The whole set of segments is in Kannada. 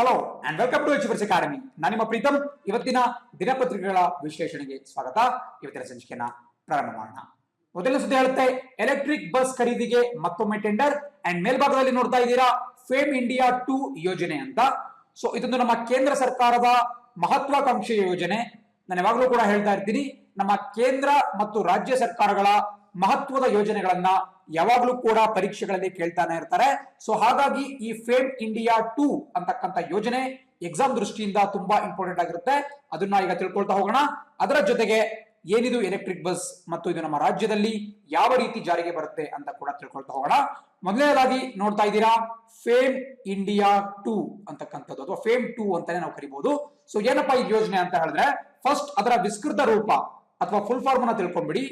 Hello and welcome to H academy. ನಾನು ನಿಮ್ಮ ಪ್ರೀತಮ್. ಇವತ್ತಿನ ದಿನಪತ್ರಿಕೆಗಳ ವಿಶ್ಲೇಷಣೆಗೆ ಸ್ವಾಗತ. ಇವತ್ತಿನ ಸಂಚಿಕೆನ ಪ್ರಾರಂಭ ಮಾಡೋಣ. ಮೊದಲನೇ ಸುದ್ದಿ ಹೇಳುತ್ತೆ, ಎಲೆಕ್ಟ್ರಿಕ್ ಬಸ್ ಖರೀದಿಗೆ ಮತ್ತೊಮ್ಮೆ ಟೆಂಡರ್. ಅಂಡ್ ಮೇಲ್ಭಾಗದಲ್ಲಿ ನೋಡ್ತಾ ಇದ್ದೀರಾ ಫೇಮ್ ಇಂಡಿಯಾ 2 ಯೋಜನೆ ಅಂತ. ಸೊ ಇದೊಂದು ನಮ್ಮ ಕೇಂದ್ರ ಸರ್ಕಾರದ ಮಹತ್ವಾಕಾಂಕ್ಷೆಯ ಯೋಜನೆ. ನಾನು ಯಾವಾಗಲೂ ಕೂಡ ಹೇಳ್ತಾ ಇರ್ತೀನಿ, ನಮ್ಮ ಕೇಂದ್ರ ಮತ್ತು ರಾಜ್ಯ ಸರ್ಕಾರಗಳ ಮಹತ್ವದ ಯೋಜನೆಗಳನ್ನ ಯಾವಾಗಲೂ ಕೂಡ ಪರೀಕ್ಷೆಗಳಲ್ಲಿ ಕೇಳ್ತಾನೆ ಇರ್ತಾರೆ. ಸೊ ಹಾಗಾಗಿ ಈ ಫೇಮ್ ಇಂಡಿಯಾ 2 ಅಂತಕ್ಕಂಥ ಯೋಜನೆ ಎಕ್ಸಾಮ್ ದೃಷ್ಟಿಯಿಂದ ತುಂಬಾ ಇಂಪಾರ್ಟೆಂಟ್ ಆಗಿರುತ್ತೆ. ಅದನ್ನ ಈಗ ತಿಳ್ಕೊಳ್ತಾ ಹೋಗೋಣ. ಅದರ ಜೊತೆಗೆ ಏನಿದು ಎಲೆಕ್ಟ್ರಿಕ್ ಬಸ್ ಮತ್ತು ಇದು ನಮ್ಮ ರಾಜ್ಯದಲ್ಲಿ ಯಾವ ರೀತಿ ಜಾರಿಗೆ ಬರುತ್ತೆ ಅಂತ ಕೂಡ ತಿಳ್ಕೊಳ್ತಾ ಹೋಗೋಣ. ಮೊದಲನೇದಾಗಿ ನೋಡ್ತಾ ಇದ್ದೀರಾ ಫೇಮ್ ಇಂಡಿಯಾ 2 ಅಂತಕ್ಕಂಥದ್ದು, ಅಥವಾ ಫೇಮ್ 2 ಅಂತಾನೆ ನಾವು ಕರಿಬಹುದು. ಸೊ ಏನಪ್ಪಾ ಈ ಯೋಜನೆ ಅಂತ ಹೇಳಿದ್ರೆ, ಫಸ್ಟ್ ಅದರ ವಿಸ್ತೃತ ರೂಪ ಅಥವಾ ಫುಲ್ ಫಾರ್ಮ್ ಅನ್ನ ತಿಳ್ಕೊಂಡ್ಬಿಡಿ.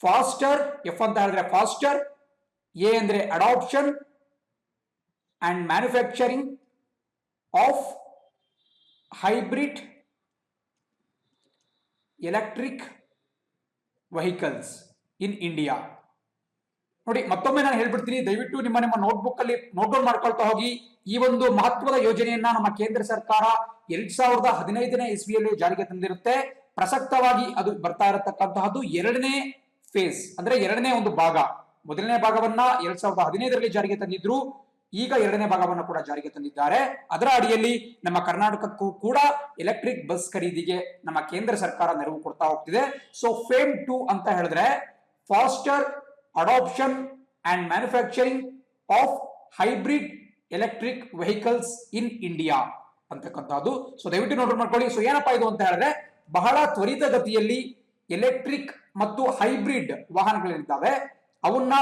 ಫಾಸ್ಟರ್, ಎಫ್ ಅಂತ ಹೇಳಿದ್ರೆ ಫಾಸ್ಟರ್, ಎ ಅಂದ್ರೆ adoption and manufacturing of hybrid electric vehicles in India. ನೋಡಿ, ಮತ್ತೊಮ್ಮೆ ನಾನು ಹೇಳ್ಬಿಡ್ತೀನಿ, ದಯವಿಟ್ಟು ನಿಮ್ಮ ನೋಟ್ಬುಕ್ ಅಲ್ಲಿ ನೋಟ್ ಡೌನ್ ಮಾಡ್ಕೊಳ್ತಾ ಹೋಗಿ. ಈ ಒಂದು ಮಹತ್ವದ ಯೋಜನೆಯನ್ನ ನಮ್ಮ ಕೇಂದ್ರ ಸರ್ಕಾರ 2015ನೇ ಇಸ್ವಿಯಲ್ಲಿ ಜಾರಿಗೆ ತಂದಿರುತ್ತೆ. ಪ್ರಸಕ್ತವಾಗಿ ಅದು ಬರ್ತಾ ಇರತಕ್ಕಂತಹದ್ದು ಎರಡನೇ ಫೇಸ್, ಅಂದ್ರೆ ಎರಡನೇ ಒಂದು ಭಾಗ. ಮೊದಲನೇ ಭಾಗವನ್ನ 2015ರಲ್ಲಿ ಜಾರಿಗೆ ತಂದಿದ್ರು, ಈಗ ಎರಡನೇ ಭಾಗವನ್ನು ಕೂಡ ಜಾರಿಗೆ ತಂದಿದ್ದಾರೆ. ಅದರ ಅಡಿಯಲ್ಲಿ ನಮ್ಮ ಕರ್ನಾಟಕಕ್ಕೂ ಕೂಡ ಎಲೆಕ್ಟ್ರಿಕ್ ಬಸ್ ಖರೀದಿಗೆ ನಮ್ಮ ಕೇಂದ್ರ ಸರ್ಕಾರ ನೆರವು ಕೊಡ್ತಾ ಹೋಗ್ತಿದೆ. ಸೊ ಫೇಮ್ 2 ಅಂತ ಹೇಳಿದ್ರೆ faster adoption and manufacturing of hybrid electric vehicles in India ಅಂತಕ್ಕಂಥದ್ದು. ಸೊ ದಯವಿಟ್ಟು ನೋಟ್ ಮಾಡ್ಕೊಳ್ಳಿ. ಸೊ ಏನಪ್ಪಾ ಇದು ಅಂತ ಹೇಳಿದ್ರೆ, ಬಹಳ ತ್ವರಿತಗತಿಯಲ್ಲಿ ಎಲೆಕ್ಟ್ರಿಕ್ ಮತ್ತು ಹೈಬ್ರಿಡ್ ವಾಹನಗಳಿದ್ದಾವೆ, ಅವನ್ನ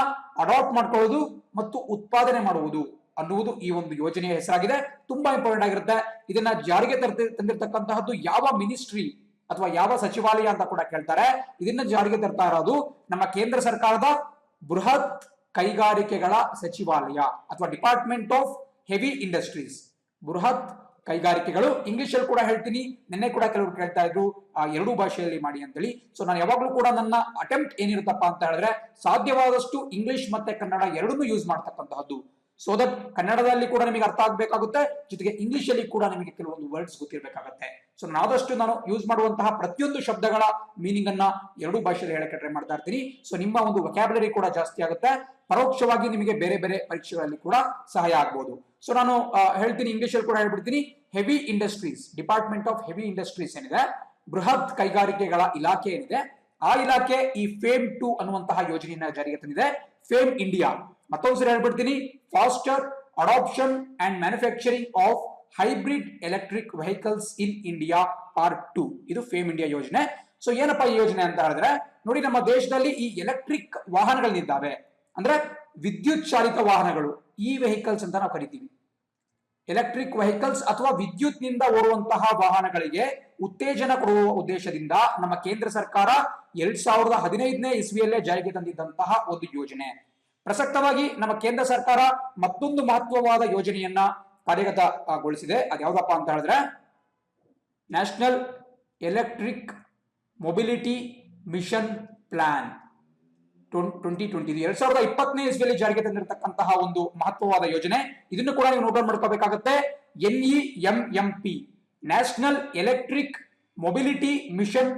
ಅಡಾಪ್ಟ್ ಮಾಡ್ಕೊಳ್ಳೋದು ಮತ್ತು ಉತ್ಪಾದನೆ ಮಾಡುವುದು ಅನ್ನುವುದು ಈ ಒಂದು ಯೋಜನೆಯ ಹೆಸರಾಗಿದೆ. ತುಂಬಾ ಇಂಪಾರ್ಟೆಂಟ್ ಆಗಿರುತ್ತೆ. ಇದನ್ನ ಜಾರಿಗೆ ತಂದಿರತಕ್ಕಂತಹದ್ದು ಯಾವ ಮಿನಿಸ್ಟ್ರಿ ಅಥವಾ ಯಾವ ಸಚಿವಾಲಯ ಅಂತ ಕೂಡ ಕೇಳ್ತಾರೆ. ಇದನ್ನ ಜಾರಿಗೆ ತರ್ತಾ ಇರೋದು ನಮ್ಮ ಕೇಂದ್ರ ಸರ್ಕಾರದ ಬೃಹತ್ ಕೈಗಾರಿಕೆಗಳ ಸಚಿವಾಲಯ ಅಥವಾ ಡಿಪಾರ್ಟ್ಮೆಂಟ್ ಆಫ್ ಹೆವಿ ಇಂಡಸ್ಟ್ರೀಸ್. ಬೃಹತ್ ಕೈಗಾರಿಕೆಗಳು, ಇಂಗ್ಲಿಷ್ ಅಲ್ಲಿ ಕೂಡ ಹೇಳ್ತೀನಿ. ನಿನ್ನೆ ಕೂಡ ಕೆಲವರು ಕೇಳ್ತಾ ಇದ್ರು ಎರಡೂ ಭಾಷೆಯಲ್ಲಿ ಮಾಡಿ ಅಂತೇಳಿ. ಸೊ ನಾನು ಯಾವಾಗ್ಲೂ ಕೂಡ ನನ್ನ ಅಟೆಂಪ್ಟ್ ಏನಿರುತ್ತಪ್ಪ ಅಂತ ಹೇಳಿದ್ರೆ, ಸಾಧ್ಯವಾದಷ್ಟು ಇಂಗ್ಲಿಷ್ ಮತ್ತೆ ಕನ್ನಡ ಎರಡನ್ನೂ ಯೂಸ್ ಮಾಡ್ತಕ್ಕಂತಹದ್ದು. ಸೊ ದಟ್ ಕನ್ನಡದಲ್ಲಿ ಕೂಡ ನಿಮಗೆ ಅರ್ಥ ಆಗ್ಬೇಕಾಗುತ್ತೆ, ಜೊತೆಗೆ ಇಂಗ್ಲಿಷ್ ಅಲ್ಲಿ ಕೂಡ ನಿಮಗೆ ಕೆಲವೊಂದು ವರ್ಡ್ಸ್ ಗೊತ್ತಿರಬೇಕಾಗುತ್ತೆ. ಸೊ ಆದಷ್ಟು ನಾನು ಯೂಸ್ ಮಾಡುವಂತಹ ಪ್ರತಿಯೊಂದು ಶಬ್ದಗಳ ಮೀನಿಂಗ್ ಅನ್ನ ಎರಡೂ ಭಾಷೆಯಲ್ಲಿ ಹೇಳಕ್ಕೆ ಟ್ರೈ ಮಾಡ್ತಾ ಇರ್ತೀನಿ. ಸೊ ನಿಮ್ಮ ಒಂದು ವೊಕ್ಯಾಬುಲರಿ ಕೂಡ ಜಾಸ್ತಿ ಆಗುತ್ತೆ, ಪರೋಕ್ಷವಾಗಿ ನಿಮಗೆ ಬೇರೆ ಬೇರೆ ಪರೀಕ್ಷೆಗಳಲ್ಲಿ ಕೂಡ ಸಹಾಯ ಆಗ್ಬಹುದು. ಸೊ ನಾನು ಹೇಳ್ತೀನಿ, ಇಂಗ್ಲಿಷ್ ಅಲ್ಲಿ ಕೂಡ ಹೇಳ್ಬಿಡ್ತೀನಿ. Heavy industries, department of heavy industries ಏನಿದೆ, ಬೃಹತ್ ಕೈಗಾರಿಕೆಗಳ ಇಲಾಖೆ ಏನಿದೆ, ಆ ಇಲಾಖೆ ಈ ಫೇಮ್ 2 ಅನ್ನುವಂತಹ ಯೋಜನೆಯನ್ನ ಜಾರಿಗೆ ತಂದಿದೆ. ಫೇಮ್ ಇಂಡಿಯಾ, ಮತ್ತೊಂದ್ಸರಿ ಹೇಳ್ಬಿಡ್ತೀನಿ, faster adoption and manufacturing of hybrid electric vehicles in India part 2. ಇದು ಫೇಮ್ ಇಂಡಿಯಾ ಯೋಜನೆ. ಸೊ ಏನಪ್ಪಾ ಈ ಯೋಜನೆ ಅಂತ ಹೇಳಿದ್ರೆ, ನೋಡಿ, ನಮ್ಮ ದೇಶದಲ್ಲಿ ಈ ಎಲೆಕ್ಟ್ರಿಕ್ ವಾಹನಗಳಿದ್ದಾವೆ, ಅಂದ್ರೆ ವಿದ್ಯುತ್ ಚಾಲಿತ ವಾಹನಗಳು, ಈ ವೆಹಿಕಲ್ಸ್ ಅಂತ ನಾವು ಕರಿತೀವಿ. ಎಲೆಕ್ಟ್ರಿಕ್ ವೆಹಿಕಲ್ಸ್ ಅಥವಾ ವಿದ್ಯುತ್ ನಿಂದ ಓಡುವಂತಹ ವಾಹನಗಳಿಗೆ ಉತ್ತೇಜನ ಕೊಡುವ ಉದ್ದೇಶದಿಂದ ನಮ್ಮ ಕೇಂದ್ರ ಸರ್ಕಾರ 2015ನೇ ಇಸ್ವಿಯಲ್ಲೇ ಜಾರಿಗೆ ತಂದಿದ್ದಂತಹ ಒಂದು ಯೋಜನೆ. ಪ್ರಸಕ್ತವಾಗಿ ನಮ್ಮ ಕೇಂದ್ರ ಸರ್ಕಾರ ಮತ್ತೊಂದು ಮಹತ್ವವಾದ ಯೋಜನೆಯನ್ನ ಕಾರ್ಯಗತಗೊಳಿಸಿದೆ. ಅದ್ಯಾವ್ದಪ್ಪ ಅಂತ ಹೇಳಿದ್ರೆ, national electric mobility mission plan 2020. 2020ನೇ ಇಸ್ವಿಯಲ್ಲಿ ಜಾರಿಗೆ ತಂದಿರತಕ್ಕಂತಹ ಒಂದು ಮಹತ್ವವಾದ ಯೋಜನೆ. ಇದನ್ನು ಕೂಡ ನೀವು ನೋಟ್ ಮಾಡ್ಕೋಬೇಕಾಗುತ್ತೆ. NEMMP, national electric mobility mission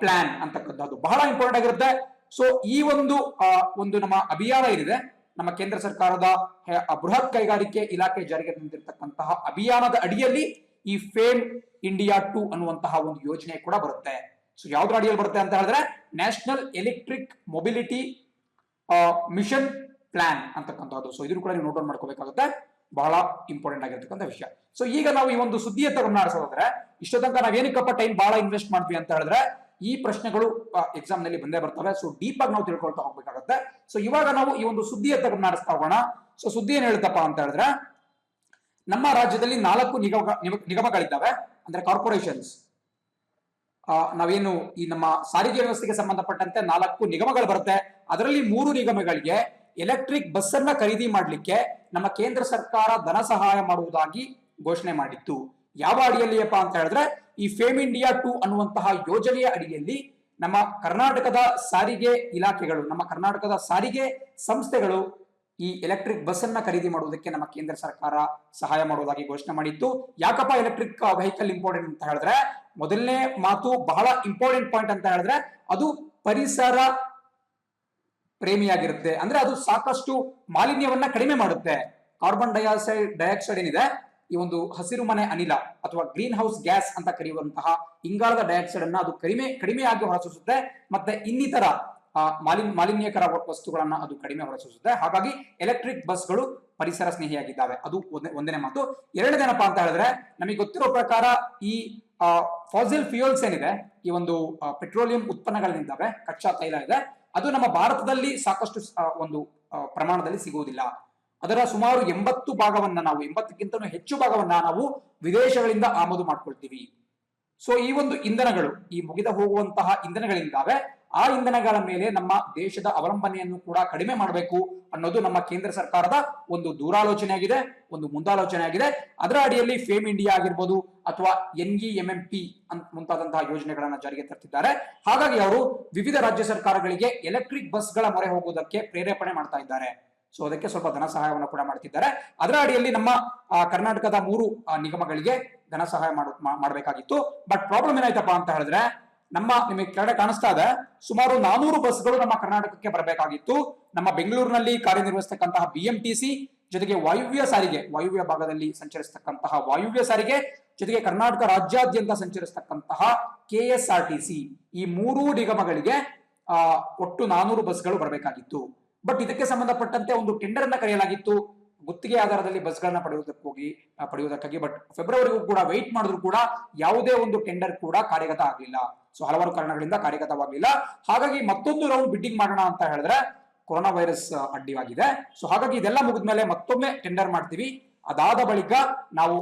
plan ಅಂತಕ್ಕಂಥದ್ದು ಬಹಳ ಇಂಪಾರ್ಟೆಂಟ್ ಆಗಿರುತ್ತೆ. ಸೊ ಈ ಒಂದು ನಮ್ಮ ಅಭಿಯಾನ ಏನಿದೆ, ನಮ್ಮ ಕೇಂದ್ರ ಸರ್ಕಾರದ ಬೃಹತ್ ಕೈಗಾರಿಕೆ ಇಲಾಖೆ ಜಾರಿಗೆ ತಂದಿರತಕ್ಕಂತಹ ಅಭಿಯಾನದ ಅಡಿಯಲ್ಲಿ ಈ ಫೇಮ್ ಇಂಡಿಯಾ 2 ಅನ್ನುವಂತಹ ಒಂದು ಯೋಜನೆ ಕೂಡ ಬರುತ್ತೆ. ಸೊ ಯಾವ್ದ್ರ ಅಡಿಯಲ್ಲಿ ಬರುತ್ತೆ ಅಂತ ಹೇಳಿದ್ರೆ, national electric mobility mission plan ಅಂತಕ್ಕಂಥದ್ದು. ಸೊ ಇದನ್ನು ಕೂಡ ನೀವು ನೋಟ್ ಮಾಡ್ಕೋಬೇಕಾಗುತ್ತೆ, ಬಹಳ ಇಂಪಾರ್ಟೆಂಟ್ ಆಗಿರ್ತಕ್ಕಂಥ ವಿಷಯ. ಸೊ ಈಗ ನಾವು ಈ ಒಂದು ಸುದ್ದಿಯತ್ತ ಗಮನ ಹರಿಸೋದಾದ್ರೆ, ಇಷ್ಟೋ ತನಕ ನಾವೇನಕ್ಕಪ್ಪ ಟೈಮ್ ಬಹಳ ಇನ್ವೆಸ್ಟ್ ಮಾಡ್ತೀವಿ ಅಂತ ಹೇಳಿದ್ರೆ, ಈ ಪ್ರಶ್ನೆಗಳು ಎಕ್ಸಾಮ್ ನಲ್ಲಿ ಬಂದೇ ಬರ್ತವೆ. ಸೊ ಡೀಪ್ ಆಗಿ ನಾವು ತಿಳ್ಕೊಳ್ತಾ ಹೋಗ್ಬೇಕಾಗುತ್ತೆ. ಸೊ ಇವಾಗ ನಾವು ಈ ಒಂದು ಸುದ್ದಿಯತ್ತ ಗಮನ ಹರಿಸ್ತಾ ಹೋಗೋಣ. ಸೊ ಸುದ್ದಿ ಏನ್ ಹೇಳ್ತಪ್ಪ ಅಂತ ಹೇಳಿದ್ರೆ, ನಮ್ಮ ರಾಜ್ಯದಲ್ಲಿ 4 ನಿಗಮಗಳಿದ್ದಾವೆ, ಅಂದ್ರೆ ಕಾರ್ಪೊರೇಷನ್ಸ್. ನಾವೇನು ಈ ನಮ್ಮ ಸಾರಿಗೆ ವ್ಯವಸ್ಥೆಗೆ ಸಂಬಂಧಪಟ್ಟಂತೆ 4 ನಿಗಮಗಳು ಬರುತ್ತೆ. ಅದರಲ್ಲಿ 3 ನಿಗಮಗಳಿಗೆ ಎಲೆಕ್ಟ್ರಿಕ್ ಬಸ್ ಅನ್ನ ಖರೀದಿ ಮಾಡಲಿಕ್ಕೆ ನಮ್ಮ ಕೇಂದ್ರ ಸರ್ಕಾರ ಧನ ಸಹಾಯ ಮಾಡುವುದಾಗಿ ಘೋಷಣೆ ಮಾಡಿತ್ತು. ಯಾವ ಅಡಿಯಲ್ಲಿಯಪ್ಪ ಅಂತ ಹೇಳಿದ್ರೆ, ಈ ಫೇಮ್ ಇಂಡಿಯಾ 2 ಅನ್ನುವಂತಹ ಯೋಜನೆಯ ಅಡಿಯಲ್ಲಿ ನಮ್ಮ ಕರ್ನಾಟಕದ ಸಾರಿಗೆ ಇಲಾಖೆಗಳು, ನಮ್ಮ ಕರ್ನಾಟಕದ ಸಾರಿಗೆ ಸಂಸ್ಥೆಗಳು ಈ ಎಲೆಕ್ಟ್ರಿಕ್ ಬಸ್ ಅನ್ನ ಖರೀದಿ ಮಾಡುವುದಕ್ಕೆ ನಮ್ಮ ಕೇಂದ್ರ ಸರ್ಕಾರ ಸಹಾಯ ಮಾಡುವುದಾಗಿ ಘೋಷಣೆ ಮಾಡಿತ್ತು. ಯಾಕಪ್ಪ ಎಲೆಕ್ಟ್ರಿಕ್ ವೆಹಿಕಲ್ ಇಂಪಾರ್ಟೆಂಟ್ ಅಂತ ಹೇಳಿದ್ರೆ, ಮೊದಲನೇ ಮಾತು ಬಹಳ ಇಂಪಾರ್ಟೆಂಟ್ ಪಾಯಿಂಟ್ ಅಂತ ಹೇಳಿದ್ರೆ, ಅದು ಪರಿಸರ ಪ್ರೇಮಿಯಾಗಿರುತ್ತೆ. ಅಂದ್ರೆ ಅದು ಸಾಕಷ್ಟು ಮಾಲಿನ್ಯವನ್ನ ಕಡಿಮೆ ಮಾಡುತ್ತೆ. ಕಾರ್ಬನ್ ಡೈಆಕ್ಸೈಡ್ ಏನಿದೆ, ಈ ಒಂದು ಹಸಿರು ಮನೆ ಅನಿಲ ಅಥವಾ ಗ್ರೀನ್ ಹೌಸ್ ಗ್ಯಾಸ್ ಅಂತ ಕರೆಯುವಂತಹ ಇಂಗಾಲದ ಡೈಆಕ್ಸೈಡ್ ಅನ್ನ ಅದು ಕಡಿಮೆಯಾಗಿ ಹೊರಸೂಸುತ್ತೆ. ಮತ್ತೆ ಇನ್ನಿತರ ಮಾಲಿನ್ಯಕರ ವಸ್ತುಗಳನ್ನ ಅದು ಕಡಿಮೆ ಹೊರಸೂಸುತ್ತೆ. ಹಾಗಾಗಿ ಎಲೆಕ್ಟ್ರಿಕ್ ಬಸ್ಗಳು ಪರಿಸರ ಸ್ನೇಹಿಯಾಗಿದ್ದಾವೆ. ಅದು ಒಂದನೇ ಮಾತು. ಎರಡನೇನಪ್ಪಾ ಅಂತ ಹೇಳಿದ್ರೆ, ನಮಗೆ ಗೊತ್ತಿರೋ ಪ್ರಕಾರ ಈ ಫಾಸಿಲ್ ಫ್ಯೂಯಲ್ಸ್ ಏನಿದೆ, ಈ ಒಂದು ಪೆಟ್ರೋಲಿಯಂ ಉತ್ಪನ್ನಗಳಿದ್ದಾವೆ, ಕಚ್ಚಾ ತೈಲ ಇದೆ, ಅದು ನಮ್ಮ ಭಾರತದಲ್ಲಿ ಸಾಕಷ್ಟು ಒಂದು ಪ್ರಮಾಣದಲ್ಲಿ ಸಿಗುವುದಿಲ್ಲ. ಅದರ ಸುಮಾರು 80%ಕ್ಕಿಂತ ಹೆಚ್ಚು ಭಾಗವನ್ನ ನಾವು ವಿದೇಶಗಳಿಂದ ಆಮದು ಮಾಡ್ಕೊಳ್ತೀವಿ. ಸೊ ಈ ಒಂದು ಇಂಧನಗಳು, ಈ ಮುಗಿದ ಹೋಗುವಂತಹ ಇಂಧನಗಳಿದ್ದಾವೆ, ಆ ಇಂಧನಗಳ ಮೇಲೆ ನಮ್ಮ ದೇಶದ ಅವಲಂಬನೆಯನ್ನು ಕೂಡ ಕಡಿಮೆ ಮಾಡಬೇಕು ಅನ್ನೋದು ನಮ್ಮ ಕೇಂದ್ರ ಸರ್ಕಾರದ ಒಂದು ದೂರಾಲೋಚನೆ ಆಗಿದೆ, ಒಂದು ಮುಂದಾಲೋಚನೆ ಆಗಿದೆ. ಅದರ ಅಡಿಯಲ್ಲಿ ಫೇಮ್ ಇಂಡಿಯಾ ಆಗಿರ್ಬೋದು ಅಥವಾ NEMMP ಮುಂತಾದಂತಹ ಯೋಜನೆಗಳನ್ನ ಜಾರಿಗೆ ತರ್ತಿದ್ದಾರೆ. ಹಾಗಾಗಿ ಅವರು ವಿವಿಧ ರಾಜ್ಯ ಸರ್ಕಾರಗಳಿಗೆ ಎಲೆಕ್ಟ್ರಿಕ್ ಬಸ್ಗಳ ಮೊರೆ ಹೋಗುವುದಕ್ಕೆ ಪ್ರೇರೇಪಣೆ ಮಾಡ್ತಾ ಇದ್ದಾರೆ. ಸೊ ಅದಕ್ಕೆ ಸ್ವಲ್ಪ ಧನ ಸಹಾಯವನ್ನು ಕೂಡ ಮಾಡ್ತಿದ್ದಾರೆ. ಅದರ ಅಡಿಯಲ್ಲಿ ನಮ್ಮ ಕರ್ನಾಟಕದ 3 ನಿಗಮಗಳಿಗೆ ಧನ ಸಹಾಯ ಮಾಡಬೇಕಾಗಿತ್ತು. ಬಟ್ ಪ್ರಾಬ್ಲಮ್ ಏನಾಯ್ತಪ್ಪ ಅಂತ ಹೇಳಿದ್ರೆ, ನಿಮಗೆ ಕೆಳಗಡೆ ಕಾಣಿಸ್ತಾ ಇದೆ, ಸುಮಾರು 400 ಬಸ್ಗಳು ನಮ್ಮ ಕರ್ನಾಟಕಕ್ಕೆ ಬರಬೇಕಾಗಿತ್ತು. ನಮ್ಮ ಬೆಂಗಳೂರಿನಲ್ಲಿ ಕಾರ್ಯನಿರ್ವಹಿಸತಕ್ಕಂತಹ BMTC ಜೊತೆಗೆ ವಾಯುವ್ಯ ಭಾಗದಲ್ಲಿ ಸಂಚರಿಸತಕ್ಕಂತಹ ವಾಯುವ್ಯ ಸಾರಿಗೆ ಜೊತೆಗೆ ಕರ್ನಾಟಕ ರಾಜ್ಯಾದ್ಯಂತ ಸಂಚರಿಸತಕ್ಕಂತಹ KSRTC, ಈ 3 ನಿಗಮಗಳಿಗೆ ಒಟ್ಟು 400 ಬಸ್ಗಳು ಬರಬೇಕಾಗಿತ್ತು. ಬಟ್ ಇದಕ್ಕೆ ಸಂಬಂಧಪಟ್ಟಂತೆ ಒಂದು ಟೆಂಡರ್ ಅನ್ನ ಕರೆಯಲಾಗಿತ್ತು ಗುತ್ತಿಗೆ ಆಧಾರದಲ್ಲಿ ಬಸ್ಗಳನ್ನ ಪಡೆಯುವುದಕ್ಕಾಗಿ. ಬಟ್ ಫೆಬ್ರವರಿಗೂ ಕೂಡ ವೆಯ್ಟ್ ಮಾಡಿದ್ರು ಕೂಡ ಯಾವುದೇ ಒಂದು ಟೆಂಡರ್ ಕೂಡ ಕಾರ್ಯಗತ ಆಗಲಿಲ್ಲ. ಸೊ ಹಲವಾರು ಕಾರಣಗಳಿಂದ ಕಾರ್ಯಗತವಾಗಲಿಲ್ಲ. ಹಾಗಾಗಿ ಮತ್ತೊಂದು ರೌಂಡ್ ಬಿಡ್ಡಿಂಗ್ ಮಾಡೋಣ ಅಂತ ಹೇಳಿದ್ರೆ ಕೊರೋನಾ ವೈರಸ್ ಅಡ್ಡಿಯಾಗಿದೆ. ಸೊ ಹಾಗಾಗಿ ಇದೆಲ್ಲ ಮುಗಿದ್ಮೇಲೆ ಮತ್ತೊಮ್ಮೆ ಟೆಂಡರ್ ಮಾಡ್ತೀವಿ. ಅದಾದ ಬಳಿಕ ನಾವು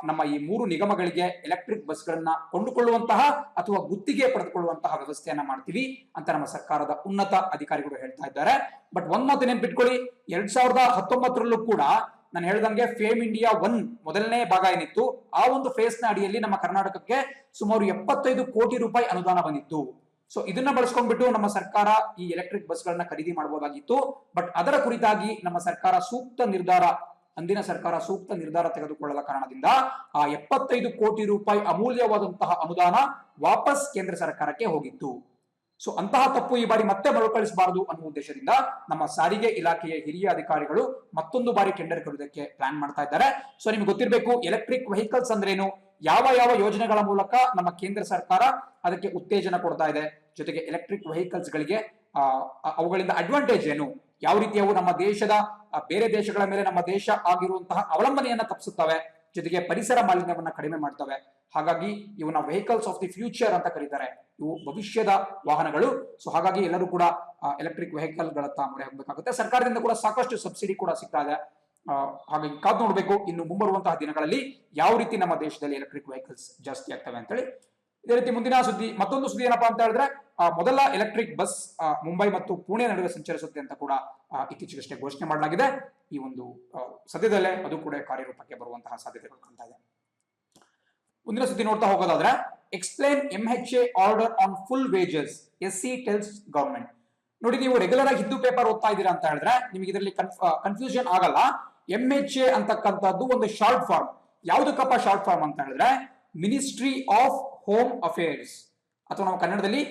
ನಮ್ಮ ಈ 3 ನಿಗಮಗಳಿಗೆ ಎಲೆಕ್ಟ್ರಿಕ್ ಬಸ್ಗಳನ್ನ ಕೊಂಡುಕೊಳ್ಳುವಂತಹ ಅಥವಾ ಗುತ್ತಿಗೆ ಪಡೆದುಕೊಳ್ಳುವಂತಹ ವ್ಯವಸ್ಥೆಯನ್ನ ಮಾಡ್ತೀವಿ ಅಂತ ನಮ್ಮ ಸರ್ಕಾರದ ಉನ್ನತ ಅಧಿಕಾರಿಗಳು ಹೇಳ್ತಾ ಇದ್ದಾರೆ. ಬಟ್ ಒಂದ್ ಮಾತು ನೆನ್ಪಿಟ್ಕೊಳ್ಳಿ, 2019ರಲ್ಲೂ ಕೂಡ ನಾನು ಹೇಳ್ದಂಗೆ ಫೇಮ್ ಇಂಡಿಯಾ 1 ಮೊದಲನೇ ಭಾಗ ಏನಿತ್ತು, ಆ ಒಂದು ಫೇಸ್ ನ ಅಡಿಯಲ್ಲಿ ನಮ್ಮ ಕರ್ನಾಟಕಕ್ಕೆ ಸುಮಾರು 75 ಕೋಟಿ ರೂಪಾಯಿ ಅನುದಾನ ಬಂದಿತ್ತು. ಸೊ ಇದನ್ನ ಬಳಸ್ಕೊಂಡ್ಬಿಟ್ಟು ನಮ್ಮ ಸರ್ಕಾರ ಈ ಎಲೆಕ್ಟ್ರಿಕ್ ಬಸ್ಗಳನ್ನ ಖರೀದಿ ಮಾಡಬಹುದಾಗಿತ್ತು. ಬಟ್ ಅದರ ಕುರಿತಾಗಿ ನಮ್ಮ ಸರ್ಕಾರ ಅಂದಿನ ಸರ್ಕಾರ ಸೂಕ್ತ ನಿರ್ಧಾರ ತೆಗೆದುಕೊಳ್ಳದ ಕಾರಣದಿಂದ ಆ 75 ಕೋಟಿ ರೂಪಾಯಿ ಅಮೂಲ್ಯವಾದಂತಹ ಅನುದಾನ ವಾಪಸ್ ಕೇಂದ್ರ ಸರ್ಕಾರಕ್ಕೆ ಹೋಗಿತ್ತು. ಸೊ ಅಂತಹ ತಪ್ಪು ಈ ಬಾರಿ ಮತ್ತೆ ಮರುಕಳಿಸಬಾರದು ಅನ್ನುವ ಉದ್ದೇಶದಿಂದ ನಮ್ಮ ಸಾರಿಗೆ ಇಲಾಖೆಯ ಹಿರಿಯ ಅಧಿಕಾರಿಗಳು ಮತ್ತೊಂದು ಬಾರಿ ಟೆಂಡರ್ ಕರೆಯುವುದಕ್ಕೆ ಪ್ಲಾನ್ ಮಾಡ್ತಾ ಇದ್ದಾರೆ. ಸೊ ನಿಮ್ಗೆ ಗೊತ್ತಿರಬೇಕು, ಎಲೆಕ್ಟ್ರಿಕ್ ವೆಹಿಕಲ್ಸ್ ಅಂದ್ರೇನು, ಯಾವ ಯೋಜನೆಗಳ ಮೂಲಕ ನಮ್ಮ ಕೇಂದ್ರ ಸರ್ಕಾರ ಅದಕ್ಕೆ ಉತ್ತೇಜನ ಕೊಡ್ತಾ ಇದೆ, ಜೊತೆಗೆ ಎಲೆಕ್ಟ್ರಿಕ್ ವೆಹಿಕಲ್ಸ್ ಗಳಿಗೆ ಅವುಗಳಿಂದ ಅಡ್ವಾಂಟೇಜ್ ಏನು, ಯಾವ ರೀತಿ ಅವು ನಮ್ಮ ದೇಶದ ಬೇರೆ ದೇಶಗಳ ಮೇಲೆ ನಮ್ಮ ದೇಶ ಆಗಿರುವಂತಹ ಅವಲಂಬನೆಯನ್ನ ತಪ್ಪಿಸುತ್ತವೆ, ಜೊತೆಗೆ ಪರಿಸರ ಮಾಲಿನ್ಯವನ್ನ ಕಡಿಮೆ ಮಾಡ್ತವೆ. ಹಾಗಾಗಿ ಇವನ್ನ ವೆಹಿಕಲ್ಸ್ ಆಫ್ ದಿ ಫ್ಯೂಚರ್ ಅಂತ ಕರೀತಾರೆ, ಇವು ಭವಿಷ್ಯದ ವಾಹನಗಳು. ಸೊ ಹಾಗಾಗಿ ಎಲ್ಲರೂ ಕೂಡ ಎಲೆಕ್ಟ್ರಿಕ್ ವೆಹಿಕಲ್ ಗಳತ್ತ ಮೊರೆ ಹೋಗಬೇಕಾಗುತ್ತೆ. ಸರ್ಕಾರದಿಂದ ಕೂಡ ಸಾಕಷ್ಟು ಸಬ್ಸಿಡಿ ಕೂಡ ಸಿಗ್ತಾ ಇದೆ. ಹಾಗಾಗಿ ಕಾದು ನೋಡ್ಬೇಕು ಇನ್ನು ಮುಂಬರುವಂತಹ ದಿನಗಳಲ್ಲಿ ಯಾವ ರೀತಿ ನಮ್ಮ ದೇಶದಲ್ಲಿ ಎಲೆಕ್ಟ್ರಿಕ್ ವೆಹಿಕಲ್ಸ್ ಜಾಸ್ತಿ ಆಗ್ತವೆ ಅಂತೇಳಿ. ಇದೇ ರೀತಿ ಮುಂದಿನ ಮತ್ತೊಂದು ಸುದ್ದಿ ಏನಪ್ಪಾ ಅಂತ ಹೇಳಿದ್ರೆ, ಮೊದಲ ಎಲೆಕ್ಟ್ರಿಕ್ ಬಸ್ ಮುಂಬೈ ಮತ್ತು ಪುಣೆ ನಡುವೆ ಸಂಚರಿಸುತ್ತೆ ಅಂತ ಕೂಡ ಇತ್ತೀಚೆಗಷ್ಟೇ ಘೋಷಣೆ ಮಾಡಲಾಗಿದೆ. ಈ ಒಂದು ಸದ್ಯದಲ್ಲೇ ಅದು ಕೂಡ ಕಾರ್ಯರೂಪಕ್ಕೆ ಬರುವಂತಹ ಸಾಧ್ಯತೆಗಳು ಕಾಣ್ತಾ ಇದೆ. ಮುಂದಿನ ಸುದ್ದಿ ನೋಡ್ತಾ ಹೋಗೋದಾದ್ರೆ, explain MHA order on full wages, SC tells government. ನೋಡಿ, ನೀವು ರೆಗ್ಯುಲರ್ ಆಗಿ ಹಿಂದೂ ಪೇಪರ್ ಓದ್ತಾ ಇದ್ದೀರಾ ಅಂತ ಹೇಳಿದ್ರೆ ನಿಮಗೆ ಇದರಲ್ಲಿ ಕನ್ಫ್ಯೂಷನ್ ಆಗಲ್ಲ. MHA ಅಂತಕ್ಕಂಥದ್ದು ಒಂದು ಶಾರ್ಟ್ ಫಾರ್ಮ್. ಯಾವುದಕ್ಕಪ್ಪ ಶಾರ್ಟ್ ಫಾರ್ಮ್ ಅಂತ ಹೇಳಿದ್ರೆ, ಮಿನಿಸ್ಟ್ರಿ ಆಫ್ ಹೋಮ್ ಅಫೇರ್ಸ್, ಅಥವಾ ನಾವು ಕನ್ನಡದಲ್ಲಿ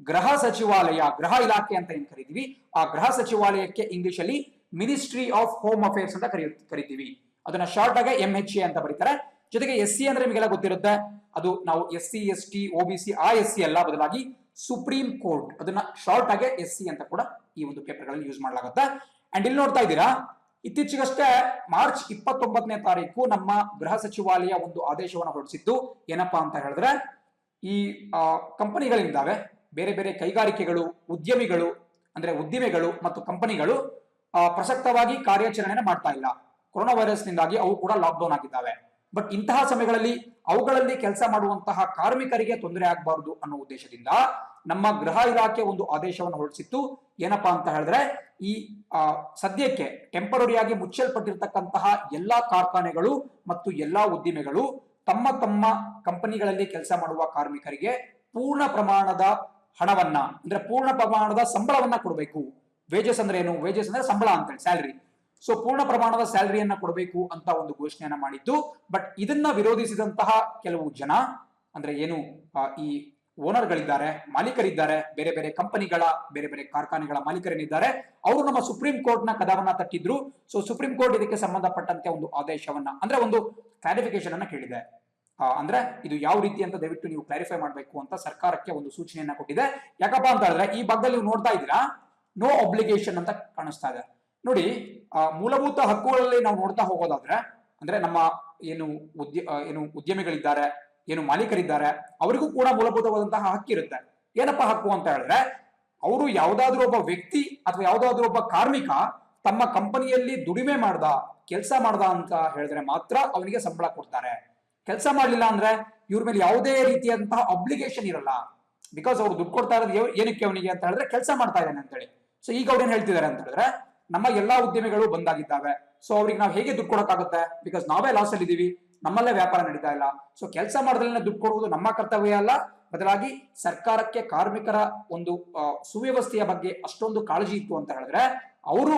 ಗೃಹ ಸಚಿವಾಲಯ, ಗೃಹ ಇಲಾಖೆ ಅಂತ ಏನ್ ಕರಿತೀವಿ, ಆ ಗೃಹ ಸಚಿವಾಲಯಕ್ಕೆ ಇಂಗ್ಲಿಷ್ ಅಲ್ಲಿ ಮಿನಿಸ್ಟ್ರಿ ಆಫ್ ಹೋಮ್ ಅಫೇರ್ಸ್ ಅಂತ ಕರಿತೀವಿ. ಅದನ್ನ ಶಾರ್ಟ್ ಆಗಿ MHA ಅಂತ ಬರೀತಾರೆ. ಜೊತೆಗೆ SC ಅಂದ್ರೆ ನಿಮಗೆಲ್ಲ ಗೊತ್ತಿರುತ್ತೆ, ಅದು ನಾವು SC ST OBC ಆ SC ಅಲ್ಲ, ಬದಲಾಗಿ ಸುಪ್ರೀಂ ಕೋರ್ಟ್, ಅದನ್ನ ಶಾರ್ಟ್ ಆಗಿ SC ಅಂತ ಕೂಡ ಈ ಒಂದು ಪೇಪರ್ ಗಳಲ್ಲಿ ಯೂಸ್ ಮಾಡಲಾಗುತ್ತೆ. ಅಂಡ್ ಇಲ್ಲಿ ನೋಡ್ತಾ ಇದ್ದೀರಾ, ಇತ್ತೀಚೆಗಷ್ಟೇ ಮಾರ್ಚ್ 29ನೇ ತಾರೀಕು ನಮ್ಮ ಗೃಹ ಸಚಿವಾಲಯ ಒಂದು ಆದೇಶವನ್ನು ಹೊರಡಿಸಿತ್ತು. ಏನಪ್ಪಾ ಅಂತ ಹೇಳಿದ್ರೆ, ಈ ಕಂಪನಿಗಳಿಂದಾವೆ, ಬೇರೆ ಬೇರೆ ಕೈಗಾರಿಕೆಗಳು, ಉದ್ದಿಮೆಗಳು ಮತ್ತು ಕಂಪನಿಗಳು ಪ್ರಸಕ್ತವಾಗಿ ಕಾರ್ಯಾಚರಣೆಯನ್ನು ಮಾಡ್ತಾ ಇಲ್ಲ. ಕೊರೋನಾ ವೈರಸ್ ನಿಂದಾಗಿ ಅವು ಕೂಡ ಲಾಕ್ಡೌನ್ ಆಗಿದ್ದಾವೆ. ಬಟ್ ಇಂತಹ ಸಮಯಗಳಲ್ಲಿ ಅವುಗಳಲ್ಲಿ ಕೆಲಸ ಮಾಡುವಂತಹ ಕಾರ್ಮಿಕರಿಗೆ ತೊಂದರೆ ಆಗಬಾರದು ಅನ್ನೋ ಉದ್ದೇಶದಿಂದ ನಮ್ಮ ಗೃಹ ಇಲಾಖೆ ಒಂದು ಆದೇಶವನ್ನು ಹೊರಡಿಸಿತ್ತು. ಏನಪ್ಪಾ ಅಂತ ಹೇಳಿದ್ರೆ, ಈ ಸದ್ಯಕ್ಕೆ ಟೆಂಪರರಿಯಾಗಿ ಮುಚ್ಚಲ್ಪಟ್ಟಿರ್ತಕ್ಕಂತಹ ಎಲ್ಲಾ ಕಾರ್ಖಾನೆಗಳು ಮತ್ತು ಎಲ್ಲಾ ಉದ್ದಿಮೆಗಳು ತಮ್ಮ ಕಂಪನಿಗಳಲ್ಲಿ ಕೆಲಸ ಮಾಡುವ ಕಾರ್ಮಿಕರಿಗೆ ಪೂರ್ಣ ಪ್ರಮಾಣದ ಹಣವನ್ನ, ಅಂದ್ರೆ ಪೂರ್ಣ ಪ್ರಮಾಣದ ಸಂಬಳವನ್ನ ಕೊಡಬೇಕು. ವೇಜಸ್ ಅಂದ್ರೆ ಏನು? ವೇಜಸ್ ಅಂದ್ರೆ ಸಂಬಳ ಅಂತೇಳಿ, ಸ್ಯಾಲರಿ. ಸೊ ಪೂರ್ಣ ಪ್ರಮಾಣದ ಸ್ಯಾಲರಿಯನ್ನ ಕೊಡಬೇಕು ಅಂತ ಒಂದು ಘೋಷಣೆಯನ್ನ ಮಾಡಿದ್ದು. ಬಟ್ ಇದನ್ನ ವಿರೋಧಿಸಿದಂತಹ ಕೆಲವು ಜನ, ಅಂದ್ರೆ ಏನು ಈ ಓನರ್ಗಳಿದ್ದಾರೆ, ಮಾಲೀಕರಿದ್ದಾರೆ, ಬೇರೆ ಬೇರೆ ಕಂಪನಿಗಳ ಬೇರೆ ಬೇರೆ ಕಾರ್ಖಾನೆಗಳ ಮಾಲೀಕರೇನಿದ್ದಾರೆ, ಅವರು ನಮ್ಮ ಸುಪ್ರೀಂ ಕೋರ್ಟ್ ನ ಕದವನ್ನ ತಟ್ಟಿದ್ರು. ಸೊ ಸುಪ್ರೀಂ ಕೋರ್ಟ್ ಇದಕ್ಕೆ ಸಂಬಂಧಪಟ್ಟಂತೆ ಒಂದು ಆದೇಶವನ್ನ, ಅಂದ್ರೆ ಒಂದು ಕ್ಲಾರಿಫಿಕೇಶನ್ ಅನ್ನ ಕೇಳಿದೆ. ಅಂದ್ರೆ ಇದು ಯಾವ ರೀತಿ ಅಂತ ದಯವಿಟ್ಟು ನೀವು ಕ್ಲಾರಿಫೈ ಮಾಡಬೇಕು ಅಂತ ಸರ್ಕಾರಕ್ಕೆ ಒಂದು ಸೂಚನೆಯನ್ನ ಕೊಟ್ಟಿದೆ. ಯಾಕಪ್ಪ ಅಂತ ಹೇಳಿದ್ರೆ ಈ ಭಾಗದಲ್ಲಿ ನೀವು ನೋಡ್ತಾ ಇದ್ದೀರಾ, ನೋ ಅಬ್ಲಿಗೇಷನ್ ಅಂತ ಕಾಣಿಸ್ತಾ ಇದೆ ನೋಡಿ. ಮೂಲಭೂತ ಹಕ್ಕುಗಳಲ್ಲಿ ನಾವು ನೋಡ್ತಾ ಹೋಗೋದಾದ್ರೆ, ಅಂದ್ರೆ ನಮ್ಮ ಏನು ಉದ್ಯಮಿಗಳಿದ್ದಾರೆ, ಏನು ಮಾಲೀಕರಿದ್ದಾರೆ, ಅವರಿಗೂ ಕೂಡ ಮೂಲಭೂತವಾದಂತಹ ಹಕ್ಕಿರುತ್ತೆ. ಏನಪ್ಪ ಹಕ್ಕು ಅಂತ ಹೇಳಿದ್ರೆ, ಅವರು ಯಾವುದಾದ್ರೂ ಒಬ್ಬ ವ್ಯಕ್ತಿ ಅಥವಾ ಯಾವುದಾದ್ರೂ ಒಬ್ಬ ಕಾರ್ಮಿಕ ತಮ್ಮ ಕಂಪನಿಯಲ್ಲಿ ದುಡಿಮೆ ಮಾಡ್ದ, ಕೆಲಸ ಮಾಡ್ದ ಅಂತ ಹೇಳಿದ್ರೆ ಮಾತ್ರ ಅವನಿಗೆ ಸಂಬಳ ಕೊಡ್ತಾರೆ. ಕೆಲಸ ಮಾಡ್ಲಿಲ್ಲ ಅಂದ್ರೆ ಇವ್ರ ಮೇಲೆ ಯಾವುದೇ ರೀತಿಯಾದಂತಹ ಅಬ್ಲಿಗೇಷನ್ ಇರಲ್ಲ. ಬಿಕಾಸ್ ಅವ್ರು ದುಡ್ಡು ಕೊಡ್ತಾ ಇರೋದು ಏನಕ್ಕೆ ಅವನಿಗೆ ಅಂತ ಹೇಳಿದ್ರೆ ಕೆಲಸ ಮಾಡ್ತಾ ಇದ್ದಾನೆ ಅಂತ ಹೇಳಿ. ಸೊ ಈಗ ಅವ್ರು ಏನ್ ಹೇಳ್ತಿದ್ದಾರೆ ಅಂತ ಹೇಳಿದ್ರೆ, ನಮ್ಮ ಎಲ್ಲಾ ಉದ್ಯಮಿಗಳು ಬಂದಾಗಿದ್ದಾವೆ, ಸೊ ಅವ್ರಿಗೆ ನಾವು ಹೇಗೆ ದುಡ್ಡು ಕೊಡಕ್ಕಾಗುತ್ತೆ, ಬಿಕಾಸ್ ನಾವೇ ಲಾಸ್ ಅಲ್ಲಿ ಇದೀವಿ, ನಮ್ಮಲ್ಲೇ ವ್ಯಾಪಾರ ನಡೀತಾ ಇಲ್ಲ. ಸೊ ಕೆಲಸ ಮಾಡೋದ್ರಲ್ಲೇ ದುಡ್ಡು ಕೊಡುವುದು ನಮ್ಮ ಕರ್ತವ್ಯ ಅಲ್ಲ, ಬದಲಾಗಿ ಸರ್ಕಾರಕ್ಕೆ ಕಾರ್ಮಿಕರ ಒಂದು ಸುವ್ಯವಸ್ಥೆಯ ಬಗ್ಗೆ ಅಷ್ಟೊಂದು ಕಾಳಜಿ ಇತ್ತು ಅಂತ ಹೇಳಿದ್ರೆ ಅವರು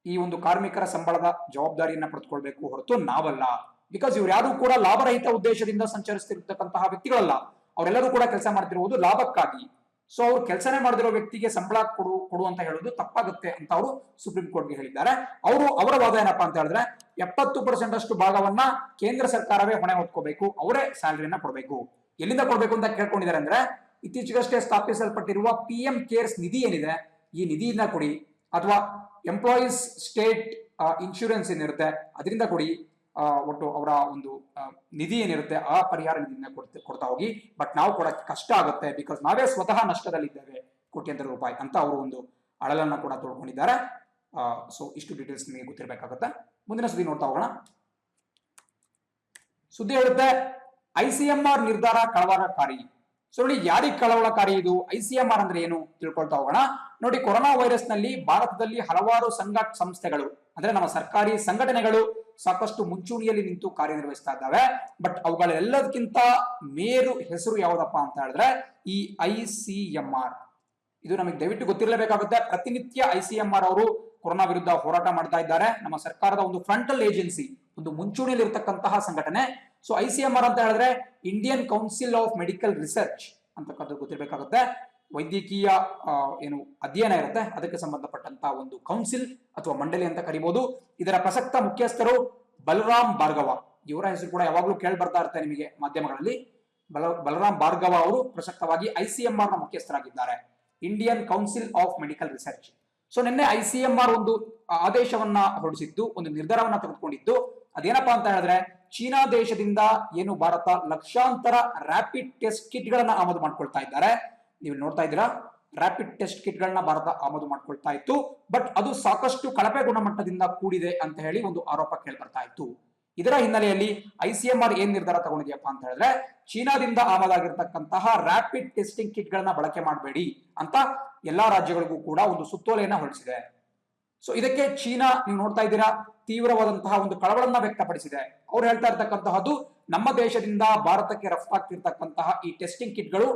ಈ ಒಂದು ಕಾರ್ಮಿಕರ ಸಂಬಳದ ಜವಾಬ್ದಾರಿಯನ್ನ ಪಡೆದುಕೊಳ್ಬೇಕು, ಹೊರತು ನಾವಲ್ಲ. ಬಿಕಾಸ್ ಇವ್ರು ಯಾರು ಕೂಡ ಲಾಭರಹಿತ ಉದ್ದೇಶದಿಂದ ಸಂಚರಿಸ್ತಿರ್ತಕ್ಕಂತಹ ವ್ಯಕ್ತಿಗಳಲ್ಲ, ಅವರೆಲ್ಲರೂ ಕೂಡ ಕೆಲಸ ಮಾಡ್ತಿರುವುದು ಲಾಭಕ್ಕಾಗಿ. ಸೊ ಅವ್ರು ಕೆಲಸನೇ ಮಾಡದಿರೋ ವ್ಯಕ್ತಿಗೆ ಸಂಬಳ ಕೊಡು ಅಂತ ಹೇಳೋದು ತಪ್ಪಾಗುತ್ತೆ ಅಂತ ಅವರು ಸುಪ್ರೀಂ ಕೋರ್ಟ್ಗೆ ಹೇಳಿದ್ದಾರೆ. ಅವರ ವಾದ ಏನಪ್ಪಾ ಅಂತ ಹೇಳಿದ್ರೆ, 70% ಅಷ್ಟು ಭಾಗವನ್ನ ಕೇಂದ್ರ ಸರ್ಕಾರವೇ ಹೊಣೆ ಹೊತ್ಕೋಬೇಕು, ಅವರೇ ಸ್ಯಾಲರಿಯನ್ನ ಕೊಡಬೇಕು. ಎಲ್ಲಿಂದ ಕೊಡಬೇಕು ಅಂತ ಕೇಳ್ಕೊಂಡಿದ್ದಾರೆ ಅಂದ್ರೆ, ಇತ್ತೀಚೆಗಷ್ಟೇ ಸ್ಥಾಪಿಸಲ್ಪಟ್ಟಿರುವ PM ಕೇರ್ಸ್ ನಿಧಿ ಏನಿದೆ, ಈ ನಿಧಿಯಿಂದ ಕೊಡಿ, ಅಥವಾ ಎಂಪ್ಲಾಯೀಸ್ ಸ್ಟೇಟ್ ಇನ್ಶೂರೆನ್ಸ್ ಏನಿರುತ್ತೆ ಅದರಿಂದ ಕೊಡಿ, ಒಟ್ಟು ಅವರ ಒಂದು ನಿಧಿ ಏನಿರುತ್ತೆ ಆ ಪರಿಹಾರ ನಿಧಿಯಿಂದ ಕೊಡ್ತಾ ಹೋಗಿ. ಬಟ್ ನಾವು ಕೊಡಕ್ಕೆ ಕಷ್ಟ ಆಗುತ್ತೆ, ಬಿಕಾಸ್ ನಾವೇ ಸ್ವತಃ ನಷ್ಟದಲ್ಲಿದ್ದೇವೆ, ಕೋಟ್ಯಾಂತರ ರೂಪಾಯಿ ಅಂತ ಅವರು ಒಂದು ಅಳಲನ್ನ ಕೂಡ ತೋಡ್ಕೊಂಡಿದ್ದಾರೆ. ಸೊ ಇಷ್ಟು ಡೀಟೇಲ್ಸ್ ನಿಮಗೆ ಗೊತ್ತಿರಬೇಕಾಗುತ್ತೆ. ಮುಂದಿನ ಸುದ್ದಿ ನೋಡ್ತಾ ಹೋಗೋಣ. ಸುದ್ದಿ ಹೇಳುತ್ತೆ, ICMR ನಿರ್ಧಾರ ಕಳವಳಕಾರಿ. ಸೊ ನೋಡಿ, ಯಾರಿಗೆ ಕಳವಳಕಾರಿ ಇದು, ICMR ಅಂದ್ರೆ ಏನು ತಿಳ್ಕೊಳ್ತಾ ಹೋಗೋಣ. ನೋಡಿ, ಕೊರೋನಾ ವೈರಸ್ ನಲ್ಲಿ ಭಾರತದಲ್ಲಿ ಹಲವಾರು ಸಂಸ್ಥೆಗಳು, ಅಂದ್ರೆ ನಮ್ಮ ಸರ್ಕಾರಿ ಸಂಘಟನೆಗಳು ಸಾಕಷ್ಟು ಮುಂಚೂಣಿಯಲ್ಲಿ ನಿಂತು ಕಾರ್ಯನಿರ್ವಹಿಸ್ತಾ ಇದ್ದಾವೆ. ಬಟ್ ಅವುಗಳೆಲ್ಲದಕ್ಕಿಂತ ಮೇರು ಹೆಸರು ಯಾವುದಪ್ಪ ಅಂತ ಹೇಳಿದ್ರೆ ಈ ICMR. ಇದು ನಮಗೆ ದಯವಿಟ್ಟು ಗೊತ್ತಿರಲೇಬೇಕಾಗುತ್ತೆ. ಪ್ರತಿನಿತ್ಯ ICMR ಅವರು ಕೊರೋನಾ ವಿರುದ್ಧ ಹೋರಾಟ ಮಾಡ್ತಾ ಇದ್ದಾರೆ. ನಮ್ಮ ಸರ್ಕಾರದ ಒಂದು ಫ್ರಂಟಲ್ ಏಜೆನ್ಸಿ, ಒಂದು ಮುಂಚೂಣಿಯಲ್ಲಿ ಇರತಕ್ಕಂತಹ ಸಂಘಟನೆ. ಸೊ ICMR ಅಂತ ಹೇಳಿದ್ರೆ Indian council of medical research ಅಂತಕ್ಕಂಥದ್ದು ಗೊತ್ತಿರಬೇಕಾಗುತ್ತೆ. ವೈದ್ಯಕೀಯ ಏನು ಅಧ್ಯಯನ ಇರುತ್ತೆ ಅದಕ್ಕೆ ಸಂಬಂಧಪಟ್ಟಂತಹ ಒಂದು ಕೌನ್ಸಿಲ್ ಅಥವಾ ಮಂಡಳಿ ಅಂತ ಕರಿಬಹುದು. ಇದರ ಪ್ರಸಕ್ತ ಮುಖ್ಯಸ್ಥರು ಬಲರಾಮ್ ಭಾರ್ಗವ. ಇವರ ಹೆಸರು ಕೂಡ ಯಾವಾಗಲೂ ಕೇಳಿ ಬರ್ತಾ ಇರುತ್ತೆ ನಿಮಗೆ ಮಾಧ್ಯಮಗಳಲ್ಲಿ. ಬಲರಾಮ್ ಭಾರ್ಗವ ಅವರು ಪ್ರಸಕ್ತವಾಗಿ ICMR ನ ಮುಖ್ಯಸ್ಥರಾಗಿದ್ದಾರೆ, Indian council of medical Research. So ನಿನ್ನೆ ICMR ಒಂದು ಆದೇಶವನ್ನ ಹೊರಡಿಸಿದ್ದು, ಒಂದು ನಿರ್ಧಾರವನ್ನ ತೆಗೆದುಕೊಂಡಿದ್ದು. ಅದೇನಪ್ಪಾ ಅಂತ ಹೇಳಿದ್ರೆ, ಚೀನಾ ದೇಶದಿಂದ ಏನು ಭಾರತ ಲಕ್ಷಾಂತರ ರ್ಯಾಪಿಡ್ ಟೆಸ್ಟ್ ಕಿಟ್ ಗಳನ್ನ ಆಮದು ಮಾಡ್ಕೊಳ್ತಾ ಇದ್ದಾರೆ. ನೀವು ನೋಡ್ತಾ ಇದ್ದೀರಾ, ರ್ಯಾಪಿಡ್ ಟೆಸ್ಟ್ ಕಿಟ್ ಗಳನ್ನ ಭಾರತ ಆಮದು ಮಾಡ್ಕೊಳ್ತಾ ಇತ್ತು. ಬಟ್ ಅದು ಸಾಕಷ್ಟು ಕಳಪೆ ಗುಣಮಟ್ಟದಿಂದ ಕೂಡಿದೆ ಅಂತ ಹೇಳಿ ಒಂದು ಆರೋಪ ಕೇಳಿ ಬರ್ತಾ ಇತ್ತು. ಇದರ ಹಿನ್ನೆಲೆಯಲ್ಲಿ ICMR ಏನ್ ನಿರ್ಧಾರ ತಗೊಂಡಿದೆಯಪ್ಪ ಅಂತ ಹೇಳಿದ್ರೆ, ಚೀನಾದಿಂದ ಆಮದಾಗಿರ್ತಕ್ಕಂತಹ ರ್ಯಾಪಿಡ್ ಟೆಸ್ಟಿಂಗ್ ಕಿಟ್ ಗಳನ್ನ ಬಳಕೆ ಮಾಡಬೇಡಿ ಅಂತ ಎಲ್ಲಾ ರಾಜ್ಯಗಳಿಗೂ ಕೂಡ ಒಂದು ಸುತ್ತೋಲೆಯನ್ನ ಹೊರಡಿಸಿದೆ. ಸೊ ಇದಕ್ಕೆ ಚೀನಾ, ನೀವು ನೋಡ್ತಾ ಇದ್ದೀರಾ, ತೀವ್ರವಾದಂತಹ ಒಂದು ಕಳವಳನ್ನ ವ್ಯಕ್ತಪಡಿಸಿದೆ. ಅವ್ರು ಹೇಳ್ತಾ ಇರ್ತಕ್ಕಂತಹದ್ದು, ನಮ್ಮ ದೇಶದಿಂದ ಭಾರತಕ್ಕೆ ರಫ್ತಾಗ್ತಿರ್ತಕ್ಕಂತಹ ಈ ಟೆಸ್ಟಿಂಗ್ ಕಿಟ್ಗಳು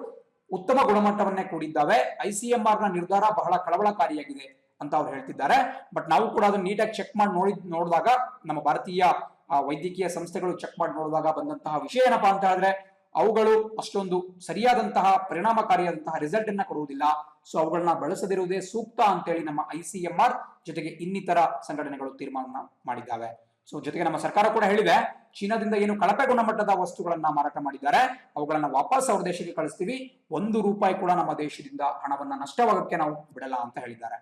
ಉತ್ತಮ ಗುಣಮಟ್ಟವನ್ನೇ ಕೂಡಿದ್ದಾವೆ. ICMR ನ ನಿರ್ಧಾರ ಬಹಳ ಕಳವಳಕಾರಿಯಾಗಿದೆ ಅಂತ ಅವ್ರು ಹೇಳ್ತಿದ್ದಾರೆ. ಬಟ್ ನಾವು ಕೂಡ ಅದನ್ನ ನೀಟಾಗಿ ಚೆಕ್ ಮಾಡಿ ನೋಡಿದಾಗ, ನಮ್ಮ ಭಾರತೀಯ ವೈದ್ಯಕೀಯ ಸಂಸ್ಥೆಗಳು ಚೆಕ್ ಮಾಡಿ ನೋಡಿದಾಗ ಬಂದಂತಹ ವಿಷಯ ಏನಪ್ಪಾ ಅಂತ ಹೇಳಿದ್ರೆ, ಅವುಗಳು ಅಷ್ಟೊಂದು ಸರಿಯಾದಂತಹ ಪರಿಣಾಮಕಾರಿಯಾದಂತಹ ರಿಸಲ್ಟ್ ಅನ್ನ ಕೊಡುವುದಿಲ್ಲ. ಸೊ ಅವುಗಳನ್ನ ಬಳಸದಿರುವುದೇ ಸೂಕ್ತ ಅಂತೇಳಿ ನಮ್ಮ ICMR ಜೊತೆಗೆ ಇನ್ನಿತರ ಸಂಘಟನೆಗಳು ತೀರ್ಮಾನ ಮಾಡಿದ್ದಾವೆ. ಸೊ ಜೊತೆಗೆ ನಮ್ಮ ಸರ್ಕಾರ ಕೂಡ ಹೇಳಿದೆ, ಚೀನಾದಿಂದ ಏನು ಕಳಪೆ ಗುಣಮಟ್ಟದ ವಸ್ತುಗಳನ್ನ ಮಾರಾಟ ಮಾಡಿದ್ದಾರೆ ಅವುಗಳನ್ನ ವಾಪಸ್ ಅವ್ರ ದೇಶಕ್ಕೆ ಕಳಿಸ್ತೀವಿ, ₹1 ಕೂಡ ನಮ್ಮ ದೇಶದಿಂದ ಹಣವನ್ನ ನಷ್ಟವಾಗಕ್ಕೆ ನಾವು ಬಿಡಲ್ಲ ಅಂತ ಹೇಳಿದ್ದಾರೆ.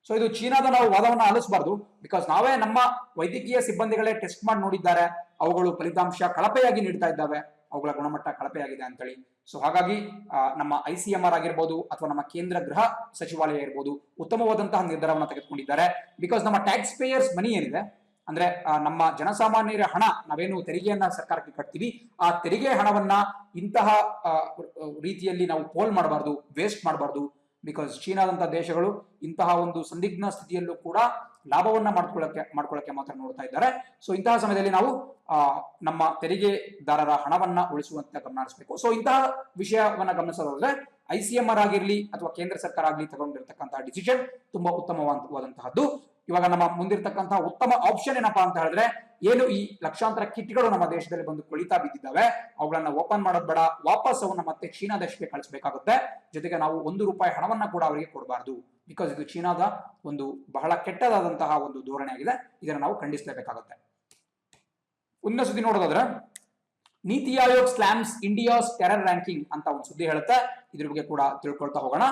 ಸೊ ಇದು ಚೀನಾದ ನಾವು ವಾದವನ್ನ ಆಲಿಸಬಾರ್ದು, ಬಿಕಾಸ್ ನಾವೇ ನಮ್ಮ ವೈದ್ಯಕೀಯ ಸಿಬ್ಬಂದಿಗಳೇ ಟೆಸ್ಟ್ ಮಾಡಿ ನೋಡಿದ್ದಾರೆ, ಅವುಗಳು ಫಲಿತಾಂಶ ಕಳಪೆಯಾಗಿ ನೀಡ್ತಾ ಇದ್ದಾವೆ, ಅವುಗಳ ಗುಣಮಟ್ಟ ಕಳಪೆಯಾಗಿದೆ ಅಂತೇಳಿ. ಸೊ ಹಾಗಾಗಿ ನಮ್ಮ ICMR ಆಗಿರ್ಬೋದು ಅಥವಾ ನಮ್ಮ ಕೇಂದ್ರ ಗೃಹ ಸಚಿವಾಲಯ ಇರ್ಬೋದು ಉತ್ತಮವಾದಂತಹ ನಿರ್ಧಾರವನ್ನು ತೆಗೆದುಕೊಂಡಿದ್ದಾರೆ. ಬಿಕಾಸ್ ನಮ್ಮ ಟ್ಯಾಕ್ಸ್ ಪೇಯರ್ಸ್ ಮನಿ ಏನಿದೆ, ಅಂದ್ರೆ ನಮ್ಮ ಜನಸಾಮಾನ್ಯರ ಹಣ, ನಾವೇನು ತೆರಿಗೆಯನ್ನ ಸರ್ಕಾರಕ್ಕೆ ಕಟ್ತೀವಿ, ಆ ತೆರಿಗೆ ಹಣವನ್ನ ಇಂತಹ ರೀತಿಯಲ್ಲಿ ನಾವು ಪೋಲ್ ಮಾಡಬಾರ್ದು, ವೇಸ್ಟ್ ಮಾಡಬಾರ್ದು. ಬಿಕಾಸ್ ಚೀನಾದಂತಹ ದೇಶಗಳು ಇಂತಹ ಒಂದು ಸಂದಿಗ್ಧ ಸ್ಥಿತಿಯಲ್ಲೂ ಕೂಡ ಲಾಭವನ್ನ ಮಾಡ್ಕೊಳ್ಳಕ್ಕೆ ಮಾತ್ರ ನೋಡ್ತಾ ಇದ್ದಾರೆ. ಸೊ ಇಂತಹ ಸಮಯದಲ್ಲಿ ನಾವು ನಮ್ಮ ತೆರಿಗೆದಾರರ ಹಣವನ್ನ ಉಳಿಸುವಂತೆ ಗಮನ ಹರಿಸಬೇಕು. ಸೊ ಇಂತಹ ವಿಷಯವನ್ನ ಗಮನಿಸೋದಾದ್ರೆ ICMR ಆಗಿರ್ಲಿ ಅಥವಾ ಕೇಂದ್ರ ಸರ್ಕಾರ ಆಗಲಿ ತಗೊಂಡಿರ್ತಕ್ಕಂತಹ ಡಿಸಿಷನ್ ತುಂಬಾ ಉತ್ತಮವಾದಂತಹದ್ದು. ಇವಾಗ ನಮ್ಮ ಮುಂದಿರ್ತಕ್ಕಂತಹ ಉತ್ತಮ ಆಪ್ಷನ್ ಏನಪ್ಪಾ ಅಂತ ಹೇಳಿದ್ರೆ, ಏನು ಈ ಲಕ್ಷಾಂತರ ಕಿಟ್ಗಳು ನಮ್ಮ ದೇಶದಲ್ಲಿ ಬಂದು ಕೊಳಿತಾ ಬಿದ್ದಿದ್ದಾವೆ ಅವುಗಳನ್ನ ಓಪನ್ ಮಾಡೋದ್ ಬೇಡ, ವಾಪಸ್ ಅವನ್ನ ಮತ್ತೆ ಚೀನಾ ದೇಶಕ್ಕೆ ಕಳಿಸಬೇಕಾಗುತ್ತೆ. ಜೊತೆಗೆ ನಾವು ₹1 ಹಣವನ್ನ ಕೂಡ ಅವರಿಗೆ ಕೊಡಬಾರ್ದು. ಬಿಕಾಸ್ ಇದು ಚೀನಾದ ಒಂದು ಬಹಳ ಕೆಟ್ಟದಾದಂತಹ ಒಂದು ಧೋರಣೆ ಆಗಿದೆ. ಇದನ್ನು ನಾವು ಖಂಡಿಸಲೇಬೇಕಾಗುತ್ತೆ. ಮುಂದಿನ ಸುದ್ದಿ ನೋಡೋದಾದ್ರೆ, ನೀತಿ Aayog slams India's terror ranking ಅಂತ ಒಂದು ಸುದ್ದಿ ಹೇಳುತ್ತೆ. ಇದ್ರ ಬಗ್ಗೆ ಕೂಡ ತಿಳ್ಕೊಳ್ತಾ ಹೋಗೋಣ.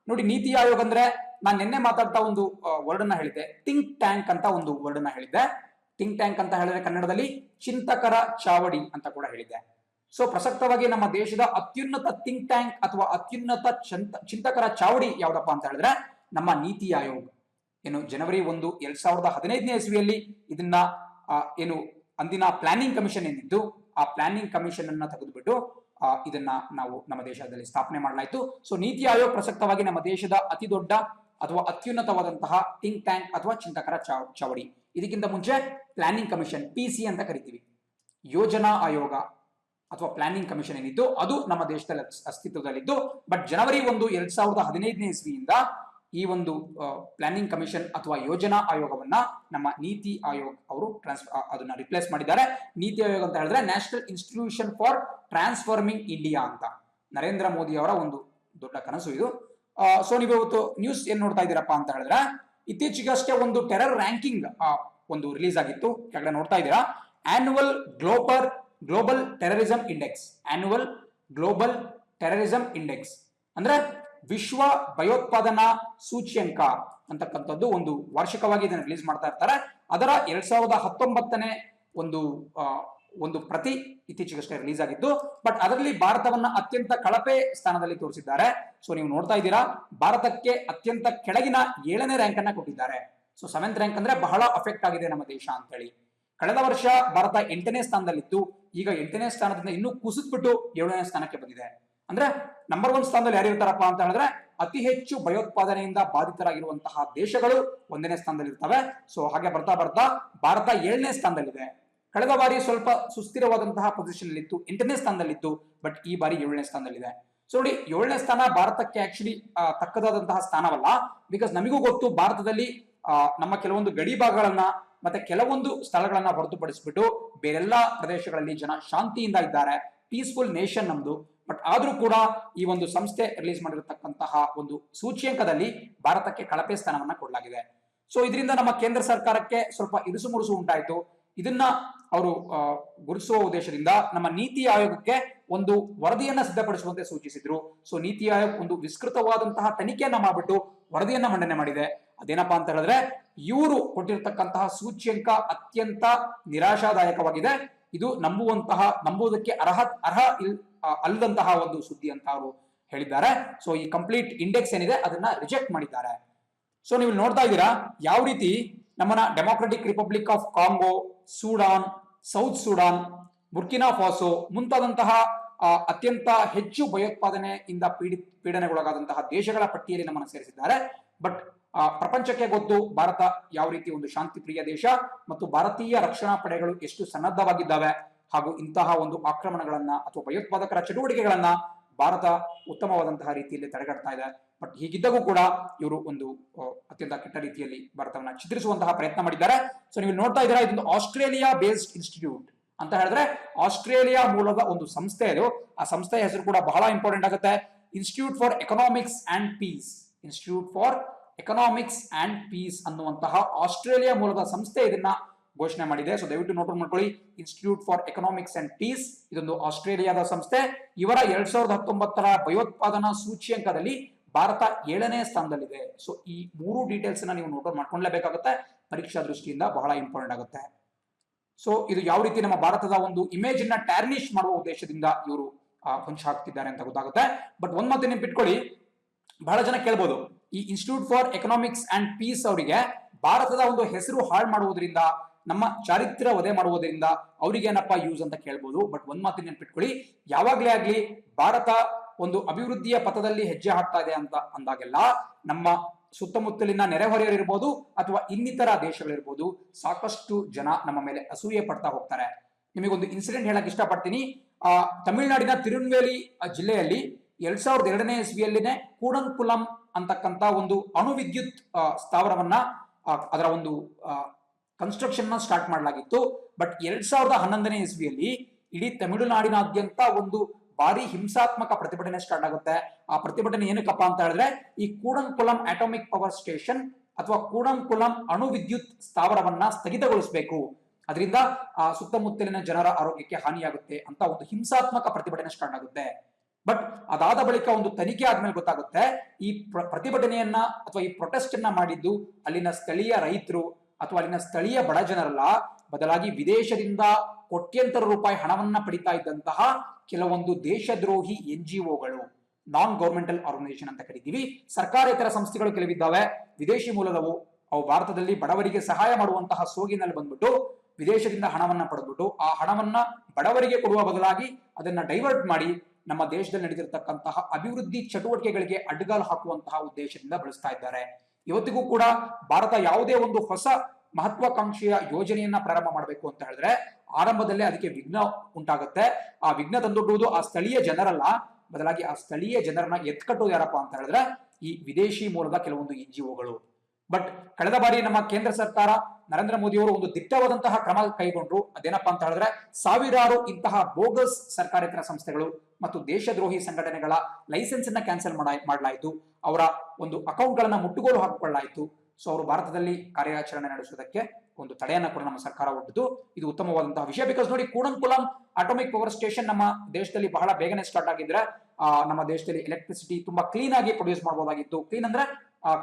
ನೋಡಿ, ನೀತಿ ಆಯೋಗ್ ಅಂದ್ರೆ ನಾನು ನಿನ್ನೆ ಮಾತಾಡ್ತಾ ಒಂದು ವರ್ಡ್ ಅನ್ನ ಹೇಳಿದ್ದೆ, ಥಿಂಕ್ ಟ್ಯಾಂಕ್ ಅಂತ ಒಂದು ವರ್ಡ್ ಅನ್ನ ಹೇಳಿದ್ದೆ. ಥಿಂಕ್ ಟ್ಯಾಂಕ್ ಅಂತ ಹೇಳಿದ್ರೆ ಕನ್ನಡದಲ್ಲಿ ಚಿಂತಕರ ಚಾವಡಿ ಅಂತ ಕೂಡ ಹೇಳಿದ್ದೆ. ಸೊ ಪ್ರಸಕ್ತವಾಗಿ ನಮ್ಮ ದೇಶದ ಅತ್ಯುನ್ನತ ಥಿಂಕ್ ಟ್ಯಾಂಕ್ ಅಥವಾ ಅತ್ಯುನ್ನತ ಚಿಂತಕರ ಚಾವಡಿ ಯಾವ್ದಪ್ಪ ಅಂತ ಹೇಳಿದ್ರೆ ನಮ್ಮ ನೀತಿ ಆಯೋಗ್. ಏನು ಜನವರಿ 1, 2015ನೇ ಇಸ್ವಿಯಲ್ಲಿ ಇದನ್ನ ಏನು ಅಂದಿನ ಪ್ಲಾನಿಂಗ್ ಕಮಿಷನ್ ಏನಿದ್ದು ಆ ಪ್ಲಾನಿಂಗ್ ಕಮಿಷನ್ ಅನ್ನ ತೆಗೆದುಬಿಟ್ಟು ಇದನ್ನ ನಾವು ನಮ್ಮ ದೇಶದಲ್ಲಿ ಸ್ಥಾಪನೆ ಮಾಡಲಾಯಿತು. ಸೊ ನೀತಿ ಆಯೋಗ್ ಪ್ರಸಕ್ತವಾಗಿ ನಮ್ಮ ದೇಶದ ಅತಿ ದೊಡ್ಡ ಅಥವಾ ಅತ್ಯುನ್ನತವಾದಂತಹ ಥಿಂಕ್ ಟ್ಯಾಂಕ್ ಅಥವಾ ಚಿಂತಕರ ಚಾವಡಿ. ಇದಕ್ಕಿಂತ ಮುಂಚೆ ಪ್ಲಾನಿಂಗ್ ಕಮಿಷನ್ PC ಅಂತ ಕರಿತೀವಿ. ಯೋಜನಾ ಆಯೋಗ ಅಥವಾ ಪ್ಲಾನಿಂಗ್ ಕಮಿಷನ್ ಏನಿದ್ದು ಅದು ನಮ್ಮ ದೇಶದಲ್ಲಿ ಅಸ್ತಿತ್ವದಲ್ಲಿದ್ದು. ಬಟ್ ಜನವರಿ 1, 2015ನೇ ಇಸ್ವಿಯಿಂದ ಈ ಒಂದು ಪ್ಲಾನಿಂಗ್ ಕಮಿಷನ್ ಅಥವಾ ಯೋಜನಾ ಆಯೋಗವನ್ನ ನಮ್ಮ ನೀತಿ ಆಯೋಗ್ ಅವರು ಅದನ್ನ ರಿಪ್ಲೇಸ್ ಮಾಡಿದ್ದಾರೆ. ನೀತಿ ಆಯೋಗ ಅಂತ ಹೇಳಿದ್ರೆ national institution for transforming India ಅಂತ ನರೇಂದ್ರ ಮೋದಿ ಅವರ ಒಂದು ದೊಡ್ಡ ಕನಸು ಇದು. ಸೊ ನೀವು ಇವತ್ತು ನ್ಯೂಸ್ ಏನ್ ನೋಡ್ತಾ ಇದ್ದೀರಪ್ಪ ಅಂತ ಹೇಳಿದ್ರೆ, ಇತ್ತೀಚೆಗಷ್ಟೇ ಒಂದು ಟೆರರ್ ರ್ಯಾಂಕಿಂಗ್ ಒಂದು ರಿಲೀಸ್ ಆಗಿತ್ತು. ಕೆಳಗಡೆ ನೋಡ್ತಾ ಇದ್ದೀರಾ, annual global terrorism index. Annual global terrorism index ಅಂದ್ರೆ ವಿಶ್ವ ಭಯೋತ್ಪಾದನಾ ಸೂಚ್ಯಂಕ ಅಂತಕ್ಕಂಥದ್ದು ಒಂದು ವಾರ್ಷಿಕವಾಗಿ ಇದನ್ನು ರಿಲೀಸ್ ಮಾಡ್ತಾ ಇರ್ತಾರೆ. ಅದರ 2019ನೇ ಒಂದು ಪ್ರತಿ ಇತ್ತೀಚೆಗಷ್ಟೇ ರಿಲೀಸ್ ಆಗಿದ್ದು. ಬಟ್ ಅದರಲ್ಲಿ ಭಾರತವನ್ನ ಅತ್ಯಂತ ಕಳಪೆ ಸ್ಥಾನದಲ್ಲಿ ತೋರಿಸಿದ್ದಾರೆ. ಸೊ ನೀವು ನೋಡ್ತಾ ಇದ್ದೀರಾ, ಭಾರತಕ್ಕೆ ಅತ್ಯಂತ ಕೆಳಗಿನ 7ನೇ ರ್ಯಾಂಕ್ ಅನ್ನ ಕೊಟ್ಟಿದ್ದಾರೆ. ಸೊ 7th ರ್ಯಾಂಕ್ ಅಂದ್ರೆ ಬಹಳ ಅಫೆಕ್ಟ್ ಆಗಿದೆ ನಮ್ಮ ದೇಶ ಅಂತ ಹೇಳಿ. ಕಳೆದ ವರ್ಷ ಭಾರತ 8ನೇ ಸ್ಥಾನದಲ್ಲಿತ್ತು. ಈಗ 8ನೇ ಸ್ಥಾನದಿಂದ ಇನ್ನೂ ಕುಸಿದ್ಬಿಟ್ಟು 7ನೇ ಸ್ಥಾನಕ್ಕೆ ಬಂದಿದೆ. ಅಂದ್ರೆ ನಂಬರ್ 1 ಸ್ಥಾನದಲ್ಲಿ ಯಾರು ಇರ್ತಾರಪ್ಪ ಅಂತ ಹೇಳಿದ್ರೆ ಅತಿ ಹೆಚ್ಚು ಭಯೋತ್ಪಾದನೆಯಿಂದ ಬಾಧಿತರಾಗಿರುವಂತಹ ದೇಶಗಳು 1ನೇ ಸ್ಥಾನದಲ್ಲಿ ಇರ್ತವೆ. ಸೊ ಹಾಗೆ ಬರ್ತಾ ಬರ್ತಾ ಭಾರತ 7ನೇ ಸ್ಥಾನದಲ್ಲಿದೆ. ಕಳೆದ ಬಾರಿ ಸ್ವಲ್ಪ ಸುಸ್ಥಿರವಾದಂತಹ ಪೊಸಿಷನ್ ಅಲ್ಲಿತ್ತು, 8ನೇ ಸ್ಥಾನದಲ್ಲಿತ್ತು. ಬಟ್ ಈ ಬಾರಿ 7ನೇ ಸ್ಥಾನದಲ್ಲಿದೆ. ಸೊ ನೋಡಿ, 7ನೇ ಸ್ಥಾನ ಭಾರತಕ್ಕೆ ಆಕ್ಚುಲಿ ತಕ್ಕದಾದಂತಹ ಸ್ಥಾನವಲ್ಲ. ಬಿಕಾಸ್ ನಮಗೂ ಗೊತ್ತು, ಭಾರತದಲ್ಲಿ ನಮ್ಮ ಕೆಲವೊಂದು ಗಡಿ ಭಾಗಗಳನ್ನ ಮತ್ತೆ ಕೆಲವೊಂದು ಸ್ಥಳಗಳನ್ನ ಹೊರತುಪಡಿಸ್ಬಿಟ್ಟು ಬೇರೆಲ್ಲಾ ಪ್ರದೇಶಗಳಲ್ಲಿ ಜನ ಶಾಂತಿಯಿಂದ ಇದ್ದಾರೆ. ಪೀಸ್ಫುಲ್ ನೇಷನ್ ನಮ್ದು. ಬಟ್ ಆದ್ರೂ ಕೂಡ ಈ ಒಂದು ಸಂಸ್ಥೆ ರಿಲೀಸ್ ಮಾಡಿರತಕ್ಕಂತಹ ಒಂದು ಸೂಚ್ಯಂಕದಲ್ಲಿ ಭಾರತಕ್ಕೆ ಕಳಪೆ ಸ್ಥಾನವನ್ನ ಕೊಡಲಾಗಿದೆ. ಸೊ ಇದರಿಂದ ನಮ್ಮ ಕೇಂದ್ರ ಸರ್ಕಾರಕ್ಕೆ ಸ್ವಲ್ಪ ಇರುಸು ಮುರುಸು ಉಂಟಾಯಿತು. ಇದನ್ನ ಅವರು ಗುರುತಿಸುವ ಉದ್ದೇಶದಿಂದ ನಮ್ಮ ನೀತಿ ಆಯೋಗಕ್ಕೆ ಒಂದು ವರದಿಯನ್ನ ಸಿದ್ಧಪಡಿಸುವಂತೆ ಸೂಚಿಸಿದ್ರು. ಸೊ ನೀತಿ ಆಯೋಗ ಒಂದು ವಿಸ್ತೃತವಾದಂತಹ ತನಿಖೆಯನ್ನ ಮಾಡಿಬಿಟ್ಟು ವರದಿಯನ್ನ ಮಂಡನೆ ಮಾಡಿದೆ. ಅದೇನಪ್ಪಾ ಅಂತ ಹೇಳಿದ್ರೆ, ಇವರು ಕೊಟ್ಟಿರತಕ್ಕಂತಹ ಸೂಚ್ಯಂಕ ಅತ್ಯಂತ ನಿರಾಶಾದಾಯಕವಾಗಿದೆ. ಇದು ನಂಬುವುದಕ್ಕೆ ಅರ್ಹ ಅಲ್ಲದಂತಹ ಒಂದು ಸುದ್ದಿ ಅಂತ ಅವರು ಹೇಳಿದ್ದಾರೆ. ಸೊ ಈ ಕಂಪ್ಲೀಟ್ ಇಂಡೆಕ್ಸ್ ಏನಿದೆ ಅದನ್ನ ರಿಜೆಕ್ಟ್ ಮಾಡಿದ್ದಾರೆ. ಸೊ ನೀವು ನೋಡ್ತಾ ಇದ್ದೀರಾ ಯಾವ ರೀತಿ ನಮ್ಮನ್ನ Democratic Republic of Congo, Sudan, South Sudan, Burkina Faso ಮುಂತಾದಂತಹ ಅತ್ಯಂತ ಹೆಚ್ಚು ಭಯೋತ್ಪಾದನೆಯಿಂದ ಪೀಡನೆಗೊಳಗಾದಂತಹ ದೇಶಗಳ ಪಟ್ಟಿಯಲ್ಲಿ ನಮ್ಮನ್ನು ಸೇರಿಸಿದ್ದಾರೆ. ಬಟ್ ಪ್ರಪಂಚಕ್ಕೆ ಗೊತ್ತು ಭಾರತ ಯಾವ ರೀತಿ ಒಂದು ಶಾಂತಿ ಪ್ರಿಯ ದೇಶ ಮತ್ತು ಭಾರತೀಯ ರಕ್ಷಣಾ ಪಡೆಗಳು ಎಷ್ಟು ಸನ್ನದ್ಧವಾಗಿದ್ದಾವೆ ಹಾಗೂ ಇಂತಹ ಒಂದು ಆಕ್ರಮಣಗಳನ್ನ ಅಥವಾ ಭಯೋತ್ಪಾದಕರ ಚಟುವಟಿಕೆಗಳನ್ನ ಭಾರತ ಉತ್ತಮವಾದಂತಹ ರೀತಿಯಲ್ಲಿ ತಡೆಗಟ್ತಾ ಇದೆ. ಬಟ್ ಹೀಗಿದ್ದಾಗೂ ಕೂಡ ಇವರು ಒಂದು ಅತ್ಯಂತ ಕೆಟ್ಟ ರೀತಿಯಲ್ಲಿ ಭಾರತವನ್ನ ಚಿತ್ರಿಸುವಂತಹ ಪ್ರಯತ್ನ ಮಾಡಿದ್ದಾರೆ. ಸೊ ನೀವು ನೋಡ್ತಾ ಇದ್ದೀರಾ, ಇದೊಂದು ಆಸ್ಟ್ರೇಲಿಯಾ ಬೇಸ್ಡ್ ಇನ್ಸ್ಟಿಟ್ಯೂಟ್ ಅಂತ ಹೇಳಿದ್ರೆ ಆಸ್ಟ್ರೇಲಿಯಾ ಮೂಲದ ಒಂದು ಸಂಸ್ಥೆ ಇದು. ಆ ಸಂಸ್ಥೆಯ ಹೆಸರು ಕೂಡ ಬಹಳ ಇಂಪಾರ್ಟೆಂಟ್ ಆಗುತ್ತೆ. Institute for economics and peace. Institute for economics and peace ಅನ್ನುವಂತಹ ಆಸ್ಟ್ರೇಲಿಯಾ ಮೂಲದ ಸಂಸ್ಥೆ ಇದನ್ನ ಘೋಷಣೆ ಮಾಡಿದೆ. ಸೊ ದಯವಿಟ್ಟು ನೋಟ್ ಮಾಡ್ಕೊಳ್ಳಿ, institute for economics and peace ಇದೊಂದು ಆಸ್ಟ್ರೇಲಿಯಾದ ಸಂಸ್ಥೆ. ಇವರ 2019ರ ಭಯೋತ್ಪಾದನಾ ಸೂಚ್ಯಂಕದಲ್ಲಿ ಭಾರತ 7ನೇ ಸ್ಥಾನದಲ್ಲಿದೆ. ಸೊ ಈ 3 ಡೀಟೇಲ್ಸ್ ನೀವು ನೋಟ್ ಮಾಡ್ಕೊಳ್ಳೇಬೇಕಾಗುತ್ತೆ. ಪರೀಕ್ಷಾ ದೃಷ್ಟಿಯಿಂದ ಬಹಳ ಇಂಪಾರ್ಟೆಂಟ್ ಆಗುತ್ತೆ. ಸೊ ಇದು ಯಾವ ರೀತಿ ನಮ್ಮ ಭಾರತದ ಒಂದು ಇಮೇಜ್ ಅನ್ನ ಟ್ಯಾರ್ನಿಶ್ ಮಾಡುವ ಉದ್ದೇಶದಿಂದ ಇವರು ಹೊಂಚು ಹಾಕ್ತಿದ್ದಾರೆ ಅಂತ ಗೊತ್ತಾಗುತ್ತೆ. ಬಟ್ ಒಂದ್ ಮಾತು ನೆನಪಿಟ್ಕೊಳ್ಳಿ, ಬಹಳ ಜನ ಕೇಳ್ಬೋದು, ಈ institute for economics and peace ಅವರಿಗೆ ಭಾರತದ ಒಂದು ಹೆಸರು ಹಾಳು ಮಾಡುವುದರಿಂದ, ನಮ್ಮ ಚಾರಿತ್ರ್ಯ ವಧೆ ಮಾಡುವುದರಿಂದ ಅವ್ರಿಗೆ ಏನಪ್ಪಾ ಯೂಸ್ ಅಂತ ಕೇಳ್ಬೋದು. ಬಟ್ ಒಂದ್ ಮಾತು ನೆನಪಿಟ್ಕೊಳ್ಳಿ, ಯಾವಾಗ್ಲೇ ಆಗ್ಲಿ ಭಾರತ ಒಂದು ಅಭಿವೃದ್ಧಿಯ ಪಥದಲ್ಲಿ ಹೆಜ್ಜೆ ಹಾಕ್ತಾ ಇದೆ ಅಂತ ಅಂದಾಗೆಲ್ಲ ನಮ್ಮ ಸುತ್ತಮುತ್ತಲಿನ ನೆರೆಹೊರೆಯರಿರ್ಬೋದು ಅಥವಾ ಇನ್ನಿತರ ದೇಶಗಳಿರ್ಬೋದು ಸಾಕಷ್ಟು ಜನ ನಮ್ಮ ಮೇಲೆ ಅಸೂಯೆ ಪಡ್ತಾ ಹೋಗ್ತಾರೆ. ನಿಮಗೊಂದು ಇನ್ಸಿಡೆಂಟ್ ಹೇಳಕ್ ಇಷ್ಟಪಡ್ತೀನಿ. ತಮಿಳುನಾಡಿನ ತಿರುನೆಲ್ವೇಲಿ ಜಿಲ್ಲೆಯಲ್ಲಿ 2002ನೇ ಇಸ್ವಿಯಲ್ಲಿನೇ ಕೂಡಂಕುಲಂ ಅಂತಕ್ಕಂತ ಒಂದು ಅಣು ವಿದ್ಯುತ್ ಸ್ಥಾವರವನ್ನ ಅದರ ಒಂದು ಕನ್ಸ್ಟ್ರಕ್ಷನ್ ಸ್ಟಾರ್ಟ್ ಮಾಡಲಾಗಿತ್ತು. ಬಟ್ 2011ನೇ ಇಸ್ವಿಯಲ್ಲಿ ಇಡೀ ತಮಿಳುನಾಡಿನಾದ್ಯಂತ ಒಂದು ಭಾರಿ ಹಿಂಸಾತ್ಮಕ ಪ್ರತಿಭಟನೆ ಸ್ಟಾರ್ಟ್ ಆಗುತ್ತೆ. ಆ ಪ್ರತಿಭಟನೆ ಏನಕ್ಕಪ್ಪ ಅಂತ ಹೇಳಿದ್ರೆ, ಈ ಕೂಡಂಕುಲಂ ಅಟಾಮಿಕ್ ಪವರ್ ಸ್ಟೇಷನ್ ಅಥವಾ ಕೂಡಂಕುಲಂ ಅಣು ವಿದ್ಯುತ್ ಸ್ಥಾವರವನ್ನ ಸ್ಥಗಿತಗೊಳಿಸಬೇಕು, ಅದರಿಂದ ಆ ಸುತ್ತಮುತ್ತಲಿನ ಜನರ ಆರೋಗ್ಯಕ್ಕೆ ಹಾನಿಯಾಗುತ್ತೆ ಅಂತ ಒಂದು ಹಿಂಸಾತ್ಮಕ ಪ್ರತಿಭಟನೆ ಸ್ಟಾರ್ಟ್ ಆಗುತ್ತೆ. ಬಟ್ ಅದಾದ ಬಳಿಕ ಒಂದು ತನಿಖೆ ಆದ್ಮೇಲೆ ಗೊತ್ತಾಗುತ್ತೆ, ಈ ಪ್ರತಿಭಟನೆಯನ್ನ ಅಥವಾ ಈ ಪ್ರೊಟೆಸ್ಟ್ ಅನ್ನ ಮಾಡಿದ್ದು ಅಲ್ಲಿನ ಸ್ಥಳೀಯ ರೈತರು ಅಥವಾ ಅಲ್ಲಿನ ಸ್ಥಳೀಯ ಬಡ ಜನರಲ್ಲ, ಬದಲಾಗಿ ವಿದೇಶದಿಂದ ಕೋಟ್ಯಂತರ ರೂಪಾಯಿ ಹಣವನ್ನ ಪಡಿತಾ ಇದ್ದಂತಹ ಕೆಲವೊಂದು ದೇಶದ್ರೋಹಿ NGOಗಳು, ನಾನ್ ಗವರ್ಮೆಂಟಲ್ ಆರ್ಗನೈಸೇಷನ್ ಅಂತ ಕರಿತೀವಿ, ಸರ್ಕಾರೇತರ ಸಂಸ್ಥೆಗಳು ಕೆಲವಿದ್ದಾವೆ, ವಿದೇಶಿ ಮೂಲದವು. ಅವು ಭಾರತದಲ್ಲಿ ಬಡವರಿಗೆ ಸಹಾಯ ಮಾಡುವಂತಹ ಸೋಗಿನಲ್ಲಿ ಬಂದ್ಬಿಟ್ಟು ವಿದೇಶದಿಂದ ಹಣವನ್ನ ಪಡೆದ್ಬಿಟ್ಟು ಆ ಹಣವನ್ನ ಬಡವರಿಗೆ ಕೊಡುವ ಬದಲಾಗಿ ಅದನ್ನ ಡೈವರ್ಟ್ ಮಾಡಿ ನಮ್ಮ ದೇಶದಲ್ಲಿ ನಡೆದಿರತಕ್ಕಂತಹ ಅಭಿವೃದ್ಧಿ ಚಟುವಟಿಕೆಗಳಿಗೆ ಅಡ್ಡಗಾಲು ಹಾಕುವಂತಹ ಉದ್ದೇಶದಿಂದ ಬಳಸ್ತಾ ಇದ್ದಾರೆ. ಇವತ್ತಿಗೂ ಕೂಡ ಭಾರತ ಯಾವುದೇ ಒಂದು ಹೊಸ ಮಹತ್ವಾಕಾಂಕ್ಷೆಯ ಯೋಜನೆಯನ್ನ ಪ್ರಾರಂಭ ಮಾಡಬೇಕು ಅಂತ ಹೇಳಿದ್ರೆ ಆರಂಭದಲ್ಲೇ ಅದಕ್ಕೆ ವಿಘ್ನ ಉಂಟಾಗುತ್ತೆ. ಆ ವಿಘ್ನ ತಂದೊಡ್ಡುವುದು ಆ ಸ್ಥಳೀಯ ಜನರಲ್ಲ, ಬದಲಾಗಿ ಆ ಸ್ಥಳೀಯ ಜನರನ್ನ ಎತ್ಕಟ್ಟೋದು ಯಾರಪ್ಪ ಅಂತ ಹೇಳಿದ್ರೆ ಈ ವಿದೇಶಿ ಮೂಲದ ಕೆಲವೊಂದು NGOಗಳು. ಬಟ್ ಕಳೆದ ಬಾರಿ ನಮ್ಮ ಕೇಂದ್ರ ಸರ್ಕಾರ ನರೇಂದ್ರ ಮೋದಿ ಅವರು ಒಂದು ದಿಟ್ಟವಾದಂತಹ ಕ್ರಮ ಕೈಗೊಂಡ್ರು. ಅದೇನಪ್ಪಾ ಅಂತ ಹೇಳಿದ್ರೆ ಸಾವಿರಾರು ಇಂತಹ ಬೋಗಸ್ ಸರ್ಕಾರೇತರ ಸಂಸ್ಥೆಗಳು ಮತ್ತು ದೇಶದ್ರೋಹಿ ಸಂಘಟನೆಗಳ ಲೈಸೆನ್ಸ್ ಅನ್ನ ಕ್ಯಾನ್ಸಲ್ ಮಾಡಲಾಯಿತು, ಅವರ ಒಂದು ಅಕೌಂಟ್ ಗಳನ್ನ ಮುಟ್ಟುಗೋಲು ಹಾಕಿಕೊಳ್ಳಲಾಯಿತು. ಸೊ ಅವರು ಭಾರತದಲ್ಲಿ ಕಾರ್ಯಾಚರಣೆ ನಡೆಸುವುದಕ್ಕೆ ಒಂದು ತಡೆಯನ್ನ ಕೂಡ ನಮ್ಮ ಸರ್ಕಾರ ಒಡ್ಡಿತು. ಇದು ಉತ್ತಮವಾದಂತಹ ವಿಷಯ. ಬಿಕಾಸ್ ನೋಡಿ, ಕೂಡಂಕುಲಂ ಅಟಾಮಿಕ್ ಪವರ್ ಸ್ಟೇಷನ್ ನಮ್ಮ ದೇಶದಲ್ಲಿ ಬಹಳ ಬೇಗನೆ ಸ್ಟಾರ್ಟ್ ಆಗಿದ್ರೆ ನಮ್ಮ ದೇಶದಲ್ಲಿ ಎಲೆಕ್ಟ್ರಿಸಿಟಿ ತುಂಬಾ ಕ್ಲೀನ್ ಆಗಿ ಪ್ರೊಡ್ಯೂಸ್ ಮಾಡಬಹುದಾಗಿತ್ತು. ಕ್ಲೀನ್ ಅಂದ್ರೆ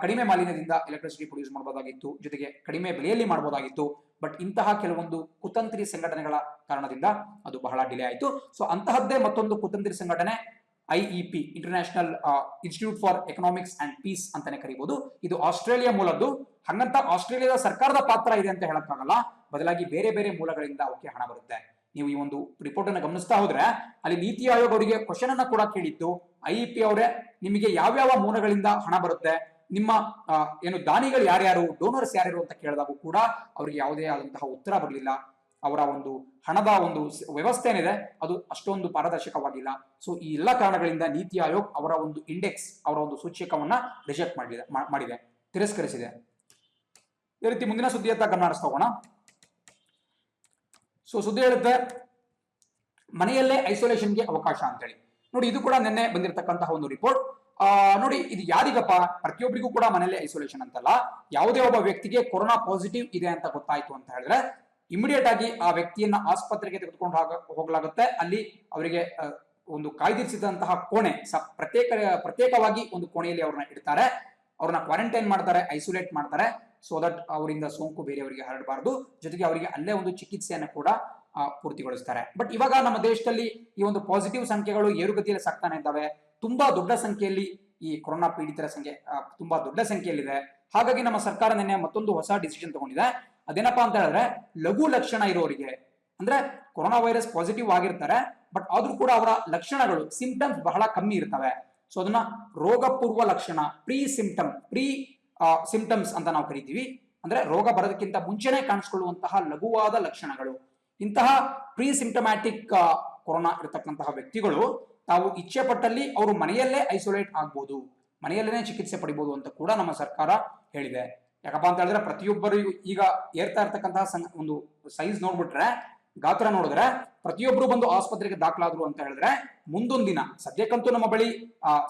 ಕಡಿಮೆ ಮಾಲಿನ್ಯದಿಂದ ಎಲೆಕ್ಟ್ರಿಸಿಟಿ ಪ್ರೊಡ್ಯೂಸ್ ಮಾಡಬಹುದಾಗಿತ್ತು, ಜೊತೆಗೆ ಕಡಿಮೆ ಬೆಲೆಯಲ್ಲಿ ಮಾಡಬಹುದಾಗಿತ್ತು. ಬಟ್ ಇಂತಹ ಕೆಲವೊಂದು ಕುತಂತ್ರಿ ಸಂಘಟನೆಗಳ ಕಾರಣದಿಂದ ಅದು ಬಹಳ ಡಿಲೇ ಆಯಿತು. ಸೊ ಅಂತಹದ್ದೇ ಮತ್ತೊಂದು ಕುತಂತ್ರಿ ಸಂಘಟನೆ IEP, international institute for economics and peace ಅಂತಾನೆ ಕರೀಬಹುದು. ಇದು ಆಸ್ಟ್ರೇಲಿಯಾ ಮೂಲದ್ದು. ಹಂಗಂತ ಆಸ್ಟ್ರೇಲಿಯಾದ ಸರ್ಕಾರದ ಪಾತ್ರ ಇದೆ ಅಂತ ಹೇಳಕ್ಕಾಗಲ್ಲ, ಬದಲಾಗಿ ಬೇರೆ ಬೇರೆ ಮೂಲಗಳಿಂದ ಅವಕ್ಕೆ ಹಣ ಬರುತ್ತೆ. ನೀವು ಈ ಒಂದು ರಿಪೋರ್ಟ್ ಅನ್ನು ಗಮನಿಸ್ತಾ ಹೋದ್ರೆ ಅಲ್ಲಿ ನೀತಿ ಆಯೋಗ ಅವರಿಗೆ ಕ್ವಶನ್ ಅನ್ನ ಕೂಡ ಕೇಳಿತ್ತು, IEP ಅವರೇ ನಿಮಗೆ ಯಾವ್ಯಾವ ಮೂಲಗಳಿಂದ ಹಣ ಬರುತ್ತೆ, ನಿಮ್ಮ ಏನು ದಾನಿಗಳು ಯಾರ್ಯಾರು, ಡೋನರ್ಸ್ ಯಾರ್ಯಾರು ಅಂತ ಕೇಳಿದಾಗ ಕೂಡ ಅವರಿಗೆ ಯಾವುದೇ ಆದಂತಹ ಉತ್ತರ ಬರಲಿಲ್ಲ. ಅವರ ಒಂದು ಹಣದ ಒಂದು ವ್ಯವಸ್ಥೆ ಏನಿದೆ ಅದು ಅಷ್ಟೊಂದು ಪಾರದರ್ಶಕವಾಗಿಲ್ಲ. ಸೊ ಈ ಎಲ್ಲ ಕಾರಣಗಳಿಂದ ನೀತಿ ಆಯೋಗ್ ಅವರ ಒಂದು ಇಂಡೆಕ್ಸ್, ಅವರ ಒಂದು ಸೂಚ್ಯಕವನ್ನ ರಿಜೆಕ್ಟ್ ಮಾಡಿದೆ, ತಿರಸ್ಕರಿಸಿದೆ. ಈ ರೀತಿ ಮುಂದಿನ ಸುದ್ದಿಯತ್ತ ಗಮನ ಹರಿಸ್ತಾ ಹೋಗೋಣ. ಸೊ ಸುದ್ದಿ ಹೇಳುತ್ತೆ ಮನೆಯಲ್ಲೇ ಐಸೋಲೇಷನ್ಗೆ ಅವಕಾಶ ಅಂತೇಳಿ. ನೋಡಿ, ಇದು ಕೂಡ ನಿನ್ನೆ ಬಂದಿರತಕ್ಕಂತಹ ಒಂದು ರಿಪೋರ್ಟ್. ನೋಡಿ, ಇದು ಯಾರಿಗಪ್ಪ? ಪ್ರತಿಯೊಬ್ಬರಿಗೂ ಕೂಡ ಮನೆಯಲ್ಲೇ ಐಸೋಲೇಷನ್ ಅಂತಲ್ಲ. ಯಾವುದೇ ಒಬ್ಬ ವ್ಯಕ್ತಿಗೆ ಕೊರೋನಾ ಪಾಸಿಟಿವ್ ಇದೆ ಅಂತ ಗೊತ್ತಾಯ್ತು ಅಂತ ಹೇಳಿದ್ರೆ ಇಮಿಡಿಯೇಟ್ ಆಗಿ ಆ ವ್ಯಕ್ತಿಯನ್ನ ಆಸ್ಪತ್ರೆಗೆ ತೆಗೆದುಕೊಂಡು ಹೋಗಲಾಗುತ್ತೆ. ಅಲ್ಲಿ ಅವರಿಗೆ ಒಂದು ಕಾಯ್ದಿರಿಸಿದಂತಹ ಕೋಣೆ, ಪ್ರತ್ಯೇಕವಾಗಿ ಒಂದು ಕೋಣೆಯಲ್ಲಿ ಅವ್ರನ್ನ ಇಡ್ತಾರೆ, ಅವ್ರನ್ನ ಕ್ವಾರಂಟೈನ್ ಮಾಡ್ತಾರೆ, ಐಸೋಲೇಟ್ ಮಾಡ್ತಾರೆ, ಸೋ ದಟ್ ಅವರಿಂದ ಸೋಂಕು ಬೇರೆಯವರಿಗೆ ಹರಡಬಾರದು. ಜೊತೆಗೆ ಅವರಿಗೆ ಅಲ್ಲೇ ಒಂದು ಚಿಕಿತ್ಸೆಯನ್ನು ಕೂಡ ಪೂರ್ತಿಗೊಳಿಸ್ತಾರೆ. ಬಟ್ ಇವಾಗ ನಮ್ಮ ದೇಶದಲ್ಲಿ ಈ ಒಂದು ಪಾಸಿಟಿವ್ ಸಂಖ್ಯೆಗಳು ಏರುಗತಿಯಲ್ಲಿ ಸಾಗ್ತಾನೆ ಇದ್ದಾವೆ. ತುಂಬಾ ದೊಡ್ಡ ಸಂಖ್ಯೆಯಲ್ಲಿ ಈ ಕೊರೋನಾ ಪೀಡಿತರ ಸಂಖ್ಯೆ ತುಂಬಾ ದೊಡ್ಡ ಸಂಖ್ಯೆಯಲ್ಲಿದೆ. ಹಾಗಾಗಿ ನಮ್ಮ ಸರ್ಕಾರ ನಿನ್ನೆ ಮತ್ತೊಂದು ಹೊಸ ಡಿಸಿಷನ್ ತಗೊಂಡಿದೆ. ಅದೇನಪ್ಪಾ ಅಂತ ಹೇಳಿದ್ರೆ, ಲಘು ಲಕ್ಷಣ ಇರೋರಿಗೆ, ಅಂದ್ರೆ ಕೊರೋನಾ ವೈರಸ್ ಪಾಸಿಟಿವ್ ಆಗಿರ್ತಾರೆ ಬಟ್ ಆದ್ರೂ ಕೂಡ ಅವರ ಲಕ್ಷಣಗಳು, ಸಿಂಪ್ಟಮ್ಸ್ ಬಹಳ ಕಮ್ಮಿ ಇರ್ತವೆ. ಸೊ ಅದನ್ನ ರೋಗ ಪೂರ್ವ ಲಕ್ಷಣ, ಪ್ರೀ ಸಿಂಪ್ಟಮ್ಸ್ ಅಂತ ನಾವು ಕರಿತೀವಿ. ಅಂದ್ರೆ ರೋಗ ಬರೋದಕ್ಕಿಂತ ಮುಂಚೆನೆ ಕಾಣಿಸ್ಕೊಳ್ಳುವಂತಹ ಲಘುವಾದ ಲಕ್ಷಣಗಳು. ಇಂತಹ ಪ್ರೀ ಸಿಂಪ್ಟಮ್ಯಾಟಿಕ್ ಕೊರೋನಾ ಇರತಕ್ಕಂತಹ ವ್ಯಕ್ತಿಗಳು ತಾವು ಇಚ್ಛೆ ಪಟ್ಟಲ್ಲಿ ಅವರು ಮನೆಯಲ್ಲೇ ಐಸೋಲೇಟ್ ಆಗ್ಬೋದು, ಮನೆಯಲ್ಲೇ ಚಿಕಿತ್ಸೆ ಪಡಿಬಹುದು ಅಂತ ಕೂಡ ನಮ್ಮ ಸರ್ಕಾರ ಹೇಳಿದೆ. ಯಾಕಪ್ಪ ಅಂತ ಹೇಳಿದ್ರೆ ಪ್ರತಿಯೊಬ್ಬರಿಗೂ ಈಗ ಏರ್ತಾ ಇರ್ತಕ್ಕಂತಹ ಒಂದು ಸೈಜ್ ನೋಡ್ಬಿಟ್ರೆ, ಗಾತ್ರ ನೋಡಿದ್ರೆ ಪ್ರತಿಯೊಬ್ಬರು ಬಂದು ಆಸ್ಪತ್ರೆಗೆ ದಾಖಲಾದ್ರು ಅಂತ ಹೇಳಿದ್ರೆ ಮುಂದೊಂದು ದಿನ, ಸದ್ಯಕ್ಕಂತೂ ನಮ್ಮ ಬಳಿ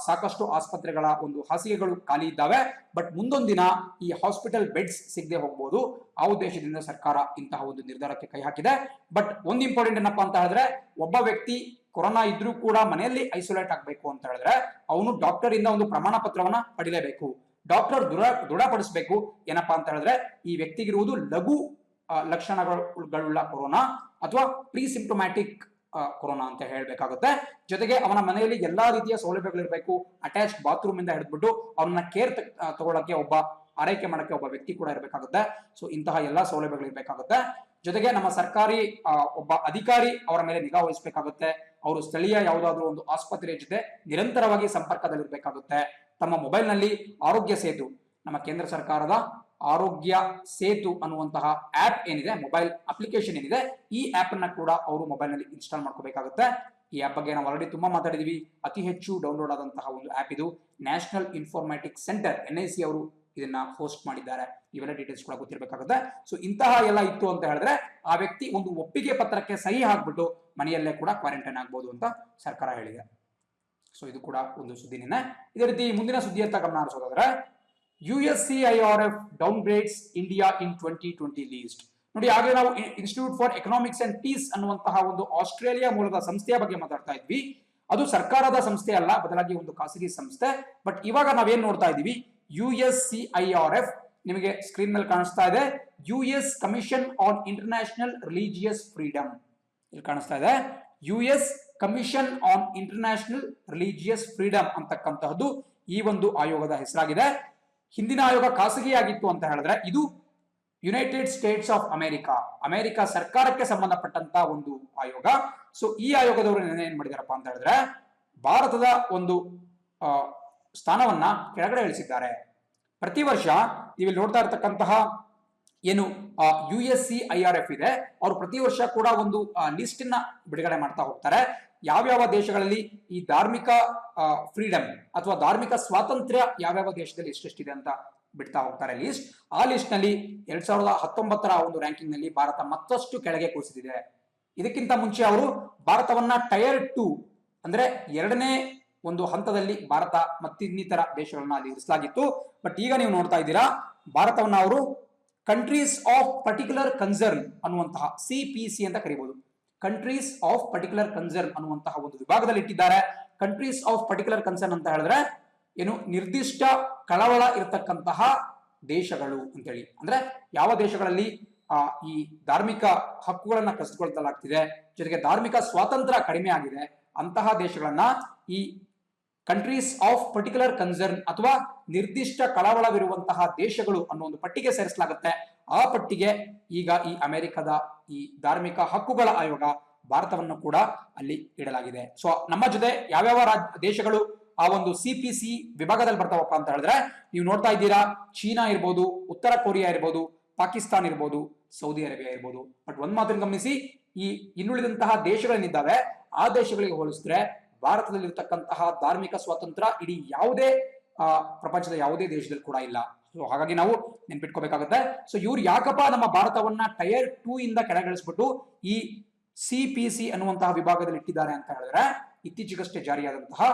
ಸಾಕಷ್ಟು ಆಸ್ಪತ್ರೆಗಳ ಒಂದು ಹಾಸಿಗೆಗಳು ಖಾಲಿ ಇದ್ದಾವೆ, ಬಟ್ ಮುಂದೊಂದು ದಿನ ಈ ಹಾಸ್ಪಿಟಲ್ ಬೆಡ್ಸ್ ಸಿಗದೆ ಹೋಗ್ಬೋದು. ಆ ಉದ್ದೇಶದಿಂದ ಸರ್ಕಾರ ಇಂತಹ ಒಂದು ನಿರ್ಧಾರಕ್ಕೆ ಕೈ ಹಾಕಿದೆ. ಬಟ್ ಒಂದು ಇಂಪಾರ್ಟೆಂಟ್ ಏನಪ್ಪಾ ಅಂತ ಹೇಳಿದ್ರೆ, ಒಬ್ಬ ವ್ಯಕ್ತಿ ಕೊರೋನಾ ಇದ್ರೂ ಕೂಡ ಮನೆಯಲ್ಲಿ ಐಸೋಲೇಟ್ ಆಗ್ಬೇಕು ಅಂತ ಹೇಳಿದ್ರೆ ಅವನು ಡಾಕ್ಟರ್ ಇಂದ ಒಂದು ಪ್ರಮಾಣ ಪತ್ರವನ್ನ ಪಡಿಲೇಬೇಕು. ಡಾಕ್ಟರ್ ದೃಢಪಡಿಸಬೇಕು ಏನಪ್ಪಾ ಅಂತ ಹೇಳಿದ್ರೆ ಈ ವ್ಯಕ್ತಿಗಿರುವುದು ಲಘು ಲಕ್ಷಣಗಳುಳ್ಳ ಕೊರೋನಾ ಅಥವಾ ಪ್ರೀ ಸಿಂಪ್ಟೊಮ್ಯಾಟಿಕ್ ಕೊರೋನಾ ಅಂತ ಹೇಳಬೇಕಾಗುತ್ತೆ. ಜೊತೆಗೆ ಅವನ ಮನೆಯಲ್ಲಿ ಎಲ್ಲಾ ರೀತಿಯ ಸೌಲಭ್ಯಗಳಿರಬೇಕು. ಅಟ್ಯಾಚ್ಡ್ ಬಾತ್ರೂಮ್ ಇಂದ ಹಿಡಿದ್ಬಿಟ್ಟು ಅವನ್ನ ಕೇರ್ ತಗೊಳ್ಳಕ್ಕೆ ಒಬ್ಬ, ಆರೈಕೆ ಮಾಡಕ್ಕೆ ಒಬ್ಬ ವ್ಯಕ್ತಿ ಕೂಡ ಇರಬೇಕಾಗುತ್ತೆ. ಸೊ ಇಂತಹ ಎಲ್ಲಾ ಸೌಲಭ್ಯಗಳು ಇರಬೇಕಾಗುತ್ತೆ. ಜೊತೆಗೆ ನಮ್ಮ ಸರ್ಕಾರಿ ಒಬ್ಬ ಅಧಿಕಾರಿ ಅವರ ಮೇಲೆ ನಿಗಾ ವಹಿಸಬೇಕಾಗುತ್ತೆ. ಅವರು ಸ್ಥಳೀಯ ಯಾವುದಾದ್ರೂ ಒಂದು ಆಸ್ಪತ್ರೆಯ ಜೊತೆ ನಿರಂತರವಾಗಿ ಸಂಪರ್ಕದಲ್ಲಿರ್ಬೇಕಾಗುತ್ತೆ. ತಮ್ಮ ಮೊಬೈಲ್ ನಲ್ಲಿ ಆರೋಗ್ಯ ಸೇತು, ನಮ್ಮ ಕೇಂದ್ರ ಸರ್ಕಾರದ ಆರೋಗ್ಯ ಸೇತು ಅನ್ನುವಂತಹ ಆಪ್ ಏನಿದೆ, ಮೊಬೈಲ್ ಅಪ್ಲಿಕೇಶನ್ ಏನಿದೆ, ಈ ಆಪ್ ಅನ್ನ ಕೂಡ ಅವರು ಮೊಬೈಲ್ ನಲ್ಲಿ ಇನ್ಸ್ಟಾಲ್ ಮಾಡ್ಕೋಬೇಕಾಗುತ್ತೆ. ಈ ಆಪ್ ಬಗ್ಗೆ ನಾವು ಆಲ್ರೆಡಿ ತುಂಬಾ ಮಾತಾಡಿದೀವಿ. ಅತಿ ಹೆಚ್ಚು ಡೌನ್ಲೋಡ್ ಆದಂತಹ ಒಂದು ಆಪ್ ಇದು. ನ್ಯಾಷನಲ್ ಇನ್ಫಾರ್ಮ್ಯಾಟಿಕ್ಸ್ ಸೆಂಟರ್ NIC ಅವರು ಇದನ್ನ ಹೋಸ್ಟ್ ಮಾಡಿದ್ದಾರೆ. ಇವೆಲ್ಲ ಡೀಟೇಲ್ಸ್ ಕೂಡ ಗೊತ್ತಿರಬೇಕಾಗುತ್ತೆ. ಸೊ ಇಂತಹ ಎಲ್ಲ ಇತ್ತು ಅಂತ ಹೇಳಿದ್ರೆ ಆ ವ್ಯಕ್ತಿ ಒಂದು ಒಪ್ಪಿಗೆ ಪತ್ರಕ್ಕೆ ಸಹಿ ಹಾಕ್ಬಿಟ್ಟು ಮನೆಯಲ್ಲೇ ಕೂಡ ಕ್ವಾರಂಟೈನ್ ಆಗ್ಬೋದು ಅಂತ ಸರ್ಕಾರ ಹೇಳಿದೆ. ಸೊ ಇದು ಕೂಡ ಒಂದು ಸುದ್ದಿನೇ. ಇದೇ ರೀತಿ ಮುಂದಿನ ಸುದ್ದಿ ಅಂತ ಗಮನ ಹರಿಸೋದಾದ್ರೆ USCIRF downgrades India in 2020 list. ನೋಡಿ, ಆಗಲೇ ನಾವು institute for economics and peace ಅನ್ನುವಂತಹ ಒಂದು ಆಸ್ಟ್ರೇಲಿಯಾ ಮೂಲದ ಸಂಸ್ಥೆಯ ಬಗ್ಗೆ ಮಾತಾಡ್ತಾ ಇದ್ವಿ. ಅದು ಸರ್ಕಾರದ ಸಂಸ್ಥೆ ಅಲ್ಲ, ಬದಲಾಗಿ ಒಂದು ಖಾಸಗಿ ಸಂಸ್ಥೆ. ಬಟ್ ಇವಾಗ ನಾವೇನ್ ನೋಡ್ತಾ ಇದೀವಿ, USCIRF ನಿಮಗೆ ಸ್ಕ್ರೀನ್ ಮೇಲೆ ಕಾಣಿಸ್ತಾ ಇದೆ, US Commission on International Religious Freedom. ಇಲ್ಲಿ ಕಾಣಿಸ್ತಾ ಇದೆ US Commission on International Religious Freedom ಅಂತಕ್ಕಂತಹದ್ದು ಈ ಒಂದು ಆಯೋಗದ ಹೆಸರಾಗಿದೆ. ಹಿಂದಿನ ಆಯೋಗ ಖಾಸಗಿಯಾಗಿತ್ತು ಅಂತ ಹೇಳಿದ್ರೆ ಇದು ಯುನೈಟೆಡ್ ಸ್ಟೇಟ್ಸ್ ಆಫ್ ಅಮೆರಿಕ ಸರ್ಕಾರಕ್ಕೆ ಸಂಬಂಧಪಟ್ಟಂತ ಒಂದು ಆಯೋಗ. ಸೊ ಈ ಆಯೋಗದವರು ಏನ್ ಮಾಡಿದಾರಪ್ಪ ಅಂತ ಹೇಳಿದ್ರೆ ಭಾರತದ ಒಂದು ಸ್ಥಾನವನ್ನ ಕೆಳಗಡೆ ಇಳಿಸಿದ್ದಾರೆ. ಪ್ರತಿ ವರ್ಷ ನೀವು ನೋಡ್ತಾ ಇರತಕ್ಕಂತಹ ಏನು USCIRF ಇದೆ, ಅವರು ಪ್ರತಿ ವರ್ಷ ಕೂಡ ಒಂದು ಲಿಸ್ಟ್ ನ ಬಿಡುಗಡೆ ಮಾಡ್ತಾ ಹೋಗ್ತಾರೆ. ಯಾವ್ಯಾವ ದೇಶಗಳಲ್ಲಿ ಈ ಧಾರ್ಮಿಕ ಫ್ರೀಡಮ್ ಅಥವಾ ಧಾರ್ಮಿಕ ಸ್ವಾತಂತ್ರ್ಯ ಯಾವ್ಯಾವ ದೇಶದಲ್ಲಿ ಎಷ್ಟೆಷ್ಟಿದೆ ಅಂತ ಬಿಡ್ತಾ ಹೋಗ್ತಾರೆ ಲಿಸ್ಟ್. ಆ ಲಿಸ್ಟ್ ನಲ್ಲಿ 2019 ಒಂದು ರ್ಯಾಂಕಿಂಗ್ ನಲ್ಲಿ ಭಾರತ ಮತ್ತಷ್ಟು ಕೆಳಗೆ ಕುಸಿದಿದೆ. ಇದಕ್ಕಿಂತ ಮುಂಚೆ ಅವರು ಭಾರತವನ್ನ ಟೈರ್ 2 ಅಂದ್ರೆ ಎರಡನೇ ಒಂದು ಹಂತದಲ್ಲಿ ಭಾರತ ಮತ್ತಿನ್ನಿತರ ದೇಶಗಳನ್ನ ಅಲ್ಲಿ ಇರಿಸಲಾಗಿತ್ತು. ಬಟ್ ಈಗ ನೀವು ನೋಡ್ತಾ ಇದ್ದೀರಾ ಭಾರತವನ್ನ ಅವರು ಕಂಟ್ರೀಸ್ ಆಫ್ ಪರ್ಟಿಕ್ಯುಲರ್ ಕನ್ಸರ್ನ್ ಅನ್ನುವಂತಹ CPC ಅಂತ ಕರೀಬಹುದು. ಕಂಟ್ರೀಸ್ ಆಫ್ ಪರ್ಟಿಕ್ಯುಲರ್ ಕನ್ಸರ್ನ್ ಅನ್ನುವಂತಹ ಒಂದು ವಿಭಾಗದಲ್ಲಿ ಇಟ್ಟಿದ್ದಾರೆ. ಕಂಟ್ರೀಸ್ ಆಫ್ ಪರ್ಟಿಕ್ಯುಲರ್ ಕನ್ಸರ್ನ್ ಅಂತ ಹೇಳಿದ್ರೆ ಏನು, ನಿರ್ದಿಷ್ಟ ಕಳವಳ ಇರತಕ್ಕಂತಹ ದೇಶಗಳು ಅಂತೇಳಿ. ಅಂದ್ರೆ ಯಾವ ದೇಶಗಳಲ್ಲಿ ಈ ಧಾರ್ಮಿಕ ಹಕ್ಕುಗಳನ್ನ ಕಸಿದುಕೊಳ್ಳಲಾಗ್ತಿದೆ, ಜೊತೆಗೆ ಧಾರ್ಮಿಕ ಸ್ವಾತಂತ್ರ್ಯ ಕಡಿಮೆ ಆಗಿದೆ, ಅಂತಹ ದೇಶಗಳನ್ನ ಈ ಕಂಟ್ರೀಸ್ ಆಫ್ ಪರ್ಟಿಕ್ಯುಲರ್ ಕನ್ಸರ್ನ್ ಅಥವಾ ನಿರ್ದಿಷ್ಟ ಕಳವಳವಿರುವಂತಹ ದೇಶಗಳು ಅನ್ನೋ ಒಂದು ಪಟ್ಟಿಗೆ ಸೇರಿಸಲಾಗುತ್ತೆ. ಆ ಪಟ್ಟಿಗೆ ಈಗ ಈ ಅಮೆರಿಕದ ಈ ಧಾರ್ಮಿಕ ಹಕ್ಕುಗಳ ಆಯೋಗ ಭಾರತವನ್ನು ಕೂಡ ಅಲ್ಲಿ ಇಡಲಾಗಿದೆ. ಸೊ ನಮ್ಮ ಜೊತೆ ಯಾವ್ಯಾವ ದೇಶಗಳು ಆ ಒಂದು CPC ವಿಭಾಗದಲ್ಲಿ ಬರ್ತಾವಪ್ಪ ಅಂತ ಹೇಳಿದ್ರೆ ನೀವು ನೋಡ್ತಾ ಇದ್ದೀರಾ, ಚೀನಾ ಇರ್ಬೋದು, ಉತ್ತರ ಕೊರಿಯಾ ಇರ್ಬೋದು, ಪಾಕಿಸ್ತಾನ ಇರ್ಬೋದು, ಸೌದಿ ಅರೇಬಿಯಾ ಇರ್ಬೋದು. ಬಟ್ ಒಂದ್ ಮಾತ್ರ ಗಮನಿಸಿ, ಈ ಇನ್ನುಳಿದಂತಹ ದೇಶಗಳೇನಿದ್ದಾವೆ ಆ ದೇಶಗಳಿಗೆ ಹೋಲಿಸಿದ್ರೆ ಭಾರತದಲ್ಲಿರ್ತಕ್ಕಂತಹ ಧಾರ್ಮಿಕ ಸ್ವಾತಂತ್ರ್ಯ ಇಡೀ ಯಾವುದೇ ಪ್ರಪಂಚದ ಯಾವುದೇ ದೇಶದಲ್ಲಿ ಕೂಡ ಇಲ್ಲ. ಸೊ ಹಾಗಾಗಿ ನಾವು ನೆನ್ಪಿಟ್ಕೋಬೇಕಾಗುತ್ತೆ. ಸೊ ಇವ್ರು ಯಾಕಪ್ಪ ನಮ್ಮ ಭಾರತವನ್ನ ಟೈರ್ 2 ಇಂದ ಕೆಳಗಿಳಿಸ್ಬಿಟ್ಟು ಈ CPC ಅನ್ನುವಂತಹ ವಿಭಾಗದಲ್ಲಿ ಇಟ್ಟಿದ್ದಾರೆ ಅಂತ ಹೇಳಿದ್ರೆ, ಇತ್ತೀಚೆಗಷ್ಟೇ ಜಾರಿಯಾದಂತಹ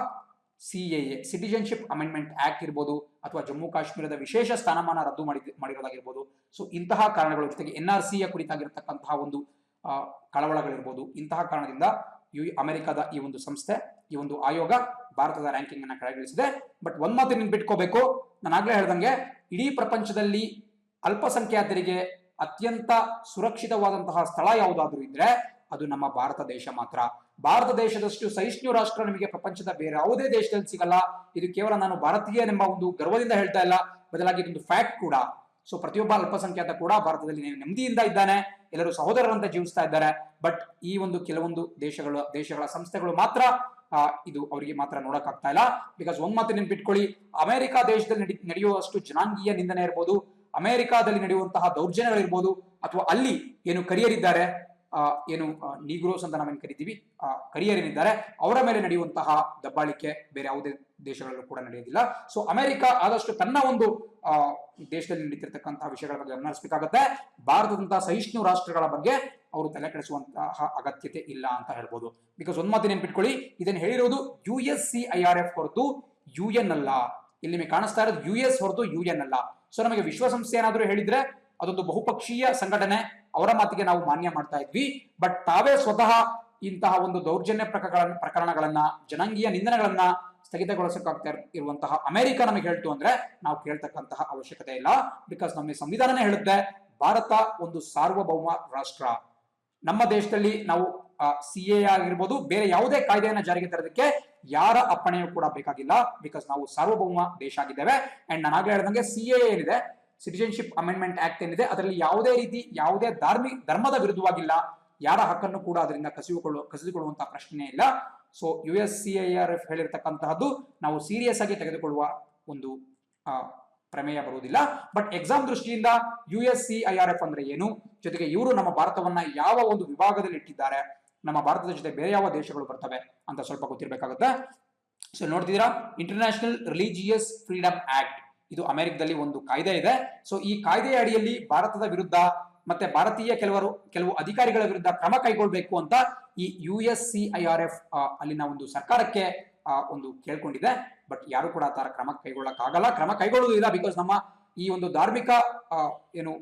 CAA ಸಿಟಿಜನ್ಶಿಪ್ ಅಮೆಂಡ್ಮೆಂಟ್ ಆಕ್ಟ್ ಇರ್ಬೋದು, ಅಥವಾ ಜಮ್ಮು ಕಾಶ್ಮೀರದ ವಿಶೇಷ ಸ್ಥಾನಮಾನ ರದ್ದು ಮಾಡಿರೋದಾಗಿರ್ಬೋದು. ಸೊ ಇಂತಹ ಕಾರಣಗಳ ಜೊತೆಗೆ NRC ಕುರಿತಾಗಿರತಕ್ಕಂತಹ ಒಂದು ಕಳವಳಗಳಿರ್ಬೋದು, ಇಂತಹ ಕಾರಣದಿಂದ ಅಮೆರಿಕದ ಈ ಒಂದು ಸಂಸ್ಥೆ, ಈ ಒಂದು ಆಯೋಗ ಭಾರತದ ರ್ಯಾಂಕಿಂಗ್ ಅನ್ನ ಕೆಳಗಿಳಿಸಿದೆ. ಬಟ್ ಒಂದ್ ಮಾತು ನೆನ್ಪಿಟ್ಕೋಬೇಕು, ನಾನು ಆಗ್ಲೇ ಹೇಳ್ದಂಗೆ ಇಡೀ ಪ್ರಪಂಚದಲ್ಲಿ ಅಲ್ಪಸಂಖ್ಯಾತರಿಗೆ ಅತ್ಯಂತ ಸುರಕ್ಷಿತವಾದಂತಹ ಸ್ಥಳ ಯಾವುದಾದ್ರೂ ಇದ್ರೆ ಅದು ನಮ್ಮ ಭಾರತ ದೇಶ ಮಾತ್ರ. ಭಾರತ ದೇಶದಷ್ಟು ಸಹಿಷ್ಣು ರಾಷ್ಟ್ರ ನಿಮಗೆ ಪ್ರಪಂಚದ ಬೇರೆ ಯಾವುದೇ ದೇಶದಲ್ಲಿ ಸಿಗಲ್ಲ. ಇದು ಕೇವಲ ನಾನು ಭಾರತೀಯನೆಂಬ ಒಂದು ಗರ್ವದಿಂದ ಹೇಳ್ತಾ ಇಲ್ಲ, ಬದಲಾಗಿ ಇದೊಂದು ಫ್ಯಾಕ್ಟ್ ಕೂಡ. ಸೊ ಪ್ರತಿಯೊಬ್ಬ ಅಲ್ಪಸಂಖ್ಯಾತ ಕೂಡ ಭಾರತದಲ್ಲಿ ನೆಮ್ಮದಿಯಿಂದ ಇದ್ದಾನೆ, ಎಲ್ಲರೂ ಸಹೋದರರಂತೆ ಜೀವಿಸ್ತಾ ಇದ್ದಾರೆ. ಬಟ್ ಈ ಒಂದು ಕೆಲವೊಂದು ದೇಶಗಳ ಸಂಸ್ಥೆಗಳು ಮಾತ್ರ ಇದು ಅವರಿಗೆ ಮಾತ್ರ ನೋಡಕ್ ಆಗ್ತಾ ಇಲ್ಲ. ಬಿಕಾಸ್ ಒಂದ್ ಮಾತು ನೆನ್ಪಿಟ್ಕೊಳ್ಳಿ, ಅಮೆರಿಕ ದೇಶದಲ್ಲಿ ನಡೆಯುವಷ್ಟು ಜನಾಂಗೀಯ ನಿಂದನೆ ಇರ್ಬೋದು, ಅಮೆರಿಕಾದಲ್ಲಿ ನಡೆಯುವಂತಹ ದೌರ್ಜನ್ಯಗಳಿರ್ಬೋದು, ಅಥವಾ ಅಲ್ಲಿ ಏನು ಕರಿಯರ್ ಇದ್ದಾರೆ, ಏನು ನೀಗ್ರೋಸ್ ಅಂತ ನಾವೇನು ಕರಿತೀವಿ, ಕರಿಯರ್ ಏನಿದ್ದಾರೆ ಅವರ ಮೇಲೆ ನಡೆಯುವಂತಹ ದಬ್ಬಾಳಿಕೆ ಬೇರೆ ಯಾವುದೇ ದೇಶಗಳಲ್ಲೂ ಕೂಡ ನಡೆಯೋದಿಲ್ಲ. ಸೊ ಅಮೆರಿಕ ಆದಷ್ಟು ತನ್ನ ಒಂದು ದೇಶದಲ್ಲಿ ನಡೀತಿರ್ತಕ್ಕಂತಹ ವಿಷಯಗಳ ಬಗ್ಗೆ ಗಮನ ಹರಿಸಬೇಕಾಗುತ್ತೆ. ಭಾರತದಂತಹ ಸಹಿಷ್ಣು ರಾಷ್ಟ್ರಗಳ ಬಗ್ಗೆ ಅವರು ತಲೆ ಕೆಡಿಸುವಂತಹ ಅಗತ್ಯತೆ ಇಲ್ಲ ಅಂತ ಹೇಳ್ಬೋದು. ಬಿಕಾಸ್ ಒಂದ್ ಮಾತು ನೆನ್ಪಿಟ್ಕೊಳ್ಳಿ, ಇದನ್ನು ಹೇಳಿರೋದು USCIRF ಹೊರತು UN ಅಲ್ಲ. ಇಲ್ಲಿ ನಿಮಗೆ ಕಾಣಿಸ್ತಾ ಇರೋದು US ಹೊರತು UN ಅಲ್ಲ. ಸೊ ನಮಗೆ ವಿಶ್ವಸಂಸ್ಥೆ ಏನಾದರೂ ಹೇಳಿದ್ರೆ ಅದೊಂದು ಬಹುಪಕ್ಷೀಯ ಸಂಘಟನೆ, ಅವರ ಮಾತಿಗೆ ನಾವು ಮಾನ್ಯ ಮಾಡ್ತಾ ಇದ್ವಿ. ಬಟ್ ತಾವೇ ಸ್ವತಃ ಇಂತಹ ಒಂದು ದೌರ್ಜನ್ಯ ಪ್ರಕರಣಗಳನ್ನ, ಜನಾಂಗೀಯ ನಿಂದನೆಗಳನ್ನ ಸ್ಥಗಿತಗೊಳಿಸಕ್ಕಾಗ್ತಾ ಇರುವಂತಹ ಅಮೆರಿಕ ನಮಗೆ ಹೇಳ್ತು ಅಂದ್ರೆ ನಾವು ಕೇಳ್ತಕ್ಕಂತಹ ಅವಶ್ಯಕತೆ ಇಲ್ಲ. ಬಿಕಾಸ್ ನಮ್ಮ ಸಂವಿಧಾನನೇ ಹೇಳುತ್ತೆ ಭಾರತ ಒಂದು ಸಾರ್ವಭೌಮ ರಾಷ್ಟ್ರ. ನಮ್ಮ ದೇಶದಲ್ಲಿ ನಾವು CAA ಆಗಿರ್ಬೋದು, ಬೇರೆ ಯಾವುದೇ ಕಾಯ್ದೆಯನ್ನ ಜಾರಿಗೆ ತರೋದಕ್ಕೆ ಯಾರ ಅಪ್ಪಣೆಯೂ ಕೂಡ ಬೇಕಾಗಿಲ್ಲ. ಬಿಕಾಸ್ ನಾವು ಸಾರ್ವಭೌಮ ದೇಶ ಆಗಿದ್ದೇವೆ. ಅಂಡ್ ನಾನು ಆಗ್ಲೇ ಹೇಳಿದಂಗೆ CAA ಏನಿದೆ, ಸಿಟಿಜನ್ಶಿಪ್ ಅಮೆಂಡ್ಮೆಂಟ್ ಆಕ್ಟ್ ಏನಿದೆ, ಅದರಲ್ಲಿ ಯಾವುದೇ ರೀತಿ ಯಾವುದೇ ಧರ್ಮದ ವಿರುದ್ಧವಾಗಿಲ್ಲ. ಯಾರ ಹಕ್ಕನ್ನು ಕೂಡ ಅದರಿಂದ ಕಸಿದುಕೊಳ್ಳುವಂತಹ ಪ್ರಶ್ನೆ ಇಲ್ಲ. ಸೊ USCIRF ಹೇಳಿರ್ತಕ್ಕಂತಹದ್ದು ನಾವು ಸೀರಿಯಸ್ ಆಗಿ ತೆಗೆದುಕೊಳ್ಳುವ ಒಂದು ಪ್ರಮೇಯ ಬರುವುದಿಲ್ಲ. ಬಟ್ ಎಕ್ಸಾಮ್ ದೃಷ್ಟಿಯಿಂದ USCIRF ಅಂದ್ರೆ ಏನು, ಜೊತೆಗೆ ಇವರು ನಮ್ಮ ಭಾರತವನ್ನ ಯಾವ ಒಂದು ವಿಭಾಗದಲ್ಲಿ ಇಟ್ಟಿದ್ದಾರೆ, ನಮ್ಮ ಭಾರತದ ಜೊತೆ ಬೇರೆ ಯಾವ ದೇಶಗಳು ಬರ್ತವೆ ಅಂತ ಸ್ವಲ್ಪ ಗೊತ್ತಿರಬೇಕಾಗುತ್ತೆ. ಸೊ ನೋಡ್ತಿದ್ದೀರಾ, ಇಂಟರ್ನ್ಯಾಷನಲ್ ರಿಲಿಜಿಯಸ್ ಫ್ರೀಡಮ್ ಆಕ್ಟ್ ಇದು ಅಮೆರಿಕದಲ್ಲಿ ಒಂದು ಕಾಯ್ದೆ ಇದೆ. ಸೊ ಈ ಕಾಯ್ದೆಯ ಅಡಿಯಲ್ಲಿ ಭಾರತದ ವಿರುದ್ಧ ಮತ್ತೆ ಭಾರತೀಯ ಕೆಲವು ಅಧಿಕಾರಿಗಳ ವಿರುದ್ಧ ಕ್ರಮ ಕೈಗೊಳ್ಳಬೇಕು ಅಂತ ಈ USCIRF ಅಲ್ಲಿನ ಒಂದು ಸರ್ಕಾರಕ್ಕೆ ಒಂದು ಕೇಳ್ಕೊಂಡಿದೆ. ಬಟ್ ಯಾರು ಕೂಡ ಆ ತರ ಕ್ರಮ ಕೈಗೊಳ್ಳಕ್ಕಾಗಲ್ಲ, ಕ್ರಮ ಕೈಗೊಳ್ಳುವುದಿಲ್ಲ. ಬಿಕಾಸ್ ನಮ್ಮ ಈ ಒಂದು ಧಾರ್ಮಿಕ ಏನು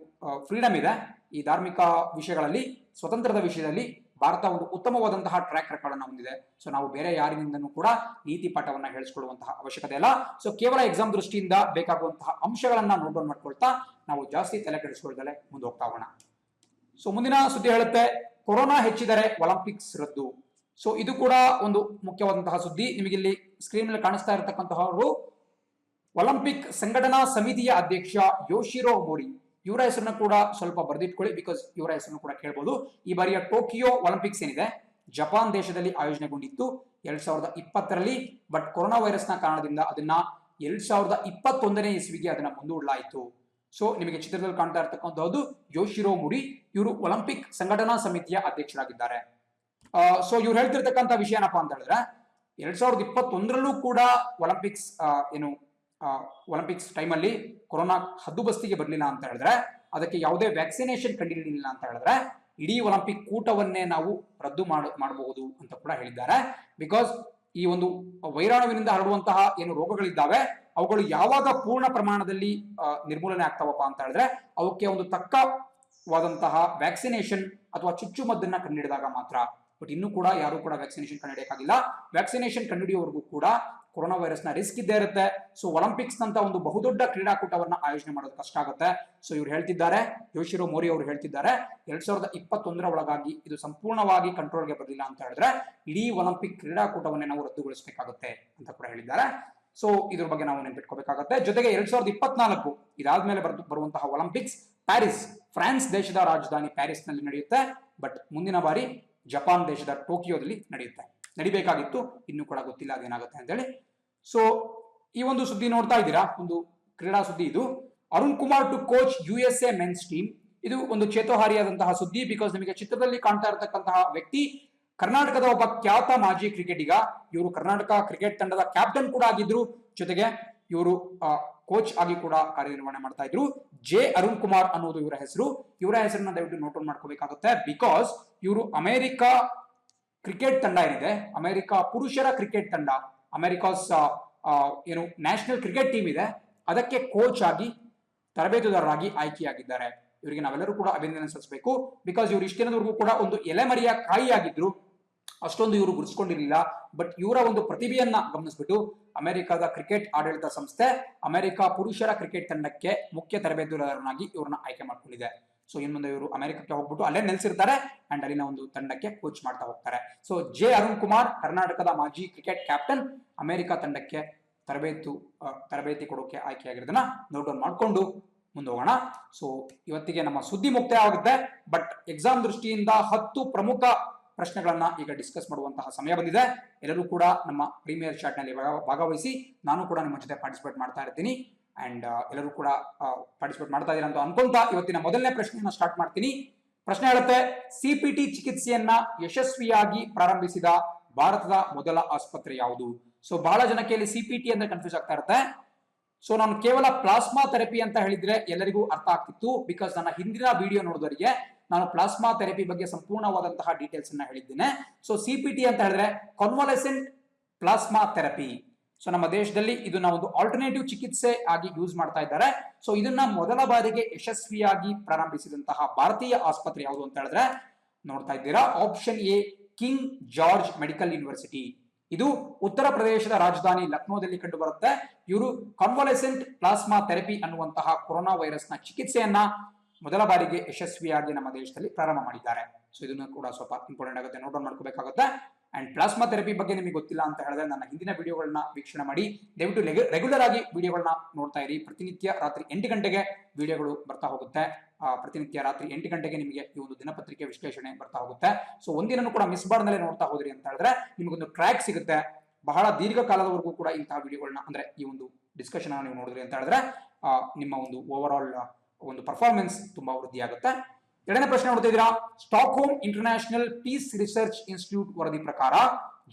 ಫ್ರೀಡಮ್ ಇದೆ, ಈ ಧಾರ್ಮಿಕ ವಿಷಯಗಳಲ್ಲಿ, ಸ್ವತಂತ್ರದ ವಿಷಯದಲ್ಲಿ ಭಾರತ ಒಂದು ಉತ್ತಮವಾದಂತಹ ಟ್ರ್ಯಾಕ್ ರೆಕಾರ್ಡ್ ಅನ್ನು ಹೊಂದಿದೆ. ಸೊ ನಾವು ಬೇರೆ ಯಾರಿಂದನೂ ಕೂಡ ನೀತಿ ಪಾಠವನ್ನ ಹೇಳಿಸ್ಕೊಳ್ಳುವಂತಹ ಅವಶ್ಯಕತೆ ಇಲ್ಲ. ಸೊ ಕೇವಲ ಎಕ್ಸಾಮ್ ದೃಷ್ಟಿಯಿಂದ ಬೇಕಾಗುವಂತಹ ಅಂಶಗಳನ್ನ ನೋಟ್ ಡೌನ್ ಮಾಡ್ಕೊಳ್ತಾ ನಾವು ಜಾಸ್ತಿ ತಲೆ ಕೆಡಿಸ್ಕೊಳ್ದಲೆ ಮುಂದೆ ಹೋಗ್ತಾ ಹೋಗೋಣ. ಸೊ ಮುಂದಿನ ಸುದ್ದಿ ಹೇಳುತ್ತೆ, ಕೊರೋನಾ ಹೆಚ್ಚಿದರೆ ಒಲಿಂಪಿಕ್ಸ್ ರದ್ದು. ಸೊ ಇದು ಕೂಡ ಒಂದು ಮುಖ್ಯವಾದಂತಹ ಸುದ್ದಿ. ನಿಮಗೆ ಇಲ್ಲಿ ಸ್ಕ್ರೀನ್ ಮೇಲೆ ಕಾಣಿಸ್ತಾ ಇರತಕ್ಕಂತಹವರು ಒಲಿಂಪಿಕ್ ಸಂಘಟನಾ ಸಮಿತಿಯ ಅಧ್ಯಕ್ಷ ಯೋಶಿರೋ ಮೋರಿ. ಇವರ ಹೆಸರನ್ನು ಕೂಡ ಸ್ವಲ್ಪ ಬರೆದಿಟ್ಕೊಳ್ಳಿ, ಬಿಕಾಸ್ ಇವರ ಹೆಸರನ್ನು ಕೂಡ ಕೇಳಬಹುದು. ಈ ಬಾರಿಯ ಟೋಕಿಯೋ ಒಲಿಂಪಿಕ್ಸ್ ಏನಿದೆ ಜಪಾನ್ ದೇಶದಲ್ಲಿ ಆಯೋಜನೆಗೊಂಡಿತ್ತು 2020ರಲ್ಲಿ. ಬಟ್ ಕೊರೋನಾ ವೈರಸ್ನ ಕಾರಣದಿಂದ ಅದನ್ನ 2021ನೇ ಇಸ್ವಿಗೆ ಅದನ್ನ ಮುಂದೂಡಲಾಯಿತು. ಸೊ ನಿಮಗೆ ಚಿತ್ರದಲ್ಲಿ ಕಾಣ್ತಾ ಇರತಕ್ಕಂಥದ್ದು ಯೋಶಿರೋ ಮುರಿ. ಇವರು ಒಲಿಂಪಿಕ್ ಸಂಘಟನಾ ಸಮಿತಿಯ ಅಧ್ಯಕ್ಷರಾಗಿದ್ದಾರೆ. ಸೊ ಇವ್ರು ಹೇಳ್ತಿರ್ತಕ್ಕಂಥ ವಿಷಯ ಏನಪ್ಪಾ ಅಂತ ಹೇಳಿದ್ರೆ, 2021ರಲ್ಲೂ ಕೂಡ ಒಲಿಂಪಿಕ್ಸ್ ಟೈಮಲ್ಲಿ ಕೊರೋನಾ ಹದ್ದುಬಸ್ತಿಗೆ ಬರಲಿಲ್ಲ ಅಂತ ಹೇಳಿದ್ರೆ, ಅದಕ್ಕೆ ಯಾವುದೇ ವ್ಯಾಕ್ಸಿನೇಷನ್ ಕಂಡಿರಲಿಲ್ಲ ಅಂತ ಹೇಳಿದ್ರೆ ಇಡೀ ಒಲಿಂಪಿಕ್ ಕೂಟವನ್ನೇ ನಾವು ರದ್ದು ಮಾಡಬಹುದು ಅಂತ ಕೂಡ ಹೇಳಿದ್ದಾರೆ. ಬಿಕಾಸ್ ಈ ಒಂದು ವೈರಾಣುವಿನಿಂದ ಹರಡುವಂತಹ ಏನು ರೋಗಗಳಿದ್ದಾವೆ ಅವುಗಳು ಯಾವಾಗ ಪೂರ್ಣ ಪ್ರಮಾಣದಲ್ಲಿ ನಿರ್ಮೂಲನೆ ಆಗ್ತಾವಪ್ಪ ಅಂತ ಹೇಳಿದ್ರೆ ಅವಕ್ಕೆ ಒಂದು ತಕ್ಕವಾದಂತಹ ವ್ಯಾಕ್ಸಿನೇಷನ್ ಅಥವಾ ಚುಚ್ಚುಮದ್ದನ್ನ ಕಂಡುಹಿಡಿದಾಗ ಮಾತ್ರ. ಬಟ್ ಇನ್ನೂ ಕೂಡ ಯಾರು ಕೂಡ ವ್ಯಾಕ್ಸಿನೇಷನ್ ಕಂಡುಹಿಡಿಯಕ್ಕಾಗಿಲ್ಲ. ವ್ಯಾಕ್ಸಿನೇಷನ್ ಕಂಡುಹಿಡಿಯುವವರೆಗೂ ಕೂಡ ಕೊರೋನಾ ವೈರಸ್ ನ ರಿಸ್ಕ್ ಇದ್ದೇ ಇರುತ್ತೆ. ಸೊ ಒಲಿಂಪಿಕ್ಸ್ ಅಂತ ಒಂದು ಬಹುದೊಡ್ಡ ಕ್ರೀಡಾಕೂಟವನ್ನ ಆಯೋಜನೆ ಮಾಡೋದು ಕಷ್ಟ ಆಗುತ್ತೆ. ಸೊ ಇವ್ರು ಹೇಳ್ತಿದ್ದಾರೆ, ಯೋಶಿರೋ ಮೋರಿ ಅವರು ಹೇಳ್ತಿದ್ದಾರೆ, 2021ರ ಒಳಗಾಗಿ ಇದು ಸಂಪೂರ್ಣವಾಗಿ ಕಂಟ್ರೋಲ್ಗೆ ಬರಲಿಲ್ಲ ಅಂತ ಹೇಳಿದ್ರೆ ಇಡೀ ಒಲಿಂಪಿಕ್ ಕ್ರೀಡಾಕೂಟವನ್ನೇ ನಾವು ರದ್ದುಗೊಳಿಸಬೇಕಾಗುತ್ತೆ ಅಂತ ಕೂಡ ಹೇಳಿದ್ದಾರೆ. ಸೊ ಇದ್ರ ಬಗ್ಗೆ ನಾವು ನೆನಪಿಟ್ಕೋಬೇಕಾಗುತ್ತೆ. ಜೊತೆಗೆ 2024 ಇದಾದ್ಮೇಲೆ ಬರುವಂತಹ ಒಲಿಂಪಿಕ್ಸ್ ಫ್ರಾನ್ಸ್ ದೇಶದ ರಾಜಧಾನಿ ಪ್ಯಾರಿಸ್ ನಲ್ಲಿ ನಡೆಯುತ್ತೆ. ಬಟ್ ಮುಂದಿನ ಬಾರಿ ಜಪಾನ್ ದೇಶದ ಟೋಕಿಯೋದಲ್ಲಿ ನಡಿಬೇಕಾಗಿತ್ತು. ಇನ್ನೂ ಕೂಡ ಗೊತ್ತಿಲ್ಲ ಅದೇನಾಗುತ್ತೆ ಅಂತ ಹೇಳಿ. ಸೊ ಈ ಒಂದು ಸುದ್ದಿ ನೋಡ್ತಾ ಇದ್ದೀರಾ, ಒಂದು ಕ್ರೀಡಾ ಸುದ್ದಿ ಇದು. Arun Kumar to coach USA men's team. ಇದು ಒಂದು ಚೇತೋಹಾರಿಯಾದಂತಹ ಸುದ್ದಿ. ಬಿಕಾಸ್ ನಿಮಗೆ ಚಿತ್ರದಲ್ಲಿ ಕಾಣ್ತಾ ಇರತಕ್ಕಂತಹ ವ್ಯಕ್ತಿ ಕರ್ನಾಟಕದ ಒಬ್ಬ ಖ್ಯಾತ ಮಾಜಿ ಕ್ರಿಕೆಟಿಗ. ಇವರು ಕರ್ನಾಟಕ ಕ್ರಿಕೆಟ್ ತಂಡದ ಕ್ಯಾಪ್ಟನ್ ಕೂಡ ಆಗಿದ್ರು. ಜೊತೆಗೆ ಇವರು ಕೋಚ್ ಆಗಿ ಕೂಡ ಕಾರ್ಯನಿರ್ವಹಣೆ ಮಾಡ್ತಾ ಇದ್ರು. ಅರುಣ್ ಕುಮಾರ್ ಅನ್ನೋದು ಇವರ ಹೆಸರು. ಇವರ ಹೆಸರನ್ನ ದಯವಿಟ್ಟು ನೋಟ್ ಡೌನ್ ಮಾಡ್ಕೋಬೇಕಾಗುತ್ತೆ. ಬಿಕಾಸ್ ಇವರು ಅಮೆರಿಕ ಕ್ರಿಕೆಟ್ ತಂಡ ಏನಿದೆ, ಅಮೆರಿಕ ಪುರುಷರ ಕ್ರಿಕೆಟ್ ತಂಡ, ಅಮೆರಿಕಾಸ್ ಏನು ನ್ಯಾಷನಲ್ ಕ್ರಿಕೆಟ್ ಟೀಮ್ ಇದೆ, ಅದಕ್ಕೆ ಕೋಚ್ ಆಗಿ ತರಬೇತುದಾರರಾಗಿ ಆಯ್ಕೆಯಾಗಿದ್ದಾರೆ. ಇವರಿಗೆ ನಾವೆಲ್ಲರೂ ಕೂಡ ಅಭಿನಂದನೆ ಸಲ್ಲಿಸಬೇಕು. ಬಿಕಾಸ್ ಇವರು ಇಷ್ಟೇನವರೆಗೂ ಕೂಡ ಒಂದು ಎಲೆಮರಿಯ ಕಾಯಿ ಆಗಿದ್ರು, ಅಷ್ಟೊಂದು ಇವರು ಗುರುತಿಸಿಕೊಂಡಿರಲಿಲ್ಲ. ಬಟ್ ಇವರ ಒಂದು ಪ್ರತಿಭೆಯನ್ನ ಗಮನಿಸ್ಬಿಟ್ಟು ಅಮೆರಿಕದ ಕ್ರಿಕೆಟ್ ಆಡಳಿತ ಸಂಸ್ಥೆ ಅಮೆರಿಕ ಪುರುಷರ ಕ್ರಿಕೆಟ್ ತಂಡಕ್ಕೆ ಮುಖ್ಯ ತರಬೇತುದಾರನಾಗಿ ಇವ್ರನ್ನ ಆಯ್ಕೆ ಮಾಡ್ಕೊಂಡಿದೆ. ಸೊ ಇನ್ನು ಮುಂದೆ ಇವರು ಅಮೆರಿಕಕ್ಕೆ ಹೋಗ್ಬಿಟ್ಟು ಅಲ್ಲೇ ನೆಲೆಸಿರ್ತಾರೆ ಅಂಡ್ ಅಲ್ಲಿನ ಒಂದು ತಂಡಕ್ಕೆ ಕೋಚ್ ಮಾಡ್ತಾ ಹೋಗ್ತಾರೆ. ಸೊ ಅರುಣ್ ಕುಮಾರ್ ಕರ್ನಾಟಕದ ಮಾಜಿ ಕ್ರಿಕೆಟ್ ಕ್ಯಾಪ್ಟನ್, ಅಮೆರಿಕ ತಂಡಕ್ಕೆ ತರಬೇತಿ ಕೊಡೋಕೆ ಆಯ್ಕೆಯಾಗಿರೋದನ್ನ ನೋಟ್ ಡೌನ್ ಮಾಡ್ಕೊಂಡು ಮುಂದೆ ಹೋಗೋಣ. ಸೊ ಇವತ್ತಿಗೆ ನಮ್ಮ ಸುದ್ದಿ ಮುಕ್ತಾಯ ಆಗುತ್ತೆ. ಬಟ್ ಎಕ್ಸಾಮ್ ದೃಷ್ಟಿಯಿಂದ 10 ಪ್ರಮುಖ ಪ್ರಶ್ನೆಗಳನ್ನ ಈಗ ಡಿಸ್ಕಸ್ ಮಾಡುವಂತಹ ಸಮಯ ಬಂದಿದೆ. ಎಲ್ಲರೂ ಕೂಡ ನಮ್ಮ ಪ್ರೀಮಿಯರ್ ಚಾಟ್ ನಲ್ಲಿ ಭಾಗವಹಿಸಿ, ನಾನು ಕೂಡ ನಿಮ್ಮ ಜೊತೆ ಪಾರ್ಟಿಸಿಪೇಟ್ ಮಾಡ್ತಾ ಇರ್ತೀನಿ. ಅಂಡ್ ಎಲ್ಲರೂ ಕೂಡ ಪಾರ್ಟಿಸಿಪೇಟ್ ಮಾಡ್ತಾ ಇದ್ದೀರಾ ಅಂತ ಅನ್ಕೊಂತ ಇವತ್ತಿನ ಮೊದಲನೇ ಪ್ರಶ್ನೆಯನ್ನ ಸ್ಟಾರ್ಟ್ ಮಾಡ್ತೀನಿ. ಪ್ರಶ್ನೆ ಹೇಳುತ್ತೆ, CPT ಚಿಕಿತ್ಸೆಯನ್ನ ಯಶಸ್ವಿಯಾಗಿ ಪ್ರಾರಂಭಿಸಿದ ಭಾರತದ ಮೊದಲ ಆಸ್ಪತ್ರೆ ಯಾವುದು? ಸೊ ಬಹಳ ಜನಕ್ಕೆ ಇಲ್ಲಿ CPT ಅಂದ್ರೆ ಕನ್ಫ್ಯೂಸ್ ಆಗ್ತಾ ಇರುತ್ತೆ. ಸೊ ನಾನು ಕೇವಲ ಪ್ಲಾಸ್ಮಾ ಥೆರಪಿ ಅಂತ ಹೇಳಿದ್ರೆ ಎಲ್ಲರಿಗೂ ಅರ್ಥ ಆಗ್ತಿತ್ತು. ಬಿಕಾಸ್ ನನ್ನ ಹಿಂದಿನ ವಿಡಿಯೋ ನೋಡಿದವರಿಗೆ ನಾನು ಪ್ಲಾಸ್ಮಾ ಥೆರಪಿ ಬಗ್ಗೆ ಸಂಪೂರ್ಣವಾದಂತಹ ಡೀಟೇಲ್ಸ್ ಅನ್ನ ಹೇಳಿದ್ದೇನೆ. ಸೊ CPT ಅಂತ ಹೇಳಿದ್ರೆ ಕಾನ್ವಾಲೆಸೆಂಟ್ ಪ್ಲಾಸ್ಮಾ ಥೆರಪಿ. ಸೊ ನಮ್ಮ ದೇಶದಲ್ಲಿ ಇದನ್ನ ಒಂದು ಆಲ್ಟರ್ನೇಟಿವ್ ಚಿಕಿತ್ಸೆ ಆಗಿ ಯೂಸ್ ಮಾಡ್ತಾ ಇದ್ದಾರೆ. ಸೊ ಇದನ್ನ ಮೊದಲ ಬಾರಿಗೆ ಯಶಸ್ವಿಯಾಗಿ ಪ್ರಾರಂಭಿಸಿದಂತಹ ಭಾರತೀಯ ಆಸ್ಪತ್ರೆ ಯಾವುದು ಅಂತ ಹೇಳಿದ್ರೆ ನೋಡ್ತಾ ಇದ್ದೀರಾ, option A king George medical university. ಇದು ಉತ್ತರ ಪ್ರದೇಶದ ರಾಜಧಾನಿ ಲಕ್ನೋದಲ್ಲಿ ಕಂಡು ಬರುತ್ತೆ. ಇವರು ಕಾನ್ವಾಲೆಸೆಂಟ್ ಪ್ಲಾಸ್ಮಾ ಥೆರಪಿ ಅನ್ನುವಂತಹ ಕೊರೋನಾ ವೈರಸ್ ನ ಚಿಕಿತ್ಸೆಯನ್ನ ಮೊದಲ ಬಾರಿಗೆ ಯಶಸ್ವಿಯಾಗಿ ನಮ್ಮ ದೇಶದಲ್ಲಿ ಪ್ರಾರಂಭ ಮಾಡಿದ್ದಾರೆ. ಸೊ ಇದನ್ನು ಕೂಡ ಸ್ವಲ್ಪ ಇಂಪಾರ್ಟೆಂಟ್ ಆಗುತ್ತೆ, ನೋಟ್ ಡೌನ್ ಮಾಡ್ಕೋಬೇಕಾಗುತ್ತೆ. ಅಂಡ್ ಪ್ಲಾಸ್ಮಾ ಥೆರಪಿ ಬಗ್ಗೆ ನಿಮಗೆ ಗೊತ್ತಿಲ್ಲ ಅಂತ ಹೇಳಿದ್ರೆ ನನ್ನ ಹಿಂದಿನ ವಿಡಿಯೋಗಳನ್ನ ವೀಕ್ಷಣೆ ಮಾಡಿ. ದಯವಿಟ್ಟು ರೆಗ್ಯುಲರ್ ಆಗಿ ವಿಡಿಯೋಗಳನ್ನ ನೋಡ್ತಾ ಇರಿ. ಪ್ರತಿನಿತ್ಯ ರಾತ್ರಿ 8 ಗಂಟೆಗೆ ವಿಡಿಯೋಗಳು ಬರ್ತಾ ಹೋಗುತ್ತೆ. ಪ್ರತಿನಿತ್ಯ ರಾತ್ರಿ 8 ಗಂಟೆಗೆ ನಿಮಗೆ ಈ ಒಂದು ದಿನಪತ್ರಿಕೆ ವಿಶ್ಲೇಷಣೆ ಬರ್ತಾ ಹೋಗುತ್ತೆ. ಸೊ ಒಂದಿನೂ ಕೂಡ ಮಿಸ್ ಮಾಡದಲ್ಲೇ ನೋಡ್ತಾ ಹೋದ್ರಿ ಅಂತ ಹೇಳಿದ್ರೆ ನಿಮಗೊಂದು ಟ್ರ್ಯಾಕ್ ಸಿಗುತ್ತೆ. ಬಹಳ ದೀರ್ಘಕಾಲದವರೆಗೂ ಕೂಡ ಇಂತಹ ವಿಡಿಯೋಗಳನ್ನ ಅಂದ್ರೆ ಈ ಒಂದು ಡಿಸ್ಕಷನ್ ನೀವು ನೋಡಿದ್ರಿ ಅಂತ ಹೇಳಿದ್ರೆ ನಿಮ್ಮ ಒಂದು ಓವರ್ ಆಲ್ ಒಂದು ಪರ್ಫಾರ್ಮೆನ್ಸ್ ತುಂಬಾ ವೃದ್ಧಿ ಆಗುತ್ತೆ. ಎರಡನೇ ಪ್ರಶ್ನೆ ನೋಡ್ತಿದ್ದೀರಾ, stock home international piece research institute ವರದಿ ಪ್ರಕಾರ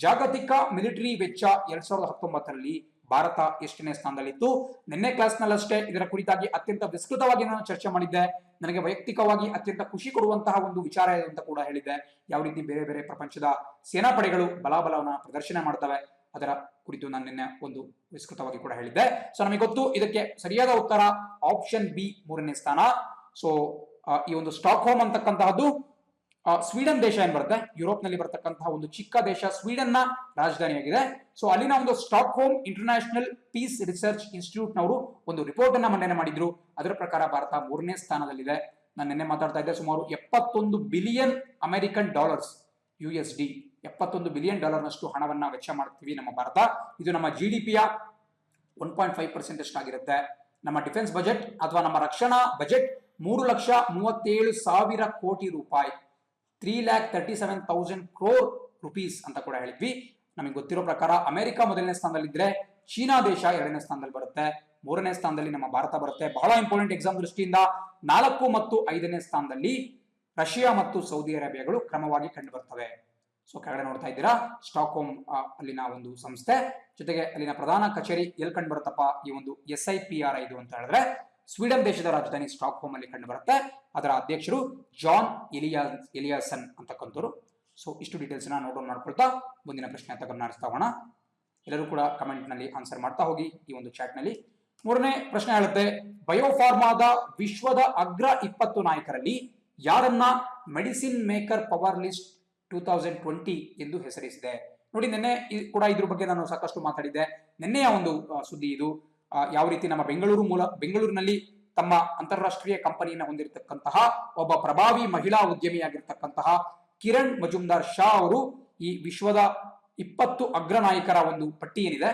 ಜಾಗತಿಕ ಮಿಲಿಟರಿ ವೆಚ್ಚ 2019ರಲ್ಲಿ ಭಾರತ ಎಷ್ಟನೇ ಸ್ಥಾನದಲ್ಲಿತ್ತು? ನಿನ್ನೆ ಕ್ಲಾಸ್ನಲ್ಲಷ್ಟೇ ಇದರ ಕುರಿತಾಗಿ ಅತ್ಯಂತ ವಿಸ್ತೃತವಾಗಿ ನಾನು ಚರ್ಚೆ ಮಾಡಿದ್ದೆ. ನನಗೆ ವೈಯಕ್ತಿಕವಾಗಿ ಅತ್ಯಂತ ಖುಷಿ ಕೊಡುವಂತಹ ಒಂದು ವಿಚಾರ ಅಂತ ಕೂಡ ಹೇಳಿದ್ದೆ. ಯಾವ ರೀತಿ ಬೇರೆ ಬೇರೆ ಪ್ರಪಂಚದ ಸೇನಾಪಡೆಗಳು ಬಲಾಬಲವನ್ನ ಪ್ರದರ್ಶನ ಮಾಡ್ತವೆ ಅದರ ಕುರಿತು ನಾನು ನಿನ್ನೆ ಒಂದು ವಿಸ್ತೃತವಾಗಿ ಕೂಡ ಹೇಳಿದ್ದೆ. ಸೊ ನಮಗೆ ಗೊತ್ತು ಇದಕ್ಕೆ ಸರಿಯಾದ ಉತ್ತರ ಆಪ್ಷನ್ ಬಿ, 3ನೇ ಸ್ಥಾನ. ಸೊ ಈ ಒಂದು ಸ್ಟಾಕ್ ಹೋಮ್ ಅಂತಕ್ಕಂತಹದ್ದು ಸ್ವೀಡನ್ ದೇಶ ಏನ್ ಬರುತ್ತೆ, ಯುರೋಪ್ ನಲ್ಲಿ ಬರ್ತಕ್ಕಂತಹ ಒಂದು ಚಿಕ್ಕ ದೇಶ ಸ್ವೀಡನ್ ನ ರಾಜಧಾನಿಯಾಗಿದೆ. ಸೊ ಅಲ್ಲಿನ ಒಂದು stock home international piece research institute ನವರು ಒಂದು ರಿಪೋರ್ಟ್ ಅನ್ನ ಮಂಡನೆ ಮಾಡಿದ್ರು. ಅದರ ಪ್ರಕಾರ ಭಾರತ 3ನೇ ಸ್ಥಾನದಲ್ಲಿದೆ. ನಾನು ನಿನ್ನೆ ಮಾತಾಡ್ತಾ ಇದ್ದೆ, ಸುಮಾರು 71 billion American dollars USD, 71 billion ಡಾಲರ್ನಷ್ಟು ಹಣವನ್ನ ವೆಚ್ಚ ಮಾಡ್ತೀವಿ ನಮ್ಮ ಭಾರತ. ಇದು ನಮ್ಮ GDPಯ 1.5% ಅಷ್ಟಾಗಿರುತ್ತೆ. ನಮ್ಮ ಡಿಫೆನ್ಸ್ ಬಜೆಟ್ ಅಥವಾ ನಮ್ಮ ರಕ್ಷಣಾ ಬಜೆಟ್ 3,37,000 ಕೋಟಿ ರೂಪಾಯಿ, 3,37,000 crore rupees ಅಂತ ಕೂಡ ಹೇಳಿದ್ವಿ. ನಮಗೆ ಗೊತ್ತಿರೋ ಪ್ರಕಾರ ಅಮೆರಿಕ ಮೊದಲನೇ ಸ್ಥಾನದಲ್ಲಿದ್ರೆ ಚೀನಾ ದೇಶ 2ನೇ ಸ್ಥಾನದಲ್ಲಿ ಬರುತ್ತೆ, 3ನೇ ಸ್ಥಾನದಲ್ಲಿ ನಮ್ಮ ಭಾರತ ಬರುತ್ತೆ. ಬಹಳ ಇಂಪಾರ್ಟೆಂಟ್ ಎಕ್ಸಾಮ್ ದೃಷ್ಟಿಯಿಂದ 4 ಮತ್ತು 5ನೇ ಸ್ಥಾನದಲ್ಲಿ ರಷ್ಯಾ ಮತ್ತು ಸೌದಿ ಅರೇಬಿಯಾಗಳು ಕ್ರಮವಾಗಿ ಕಂಡು ಬರ್ತವೆ. ಸೊ ಕೆಳಗಡೆ ನೋಡ್ತಾ ಇದ್ದೀರಾ, ಸ್ಟಾಕ್ ಹೋಮ್ ಅಲ್ಲಿನ ಒಂದು ಸಂಸ್ಥೆ, ಜೊತೆಗೆ ಅಲ್ಲಿನ ಪ್ರಧಾನ ಕಚೇರಿ ಎಲ್ಲಿ ಕಂಡು ಬರುತ್ತಪ್ಪ, ಈ ಒಂದು SIPR ಇದು ಅಂತ ಹೇಳಿದ್ರೆ ಸ್ವೀಡನ್ ದೇಶದ ರಾಜಧಾನಿ ಸ್ಟಾಕ್ ಹೋಮ್ ಅಲ್ಲಿ ಕಂಡು ಬರುತ್ತೆ. ಅದರ ಅಧ್ಯಕ್ಷರು ಜಾನ್ ಎಲಿಯಾಸನ್ ಅಂತಕ್ಕಂಥವ್ರು. ಸೊ ಇಷ್ಟು ಡೀಟೇಲ್ಸ್ ನೋಟ್ ಡೌನ್ ಮಾಡ್ಕೊಳ್ತಾ ಮುಂದಿನ ಪ್ರಶ್ನೆ ಅಂತ ಗಮನ ಹರಿಸ್ತಾ ಹೋಗೋಣ. ಎಲ್ಲರೂ ಕೂಡ ಕಮೆಂಟ್ ನಲ್ಲಿ ಆನ್ಸರ್ ಮಾಡ್ತಾ ಹೋಗಿ ಈ ಒಂದು ಚಾಟ್ ನಲ್ಲಿ. 3ನೇ ಪ್ರಶ್ನೆ ಹೇಳುತ್ತೆ, ಬಯೋಫಾರ್ಮಾದ ವಿಶ್ವದ ಅಗ್ರ 20 ನಾಯಕರಲ್ಲಿ ಯಾರನ್ನ ಮೆಡಿಸಿನ್ ಮೇಕರ್ ಪವರ್ ಲಿಸ್ಟ್ 2020 ಎಂದು ಹೆಸರಿಸಿದೆ? ನೋಡಿ, ನಿನ್ನೆ ಕೂಡ ಇದ್ರ ಬಗ್ಗೆ ನಾನು ಸಾಕಷ್ಟು ಮಾತಾಡಿದ್ದೆ. ನಿನ್ನೆಯ ಒಂದು ಸುದ್ದಿ ಇದು. ಯಾವ ರೀತಿ ನಮ್ಮ ಬೆಂಗಳೂರಿನಲ್ಲಿ ತಮ್ಮ ಅಂತಾರಾಷ್ಟ್ರೀಯ ಕಂಪನಿಯನ್ನು ಹೊಂದಿರತಕ್ಕಂತಹ ಒಬ್ಬ ಪ್ರಭಾವಿ ಮಹಿಳಾ ಉದ್ಯಮಿಯಾಗಿರ್ತಕ್ಕಂತಹ ಕಿರಣ್ ಮಜುಮ್ದಾರ್ ಶಾ ಅವರು ಈ ವಿಶ್ವದ 20 ಅಗ್ರ ನಾಯಕರ ಒಂದು ಪಟ್ಟಿ ಏನಿದೆ,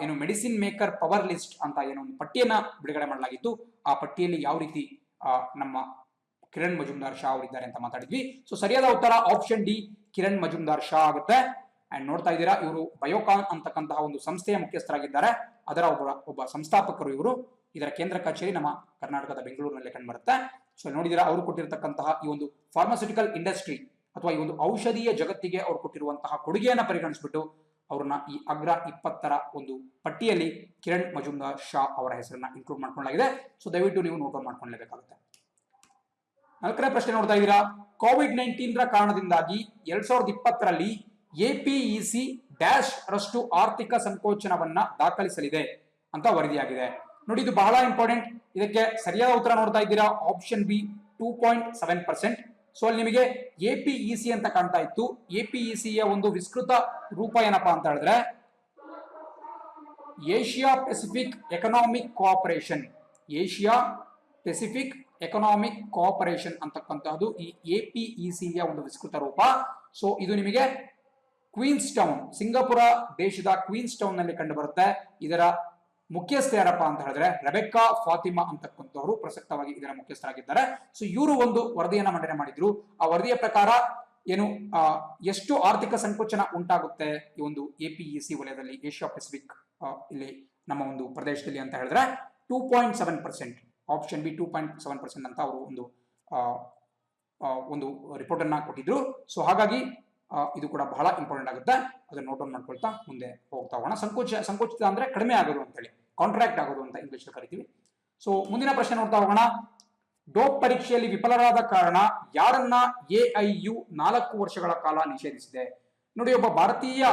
ಏನು ಮೆಡಿಸಿನ್ ಮೇಕರ್ ಪವರ್ ಲಿಸ್ಟ್ ಅಂತ ಏನೋ ಒಂದು ಪಟ್ಟಿಯನ್ನ ಬಿಡುಗಡೆ ಮಾಡಲಾಗಿತ್ತು. ಆ ಪಟ್ಟಿಯಲ್ಲಿ ಯಾವ ರೀತಿ ನಮ್ಮ ಕಿರಣ್ ಮಜುಮ್ದಾರ್ ಶಾ ಅವರಿದ್ದಾರೆ ಅಂತ ಮಾತಾಡಿದ್ವಿ. ಸೊ ಸರಿಯಾದ ಉತ್ತರ ಆಪ್ಷನ್ ಡಿ, ಕಿರಣ್ ಮಜುಮ್ದಾರ್ ಶಾ ಆಗುತ್ತೆ. ಅಂಡ್ ನೋಡ್ತಾ ಇದ್ದೀರಾ, ಇವರು ಬಯೋಕಾನ್ ಅಂತಕ್ಕಂತಹ ಒಂದು ಸಂಸ್ಥೆಯ ಮುಖ್ಯಸ್ಥರಾಗಿದ್ದಾರೆ. ಅದರ ಒಬ್ಬ ಸಂಸ್ಥಾಪಕರು ಇವರು. ಇದರ ಕೇಂದ್ರ ಕಚೇರಿ ನಮ್ಮ ಕರ್ನಾಟಕದ ಬೆಂಗಳೂರಿನಲ್ಲಿ ಕಂಡು ಬರುತ್ತೆ. ಸೊ ನೋಡಿದಿರಾ, ಅವರು ಕೊಟ್ಟಿರತಕ್ಕಂತಹ ಈ ಒಂದು ಫಾರ್ಮಾಸ್ಯೂಟಿಕಲ್ ಇಂಡಸ್ಟ್ರಿ ಅಥವಾ ಈ ಒಂದು ಔಷಧೀಯ ಜಗತ್ತಿಗೆ ಅವರು ಕೊಟ್ಟಿರುವಂತಹ ಕೊಡುಗೆಯನ್ನ ಪರಿಗಣಿಸ್ಬಿಟ್ಟು ಅವ್ರನ್ನ ಈ ಅಗ್ರ 20ರ ಒಂದು ಪಟ್ಟಿಯಲ್ಲಿ ಕಿರಣ್ ಮಜುಮ್ದಾರ್ ಶಾ ಅವರ ಹೆಸರನ್ನ ಇನ್ಕ್ಲೂಡ್ ಮಾಡ್ಕೊಳ್ಳಲಾಗಿದೆ. ಸೊ ದಯವಿಟ್ಟು ನೀವು ನೋಟ್ ಡೌನ್ ಮಾಡ್ಕೊಳ್ಳೇಬೇಕಾಗುತ್ತೆ. 4ನೇ ಪ್ರಶ್ನೆ ನೋಡ್ತಾ ಇದ್ದೀರಾ, ಕೋವಿಡ್-19 ಕಾರಣದಿಂದಾಗಿ 2020ರಲ್ಲಿ APEC ಡ್ಯಾಶ್ ರಷ್ಟು ಆರ್ಥಿಕ ಸಂಕೋಚನವನ್ನ ದಾಖಲಿಸಲಿದೆ ಅಂತ ವರದಿಯಾಗಿದೆ. ನೋಡಿ, ಇದು ಬಹಳ ಇಂಪಾರ್ಟೆಂಟ್. ಇದಕ್ಕೆ ಸರಿಯಾದ ಉತ್ತರ ನೋಡ್ತಾ ಇದ್ದೀರಾ, ಆಪ್ಷನ್ ಬಿ 2.7%. ಸೊ ಅಲ್ಲಿ ನಿಮಗೆ APEC ಅಂತ ಕಾಣ್ತಾ ಇತ್ತು. APECಯ ಒಂದು ವಿಸ್ತೃತ ರೂಪ ಏನಪ್ಪಾ ಅಂತ ಹೇಳಿದ್ರೆ Asia Pacific Economic Cooperation. Asia Pacific Economic Cooperation ಅಂತಕ್ಕಂತಹದ್ದು ಈ APECಯ ಒಂದು ವಿಸ್ತೃತ ರೂಪ. ಸೊ ಇದು ನಿಮಗೆ ಕ್ವೀನ್ಸ್ ಟೌನ್, ಸಿಂಗಾಪುರ ದೇಶದ ಕ್ವೀನ್ಸ್ ಟೌನ್ ನಲ್ಲಿ ಕಂಡು ಬರುತ್ತೆ. ಇದರ ಮುಖ್ಯಸ್ಥ ಯಾರಪ್ಪ ಅಂತ ಹೇಳಿದ್ರೆ ರೆಬೆಕ್ಕಾ ಫಾತಿಮಾ ಅಂತಕ್ಕಂಥವರು ಪ್ರಸಕ್ತವಾಗಿ ಇದರ ಮುಖ್ಯಸ್ಥರಾಗಿದ್ದಾರೆ. ಸೊ ಇವರು ಒಂದು ವರದಿಯನ್ನ ಮಂಡನೆ ಮಾಡಿದ್ರು. ಆ ವರದಿಯ ಪ್ರಕಾರ ಏನು ಎಷ್ಟು ಆರ್ಥಿಕ ಸಂಕೋಚನ ಉಂಟಾಗುತ್ತೆ ಈ ಒಂದು APEC ವಲಯದಲ್ಲಿ, ಏಷ್ಯಾ ಪೆಸಿಫಿಕ್ ಇಲ್ಲಿ ನಮ್ಮ ಒಂದು ಪ್ರದೇಶದಲ್ಲಿ ಅಂತ ಹೇಳಿದ್ರೆ 2.7%. ಆಪ್ಷನ್ ಬಿ 2.7% ಅಂತ ಅವರು ಒಂದು ರಿಪೋರ್ಟ್ ಅನ್ನ ಕೊಟ್ಟಿದ್ರು. ಸೊ ಹಾಗಾಗಿ ಇದು ಕೂಡ ಬಹಳ ಇಂಪಾರ್ಟೆಂಟ್ ಆಗುತ್ತೆ. ಅದನ್ನ ನೋಟ್ ಡೌನ್ ಮಾಡ್ಕೊಳ್ತಾ ಮುಂದೆ ಹೋಗ್ತಾ ಹೋಗೋಣ. ಸಂಕೋಚಿತ ಅಂದ್ರೆ ಕಡಿಮೆ ಆಗೋದು ಅಂತ ಹೇಳಿ, ಕಾಂಟ್ರಾಕ್ಟ್ ಆಗೋದು ಅಂತ ಇಂಗ್ಲಿಷ್ ಕರಿತೀವಿ. ಸೊ ಮುಂದಿನ ಪ್ರಶ್ನೆ ನೋಡ್ತಾ ಹೋಗೋಣ. ಡೋಪ್ ಪರೀಕ್ಷೆಯಲ್ಲಿ ವಿಫಲರಾದ ಕಾರಣ ಯಾರನ್ನ AIU 4 ವರ್ಷಗಳ ಕಾಲ ನಿಷೇಧಿಸಿದೆ? ನೋಡಿ, ಒಬ್ಬ ಭಾರತೀಯ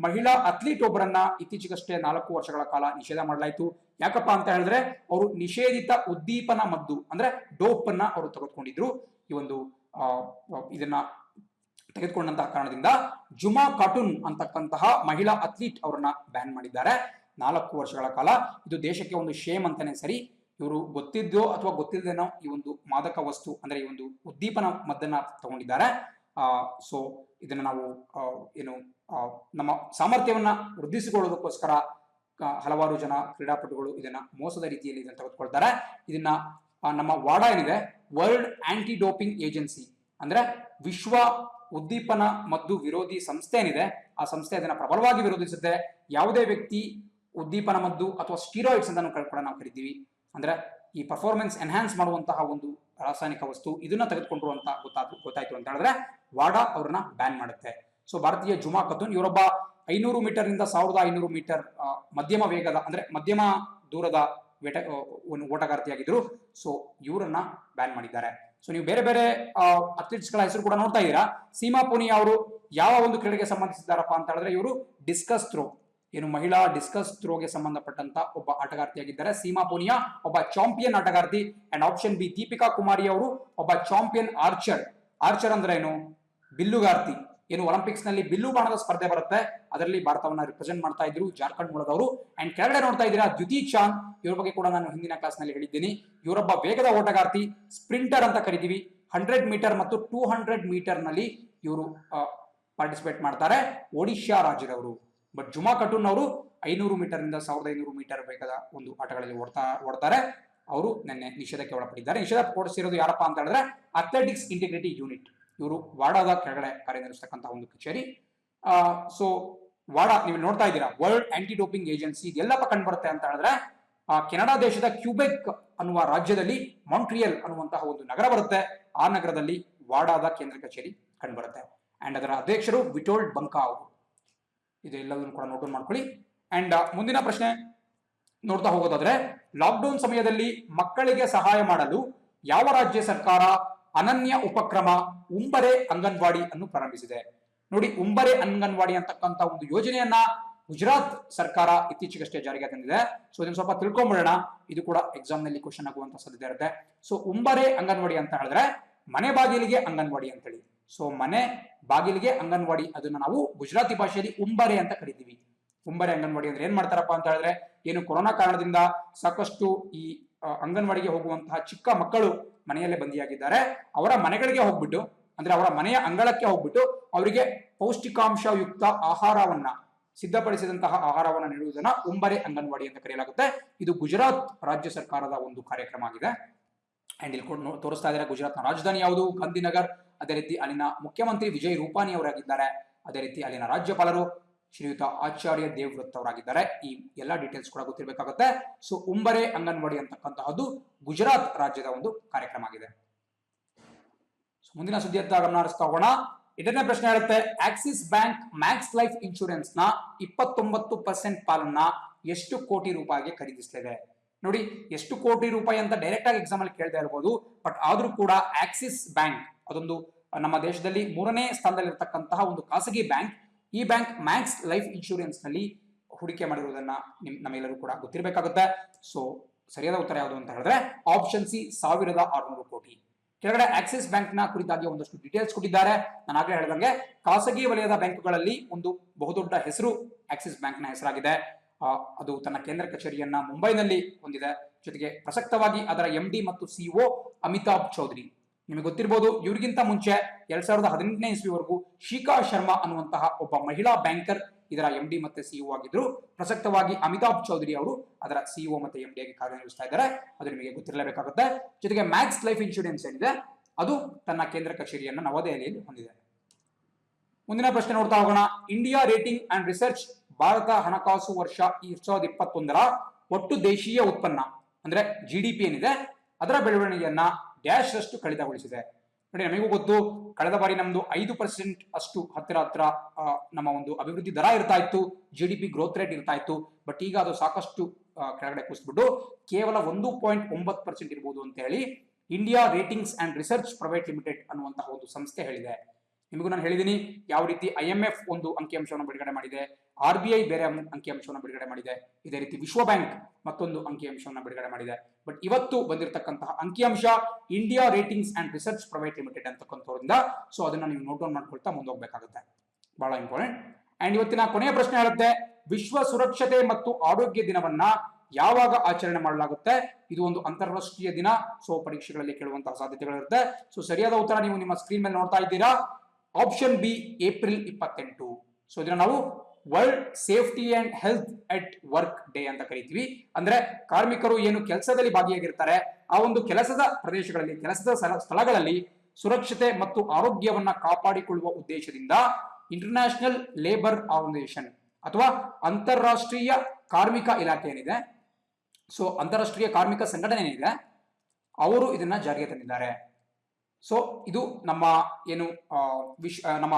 ಮಹಿಳಾ ಅಥ್ಲೀಟ್ ಒಬ್ಬರನ್ನ ಇತ್ತೀಚೆಗಷ್ಟೇ 4 ವರ್ಷಗಳ ಕಾಲ ನಿಷೇಧ ಮಾಡಲಾಯಿತು. ಯಾಕಪ್ಪ ಅಂತ ಹೇಳಿದ್ರೆ ಅವರು ನಿಷೇಧಿತ ಉದ್ದೀಪನ ಮದ್ದು ಅಂದ್ರೆ ಡೋಪ್ ಅನ್ನ ಅವರು ತೆಗೆದುಕೊಂಡಿದ್ರು. ಈ ಒಂದು ಇದನ್ನ ತೆಗೆದುಕೊಂಡಂತಹ ಕಾರಣದಿಂದ ಜುಮಾ ಖಾಟೂನ್ ಅಂತಕ್ಕಂತಹ ಮಹಿಳಾ ಅಥ್ಲೀಟ್ ಅವರನ್ನ ಬ್ಯಾನ್ ಮಾಡಿದ್ದಾರೆ 4 ವರ್ಷಗಳ ಕಾಲ. ಇದು ದೇಶಕ್ಕೆ ಒಂದು ಶೇಮ್ ಅಂತಾನೆ ಸರಿ. ಇವರು ಗೊತ್ತಿದ್ದೋ ಅಥವಾ ಗೊತ್ತಿಲ್ಲದೇನೋ ಈ ಒಂದು ಮಾದಕ ವಸ್ತು ಅಂದ್ರೆ ಈ ಒಂದು ಉದ್ದೀಪನ ಮದ್ದನ್ನ ತಗೊಂಡಿದ್ದಾರೆ. ಸೊ ಇದನ್ನ ನಾವು ಏನು ನಮ್ಮ ಸಾಮರ್ಥ್ಯವನ್ನ ವೃದ್ಧಿಸಿಕೊಳ್ಳೋದಕ್ಕೋಸ್ಕರ ಹಲವಾರು ಜನ ಕ್ರೀಡಾಪಟುಗಳು ಇದನ್ನ ಮೋಸದ ರೀತಿಯಲ್ಲಿ ಇದನ್ನ ತೆಗೆದುಕೊಳ್ತಾರೆ. ಇದನ್ನ ನಮ್ಮ ವಾಡಾ ಏನಿದೆ, ವರ್ಲ್ಡ್ ಆಂಟಿ ಡೋಪಿಂಗ್ ಏಜೆನ್ಸಿ ಅಂದ್ರೆ ವಿಶ್ವ ಉದ್ದೀಪನ ಮದ್ದು ವಿರೋಧಿ ಸಂಸ್ಥೆ ಏನಿದೆ, ಆ ಸಂಸ್ಥೆ ಅದನ್ನ ಪ್ರಬಲವಾಗಿ ವಿರೋಧಿಸುತ್ತೆ. ಯಾವುದೇ ವ್ಯಕ್ತಿ ಉದ್ದೀಪನ ಮದ್ದು ಅಥವಾ ಸ್ಟೀರಾಯ್ಡ್ಸ್ ಅಂತ ಕೂಡ ನಾವು ಕರಿತೀವಿ, ಅಂದ್ರೆ ಈ ಪರ್ಫಾರ್ಮೆನ್ಸ್ ಎನ್ಹಾನ್ಸ್ ಮಾಡುವಂತಹ ಒಂದು ರಾಸಾಯನಿಕ ವಸ್ತು, ಇದನ್ನ ತೆಗೆದುಕೊಂಡ್ರು ಅಂತ ಗೊತ್ತಾಯ್ತು ಅಂತ ಹೇಳಿದ್ರೆ ವಾಡಾ ಅವ್ರನ್ನ ಬ್ಯಾನ್ ಮಾಡುತ್ತೆ. ಸೊ ಭಾರತೀಯ ಜುಮಾ ಖಾತೂನ್ ಇವರೊಬ್ಬ 500 ಮೀಟರ್ ನಿಂದ 1500 ಮೀಟರ್ ಮಧ್ಯಮ ವೇಗದ ಅಂದ್ರೆ ಮಧ್ಯಮ ದೂರದ ಓಟಗಾರ್ತಿಯಾಗಿದ್ರು. ಸೊ ಇವರನ್ನ ಬ್ಯಾನ್ ಮಾಡಿದ್ದಾರೆ. ಸೊ ನೀವು ಬೇರೆ ಬೇರೆ ಅಥ್ಲೀಟ್ಸ್ ಗಳ ಹೆಸರು ಕೂಡ ನೋಡ್ತಾ ಇದ್ದೀರಾ. ಸೀಮಾ ಪೂನಿಯಾ ಅವರು ಯಾವ ಒಂದು ಕ್ರೀಡೆಗೆ ಸಂಬಂಧಿಸಿದ್ದಾರಪ್ಪ ಅಂತ ಹೇಳಿದ್ರೆ ಇವರು ಡಿಸ್ಕಸ್ ಥ್ರೋ, ಏನು ಮಹಿಳಾ ಡಿಸ್ಕಸ್ ಥ್ರೋಗೆ ಸಂಬಂಧಪಟ್ಟಂತ ಒಬ್ಬ ಆಟಗಾರ್ತಿಯಾಗಿದ್ದಾರೆ. ಸೀಮಾ ಪೂನಿಯಾ ಒಬ್ಬ ಚಾಂಪಿಯನ್ ಆಟಗಾರ್ತಿ. And option B Deepika Kumari ಅವರು ಒಬ್ಬ ಚಾಂಪಿಯನ್ ಆರ್ಚರ್. ಆರ್ಚರ್ ಅಂದ್ರೆ ಏನು? ಬಿಲ್ಲುಗಾರ್ತಿ. ಏನು ಒಲಿಂಪಿಕ್ಸ್ ನಲ್ಲಿ ಬಿಲ್ಲು ಬಾಣದ ಸ್ಪರ್ಧೆ ಬರುತ್ತೆ, ಅದರಲ್ಲಿ ಭಾರತವನ್ನ ರಿಪ್ರೆಸೆಂಟ್ ಮಾಡ್ತಾ ಇದ್ರು, ಜಾರ್ಖಂಡ್ ಮೂಲದವರು. ಅಂಡ್ ಕೆಳಗಡೆ ನೋಡ್ತಾ ಇದ್ದೀರಾ ದ್ಯುತಿ ಚಾಂದ್, ಇವ್ರ ಬಗ್ಗೆ ಕೂಡ ನಾನು ಹಿಂದಿನ ಕ್ಲಾಸ್ ನಲ್ಲಿ ಹೇಳಿದ್ದೀನಿ. ಇವರೊಬ್ಬ ವೇಗದ ಓಟಗಾರ್ತಿ, ಸ್ಪ್ರಿಂಟರ್ ಅಂತ ಕರಿತೀವಿ. 100 ಮೀಟರ್ ಮತ್ತು 200 ಮೀಟರ್ ನಲ್ಲಿ ಇವರು ಪಾರ್ಟಿಸಿಪೇಟ್ ಮಾಡ್ತಾರೆ, ಒಡಿಶಾ ರಾಜ್ಯದವರು. ಬಟ್ ಜುಮಾ ಖಟೂನ್ ಅವರು 500 ಮೀಟರ್ ನಿಂದ 1500 ಮೀಟರ್ ವೇಗದ ಒಂದು ಆಟಗಳಲ್ಲಿ ಓಡ್ತಾರೆ. ಅವರು ನಿನ್ನೆ ನಿಷೇಧಕ್ಕೆ ಒಳಪಟ್ಟಿದ್ದಾರೆ. ನಿಷೇಧ ಹೊರಡಿಸಿರೋದು ಯಾರಪ್ಪ ಅಂತ ಹೇಳಿದ್ರೆ ಅಥ್ಲೆಟಿಕ್ಸ್ ಇಂಟಿಗ್ರಿಟಿ ಯೂನಿಟ್. ಇವರು ವಾಡಾದ ಕೆಳಗಡೆ ಕಾರ್ಯನಿರ್ವಹಿಸ್ತಕ್ಕಂಥ ಒಂದು ಕಚೇರಿ. ಸೊ ವಾಡಾ ನೀವು ನೋಡ್ತಾ ಇದ್ದೀರಾ, ವರ್ಲ್ಡ್ ಆಂಟಿ ಡೋಪಿಂಗ್ ಏಜೆನ್ಸಿ. ಇದೆಲ್ಲಪ್ಪ ಕಂಡುಬರುತ್ತೆ ಅಂತ ಹೇಳಿದ್ರೆ ಕೆನಡಾ ದೇಶದ ಕ್ಯೂಬೆಕ್ ಅನ್ನುವ ರಾಜ್ಯದಲ್ಲಿ ಮಾಂಟ್ರಿಯಲ್ ಅನ್ನುವಂತಹ ಒಂದು ನಗರ ಬರುತ್ತೆ. ಆ ನಗರದಲ್ಲಿ ವಾಡಾದ ಕೇಂದ್ರ ಕಚೇರಿ ಕಂಡುಬರುತ್ತೆ. ಅಂಡ್ ಅದರ ಅಧ್ಯಕ್ಷರು ವಿಟೋಲ್ಡ್ ಬಂಕಾ ಅವರು. ಇದೆಲ್ಲದನ್ನು ಕೂಡ ನೋಟ್ ಮಾಡ್ಕೊಳ್ಳಿ. ಅಂಡ್ ಮುಂದಿನ ಪ್ರಶ್ನೆ ನೋಡ್ತಾ ಹೋಗೋದಾದ್ರೆ, ಲಾಕ್ಡೌನ್ ಸಮಯದಲ್ಲಿ ಮಕ್ಕಳಿಗೆ ಸಹಾಯ ಮಾಡಲು ಯಾವ ರಾಜ್ಯ ಸರ್ಕಾರ ಅನನ್ಯ ಉಪಕ್ರಮ ಉಂಬರೆ ಅಂಗನವಾಡಿ ಅನ್ನು ಪ್ರಾರಂಭಿಸಿದೆ? ನೋಡಿ, ಉಂಬರೆ ಅಂಗನವಾಡಿ ಅಂತಕ್ಕಂಥ ಒಂದು ಯೋಜನೆಯನ್ನ ಗುಜರಾತ್ ಸರ್ಕಾರ ಇತ್ತೀಚೆಗಷ್ಟೇ ಜಾರಿಗೆ ತಂದಿದೆ. ಸೊ ಇದನ್ನು ಸ್ವಲ್ಪ ತಿಳ್ಕೊಂಡ್ಬಿಡೋಣ. ಇದು ಕೂಡ ಎಕ್ಸಾಮ್ ನಲ್ಲಿ ಕ್ವಶನ್ ಆಗುವಂತ ಸಾಧ್ಯತೆ ಇರುತ್ತೆ. ಸೊ ಉಂಬರೆ ಅಂಗನವಾಡಿ ಅಂತ ಹೇಳಿದ್ರೆ ಮನೆ ಬಾಗಿಲಿಗೆ ಅಂಗನವಾಡಿ ಅಂತೇಳಿ. ಸೊ ಮನೆ ಬಾಗಿಲಿಗೆ ಅಂಗನವಾಡಿ, ಅದನ್ನ ನಾವು ಗುಜರಾತಿ ಭಾಷೆಯಲ್ಲಿ ಉಂಬರೆ ಅಂತ ಕರಿತೀವಿ. ಉಂಬರೆ ಅಂಗನವಾಡಿ ಅಂದ್ರೆ ಏನ್ ಮಾಡ್ತಾರಪ್ಪ ಅಂತ ಹೇಳಿದ್ರೆ, ಏನು ಕೊರೋನಾ ಕಾರಣದಿಂದ ಸಾಕಷ್ಟು ಈ ಅಂಗನವಾಡಿಗೆ ಹೋಗುವಂತಹ ಚಿಕ್ಕ ಮಕ್ಕಳು ಮನೆಯಲ್ಲೇ ಬಂದಿಯಾಗಿದ್ದಾರೆ. ಅವರ ಮನೆಗಳಿಗೆ ಹೋಗ್ಬಿಟ್ಟು, ಅಂದ್ರೆ ಅವರ ಮನೆಯ ಅಂಗಳಕ್ಕೆ ಹೋಗ್ಬಿಟ್ಟು ಅವರಿಗೆ ಪೌಷ್ಟಿಕಾಂಶಯುಕ್ತ ಆಹಾರವನ್ನ, ಸಿದ್ಧಪಡಿಸಿದಂತಹ ಆಹಾರವನ್ನು ನೀಡುವುದನ್ನ ಉಂಬರೆ ಅಂಗನವಾಡಿ ಅಂತ ಕರೆಯಲಾಗುತ್ತೆ. ಇದು ಗುಜರಾತ್ ರಾಜ್ಯ ಸರ್ಕಾರದ ಒಂದು ಕಾರ್ಯಕ್ರಮ ಆಗಿದೆ. ಅಂಡ್ ಇಲ್ಲಿ ತೋರಿಸ್ತಾ ಇದ್ದಾರೆ ಗುಜರಾತ್ನ ರಾಜಧಾನಿ ಯಾವುದು? ಗಾಂಧಿನಗರ್. ಅದೇ ರೀತಿ ಅಲ್ಲಿನ ಮುಖ್ಯಮಂತ್ರಿ ವಿಜಯ್ ರೂಪಾನಿ ಅವರಾಗಿದ್ದಾರೆ. ಅದೇ ರೀತಿ ಅಲ್ಲಿನ ರಾಜ್ಯಪಾಲರು ಶ್ರೀಯುತ ಆಚಾರ್ಯ ದೇವ್ವ್ರತ್ ಅವರಾಗಿದ್ದಾರೆ. ಈ ಎಲ್ಲ ಡೀಟೇಲ್ಸ್ ಕೂಡ ಗೊತ್ತಿರಬೇಕಾಗುತ್ತೆ. ಸೊ ಉಂಬರೆ ಅಂಗನವಾಡಿ ಅಂತಕ್ಕಂತಹದ್ದು ಗುಜರಾತ್ ರಾಜ್ಯದ ಒಂದು ಕಾರ್ಯಕ್ರಮ ಆಗಿದೆ. ಮುಂದಿನ ಸುದ್ದಿಯತ್ತ ಗಮನ ಹರಿಸ್ತಾ ಹೋಗೋಣ. ಇದನ್ನೇ ಪ್ರಶ್ನೆ ಹೇಳುತ್ತೆ, Axis bank Max life insurance ನ 29% ಪಾಲನ್ನ ಎಷ್ಟು ಕೋಟಿ ರೂಪಾಯಿಗೆ ಖರೀದಿಸಲಿದೆ? ನೋಡಿ, ಎಷ್ಟು ಕೋಟಿ ರೂಪಾಯಿ ಅಂತ ಡೈರೆಕ್ಟ್ ಆಗಿ ಎಕ್ಸಾಮ್ ಅಲ್ಲಿ ಕೇಳ್ತಾ ಇರಬಹುದು. ಬಟ್ ಆದ್ರೂ ಕೂಡ ಆಕ್ಸಿಸ್ ಬ್ಯಾಂಕ್ ಅದೊಂದು ನಮ್ಮ ದೇಶದಲ್ಲಿ 3ನೇ ಸ್ಥಾನದಲ್ಲಿರ್ತಕ್ಕಂತಹ ಒಂದು ಖಾಸಗಿ ಬ್ಯಾಂಕ್. ಈ ಬ್ಯಾಂಕ್ ಮ್ಯಾಕ್ಸ್ ಲೈಫ್ ಇನ್ಶೂರೆನ್ಸ್ ನಲ್ಲಿ ಹೂಡಿಕೆ ಮಾಡಿರುವುದನ್ನ ನಮ್ಮೆಲ್ಲರೂ ಕೂಡ ಗೊತ್ತಿರಬೇಕಾಗುತ್ತೆ. ಸೊ ಸರಿಯಾದ ಉತ್ತರ ಯಾವುದು ಅಂತ ಹೇಳಿದ್ರೆ ಆಪ್ಷನ್ ಸಿ 1600 ಕೋಟಿ. ಕೆಳಗಡೆ ಆಕ್ಸಿಸ್ ಬ್ಯಾಂಕ್ ನ ಕುರಿತಾಗಿ ಒಂದಷ್ಟು ಡೀಟೇಲ್ಸ್ ಕೊಟ್ಟಿದ್ದಾರೆ. ನಾನು ಆಗಲೇ ಹೇಳಿದಂಗೆ ಖಾಸಗಿ ವಲಯದ ಬ್ಯಾಂಕ್ಗಳಲ್ಲಿ ಒಂದು ಬಹುದೊಡ್ಡ ಹೆಸರು ಆಕ್ಸಿಸ್ ಬ್ಯಾಂಕ್ ನ ಹೆಸರಾಗಿದೆ. ಅದು ತನ್ನ ಕೇಂದ್ರ ಕಚೇರಿಯನ್ನ ಮುಂಬೈನಲ್ಲಿ ಹೊಂದಿದೆ. ಜೊತೆಗೆ ಪ್ರಸಕ್ತವಾಗಿ ಅದರ MD ಮತ್ತು CEO ಅಮಿತಾಬ್ ಚೌಧರಿ. ನಿಮಗೆ ಗೊತ್ತಿರಬಹುದು, ಇವರಿಗಿಂತ ಮುಂಚೆ 2018ನೇ ಇಸ್ವಿವರೆಗೂ ಶಿಖಾ ಶರ್ಮಾ ಅನ್ನುವಂತಹ ಒಬ್ಬ ಮಹಿಳಾ ಬ್ಯಾಂಕರ್ ಇದರ MD ಮತ್ತೆ CEO ಆಗಿದ್ರು. ಪ್ರಸಕ್ತವಾಗಿ ಅಮಿತಾಬ್ ಚೌಧರಿ ಅವರು ಅದರ CEO ಮತ್ತೆ MD ಆಗಿ ಕಾರ್ಯನಿರ್ವಹಿಸ್ತಾ ಇದ್ದಾರೆ. ಅದು ನಿಮಗೆ ಗೊತ್ತಿರಲೇಬೇಕಾಗುತ್ತೆ. ಜೊತೆಗೆ ಮ್ಯಾಕ್ಸ್ ಲೈಫ್ ಇನ್ಶೂರೆನ್ಸ್ ಏನಿದೆ ಅದು ತನ್ನ ಕೇಂದ್ರ ಕಚೇರಿಯನ್ನು ನವದೆಹಲಿಯಲ್ಲಿ ಹೊಂದಿದೆ. ಮುಂದಿನ ಪ್ರಶ್ನೆ ನೋಡ್ತಾ ಹೋಗೋಣ. India rating and research Bharat ಹಣಕಾಸು ವರ್ಷ 2021ರ ಒಟ್ಟು ದೇಶೀಯ ಉತ್ಪನ್ನ ಅಂದ್ರೆ GDP ಏನಿದೆ ಅದರ ಬೆಳವಣಿಗೆಯನ್ನ ಡ್ಯಾಶ್ ರಷ್ಟು ಕಡಿತಗೊಳಿಸಿದೆ. ನೋಡಿ, ನಮಗೂ ಗೊತ್ತು, ಕಳೆದ ಬಾರಿ ನಮ್ದು 5% ಅಷ್ಟು ಹತ್ತಿರ ನಮ್ಮ ಒಂದು ಅಭಿವೃದ್ಧಿ ದರ ಇರ್ತಾ ಇತ್ತು, GDP ಗ್ರೋತ್ ರೇಟ್ ಇರ್ತಾ ಇತ್ತು. ಬಟ್ ಈಗ ಅದು ಸಾಕಷ್ಟು ಕೆಳಗಡೆ ಕುಸಿದ್ಬಿಟ್ಟು ಕೇವಲ 1.9% ಇರಬಹುದು ಅಂತ ಹೇಳಿ India Ratings and Research Private limited ಅನ್ನುವಂತಹ ಒಂದು ಸಂಸ್ಥೆ ಹೇಳಿದೆ. ನಿಮಗೂ ನಾನು ಹೇಳಿದ್ದೀನಿ ಯಾವ ರೀತಿ IMF ಒಂದು ಅಂಕಿಅಂಶವನ್ನು ಬಿಡುಗಡೆ ಮಾಡಿದೆ, RBI ಬೇರೆ ಅಂಕಿಅಂಶವನ್ನು ಬಿಡುಗಡೆ ಮಾಡಿದೆ, ಇದೇ ರೀತಿ ವಿಶ್ವ ಬ್ಯಾಂಕ್ ಮತ್ತೊಂದು ಅಂಕಿಅಂಶವನ್ನು ಬಿಡುಗಡೆ ಮಾಡಿದೆ. ಬಟ್ ಇವತ್ತು ಬಂದಿರತಕ್ಕಂತಹ ಅಂಕಿಅಂಶ India Ratings and Research Private Limited ಅಂತಕ್ಕಂಥವ್ರಿಂದ. ಸೊ ಅದನ್ನ ನೀವು ನೋಟ್ ಡೌನ್ ಮಾಡ್ಕೊಳ್ತಾ ಮುಂದೋಗ್ಬೇಕಾಗುತ್ತೆ, ಬಹಳ ಇಂಪಾರ್ಟೆಂಟ್. ಅಂಡ್ ಇವತ್ತಿನ ಕೊನೆಯ ಪ್ರಶ್ನೆ ಹೇಳುತ್ತೆ, ವಿಶ್ವ ಸುರಕ್ಷತೆ ಮತ್ತು ಆರೋಗ್ಯ ದಿನವನ್ನ ಯಾವಾಗ ಆಚರಣೆ ಮಾಡಲಾಗುತ್ತೆ? ಇದು ಒಂದು ಅಂತಾರಾಷ್ಟ್ರೀಯ ದಿನ. ಸೊ ಪರೀಕ್ಷೆಗಳಲ್ಲಿ ಕೇಳುವಂತಹ ಸಾಧ್ಯತೆಗಳಿರುತ್ತೆ. ಸೊ ಸರಿಯಾದ ಉತ್ತರ ನೀವು ನಿಮ್ಮ ಸ್ಕ್ರೀನ್ ಮೇಲೆ ನೋಡ್ತಾ ಇದ್ದೀರಾ. Option B April 28. ಸೊ ಇದನ್ನ ನಾವು world safety and health at work day ಅಂತ ಕರಿತೀವಿ. ಅಂದ್ರೆ ಕಾರ್ಮಿಕರು ಏನು ಕೆಲಸದಲ್ಲಿ ಭಾಗಿಯಾಗಿರ್ತಾರೆ ಆ ಒಂದು ಕೆಲಸದ ಪ್ರದೇಶಗಳಲ್ಲಿ, ಕೆಲಸದ ಸ್ಥಳಗಳಲ್ಲಿ ಸುರಕ್ಷತೆ ಮತ್ತು ಆರೋಗ್ಯವನ್ನ ಕಾಪಾಡಿಕೊಳ್ಳುವ ಉದ್ದೇಶದಿಂದ ಇಂಟರ್ನ್ಯಾಷನಲ್ ಲೇಬರ್ ಆರ್ಗನೈಸೇಷನ್ ಅಥವಾ ಅಂತಾರಾಷ್ಟ್ರೀಯ ಕಾರ್ಮಿಕ ಇಲಾಖೆ ಏನಿದೆ, ಸೊ ಅಂತಾರಾಷ್ಟ್ರೀಯ ಕಾರ್ಮಿಕ ಸಂಘಟನೆ ಏನಿದೆ, ಅವರು ಇದನ್ನ ಜಾರಿಗೆ ತಂದಿದ್ದಾರೆ. ಸೊ ಇದು ನಮ್ಮ ಏನು ನಮ್ಮ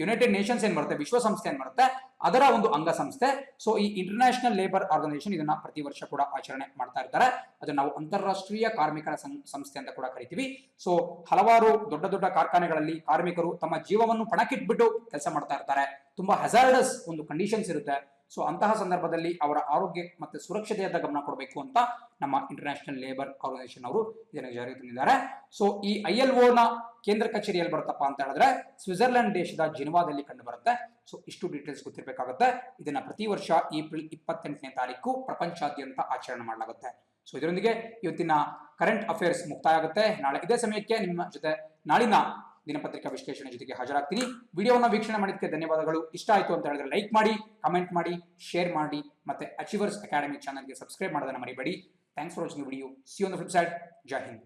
ಯುನೈಟೆಡ್ ನೇಷನ್ಸ್ ಏನ್ ಬರುತ್ತೆ, ವಿಶ್ವಸಂಸ್ಥೆ ಏನ್ ಬರುತ್ತೆ, ಅದರ ಒಂದು ಅಂಗಸಂಸ್ಥೆ. ಸೊ ಈ ಇಂಟರ್ನ್ಯಾಷನಲ್ ಲೇಬರ್ ಆರ್ಗನೈಸೇಷನ್ ಇದನ್ನ ಪ್ರತಿ ವರ್ಷ ಕೂಡ ಆಚರಣೆ ಮಾಡ್ತಾ ಇರ್ತಾರೆ. ಅದನ್ನ ನಾವು ಅಂತಾರಾಷ್ಟ್ರೀಯ ಕಾರ್ಮಿಕರ ಸಂಸ್ಥೆ ಅಂತ ಕೂಡ ಕರಿತೀವಿ. ಸೊ ಹಲವಾರು ದೊಡ್ಡ ದೊಡ್ಡ ಕಾರ್ಖಾನೆಗಳಲ್ಲಿ ಕಾರ್ಮಿಕರು ತಮ್ಮ ಜೀವವನ್ನು ಪಣಕ್ಕಿಟ್ಬಿಟ್ಟು ಕೆಲಸ ಮಾಡ್ತಾ ಇರ್ತಾರೆ. ತುಂಬಾ ಹಜಾರ್ಡಸ್ ಒಂದು ಕಂಡೀಷನ್ಸ್ ಇರುತ್ತೆ. ಸೊ ಅಂತಹ ಸಂದರ್ಭದಲ್ಲಿ ಅವರ ಆರೋಗ್ಯ ಮತ್ತೆ ಸುರಕ್ಷತೆಯತ್ತ ಗಮನ ಕೊಡಬೇಕು ಅಂತ ನಮ್ಮ ಇಂಟರ್ನ್ಯಾಷನಲ್ ಲೇಬರ್ ಆರ್ಗನೈಸೇಷನ್ ಅವರು ಇದನ್ನು ಜಾರಿಗೆ ತಂದಿದ್ದಾರೆ. ಸೊ ಈ ILO ನ ಕೇಂದ್ರ ಕಚೇರಿಯಲ್ಲಿ ಬರುತ್ತಪ್ಪ ಅಂತ ಹೇಳಿದ್ರೆ ಸ್ವಿಟ್ಜರ್ಲೆಂಡ್ ದೇಶದ ಜಿನಿವಾದಲ್ಲಿ ಕಂಡು ಬರುತ್ತೆ. ಸೊ ಇಷ್ಟು ಡೀಟೇಲ್ಸ್ ಗೊತ್ತಿರಬೇಕಾಗುತ್ತೆ. ಇದನ್ನ ಪ್ರತಿ ವರ್ಷ ಏಪ್ರಿಲ್ 28ನೇ ತಾರೀಕು ಪ್ರಪಂಚಾದ್ಯಂತ ಆಚರಣೆ ಮಾಡಲಾಗುತ್ತೆ. ಸೊ ಇದರೊಂದಿಗೆ ಇವತ್ತಿನ ಕರೆಂಟ್ ಅಫೇರ್ಸ್ ಮುಕ್ತಾಯ ಆಗುತ್ತೆ. ನಾಳೆ ಇದೇ ಸಮಯಕ್ಕೆ ನಿಮ್ಮ ಜೊತೆ ನಾಳಿನ ದಿನಪತ್ರಿಕಾ ವಿಶ್ಲೇಷಣೆ ಜೊತೆಗೆ ಹಾಜರಾಗ್ತೀನಿ. ವಿಡಿಯೋವನ್ನು ವೀಕ್ಷಣೆ ಮಾಡಿದ್ದಕ್ಕೆ ಧನ್ಯವಾದಗಳು. ಇಷ್ಟ ಆಯಿತು ಅಂತ ಹೇಳಿದ್ರೆ ಲೈಕ್ ಮಾಡಿ, ಕಮೆಂಟ್ ಮಾಡಿ, ಶೇರ್ ಮಾಡಿ, ಮತ್ತೆ ಅಚೀವರ್ಸ್ ಅಕಾಡೆಮಿ ಚಾನಲ್ಗೆ ಸಬ್ಸ್ಕ್ರೈಬ್ ಮಾಡೋದನ್ನ ಮರಿಬೇಡಿ. Thanks for watching video. C on the flip side. Jai Hind.